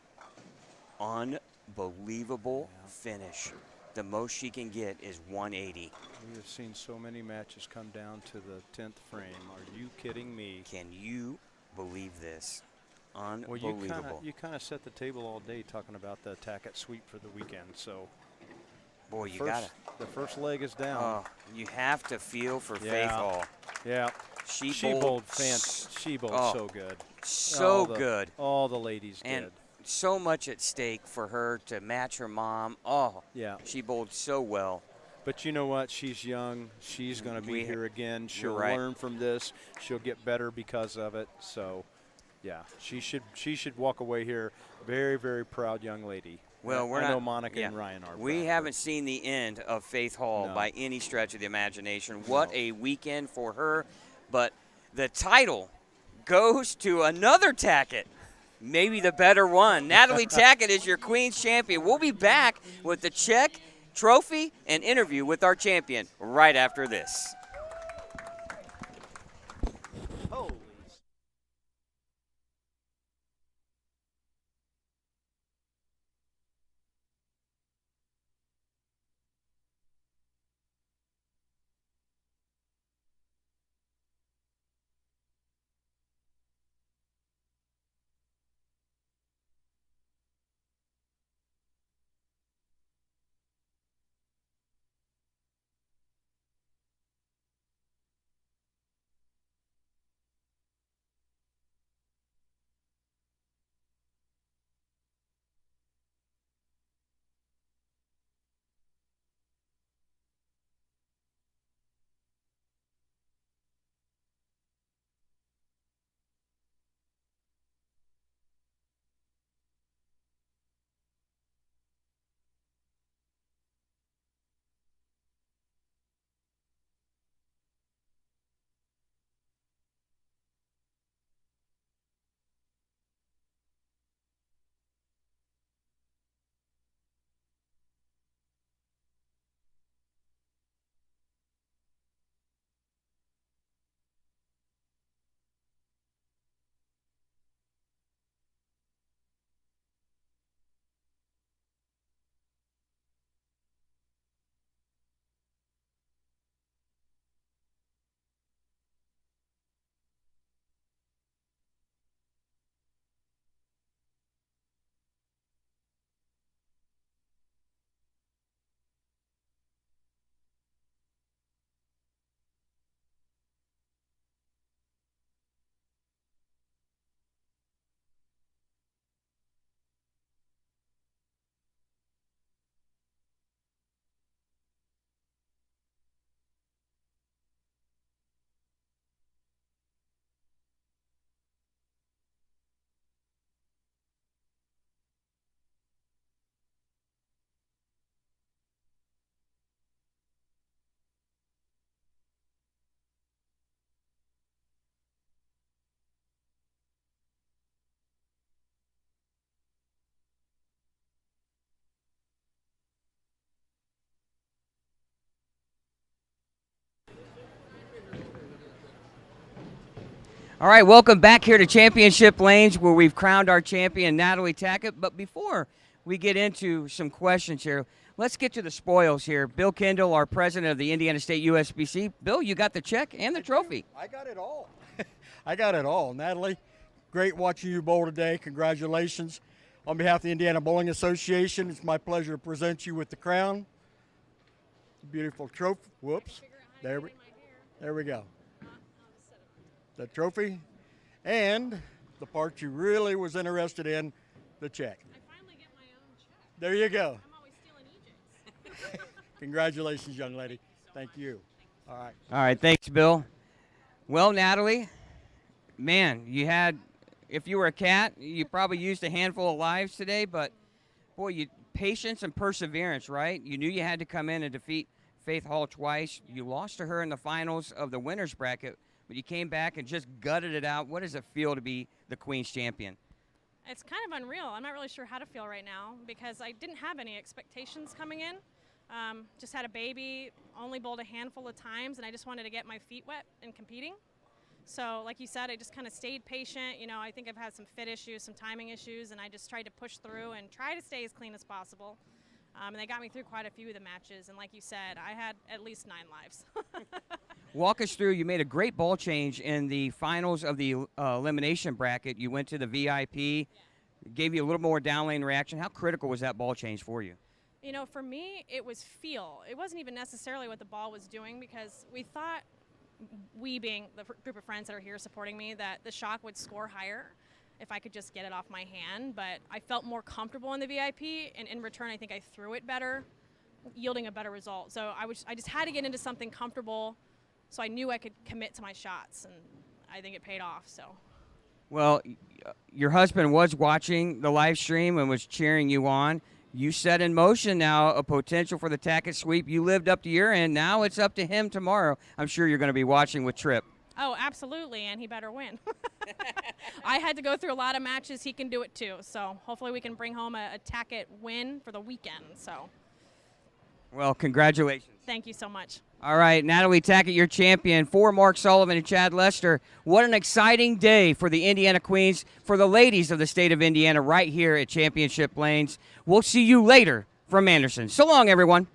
Unbelievable finish. The most she can get is 180. We have seen so many matches come down to the 10th frame. Are you kidding me? Can you believe this? Well, Unbelievable. you kind of set the table all day talking about the Tackett sweep for the weekend. So, boy, you got to. The first leg is down. Oh, you have to feel for Faith Hall. Yeah. She bowled so good. So good. All the ladies and did. So much at stake for her to match her mom. Oh, yeah. She bowled so well. But you know what? She's young. She's going to be here again. She'll right. learn from this. She'll get better because of it. So, yeah, she should walk away here very, very proud young lady. Well, I know Monica and Ryan are. We haven't seen the end of Faith Hall by any stretch of the imagination. What a weekend for her. But the title goes to another Tackett. maybe the better one. Natalie Tackett is your Queen's champion. We'll be back with the check, trophy, and interview with our champion right after this. All right, welcome back here to Championship Lanes, where we've crowned our champion, Natalie Tackett. But before we get into some questions here, let's get to the spoils here. Bill Kendall, our president of the Indiana State USBC. Bill, you got the check and the trophy. I got it all. I got it all. Natalie, great watching you bowl today. Congratulations. On behalf of the Indiana Bowling Association, it's my pleasure to present you with the crown. Beautiful trophy. Whoops. There we go. The trophy, and the part you really was interested in, the check. I finally get my own check. There you go. I'm always stealing Egypt's. Congratulations, young lady. Thank you. All right. All right, thanks, Bill. Well, Natalie, man, if you were a cat, you probably used a handful of lives today, but boy, patience and perseverance, right? You knew you had to come in and defeat Faith Hall twice. You lost to her in the finals of the winners bracket, but you came back and just gutted it out. What does it feel to be the Queen's champion? It's kind of unreal. I'm not really sure how to feel right now because I didn't have any expectations coming in. Just had a baby, only bowled a handful of times, and I just wanted to get my feet wet in competing. So like you said, I just kind of stayed patient. You know, I think I've had some fit issues, some timing issues, and I just tried to push through and try to stay as clean as possible. And they got me through quite a few of the matches. And like you said, I had at least 9 lives. Walk us through. You made a great ball change in the finals of the elimination bracket. You went to the VIP, gave you a little more down lane reaction. How critical was that ball change for you? You know, for me, it was feel. It wasn't even necessarily what the ball was doing because we thought, we being the group of friends that are here supporting me, that the shock would score higher if I could just get it off my hand. But I felt more comfortable in the VIP, and in return, I think I threw it better, yielding a better result. So I just had to get into something comfortable so I knew I could commit to my shots, and I think it paid off. So. Well, your husband was watching the live stream and was cheering you on. You set in motion now a potential for the Tackett sweep. You lived up to your end. Now it's up to him tomorrow. I'm sure you're going to be watching with Tripp. Oh, absolutely, and he better win. I had to go through a lot of matches. He can do it too. So hopefully we can bring home a Tackett win for the weekend. So Well, congratulations. thank you so much. All right, Natalie Tackett, your champion, for Mark Sullivan and Chad Lester. What an exciting day for the Indiana Queens, for the ladies of the state of Indiana right here at Championship Lanes. We'll see you later from Anderson. So long, everyone.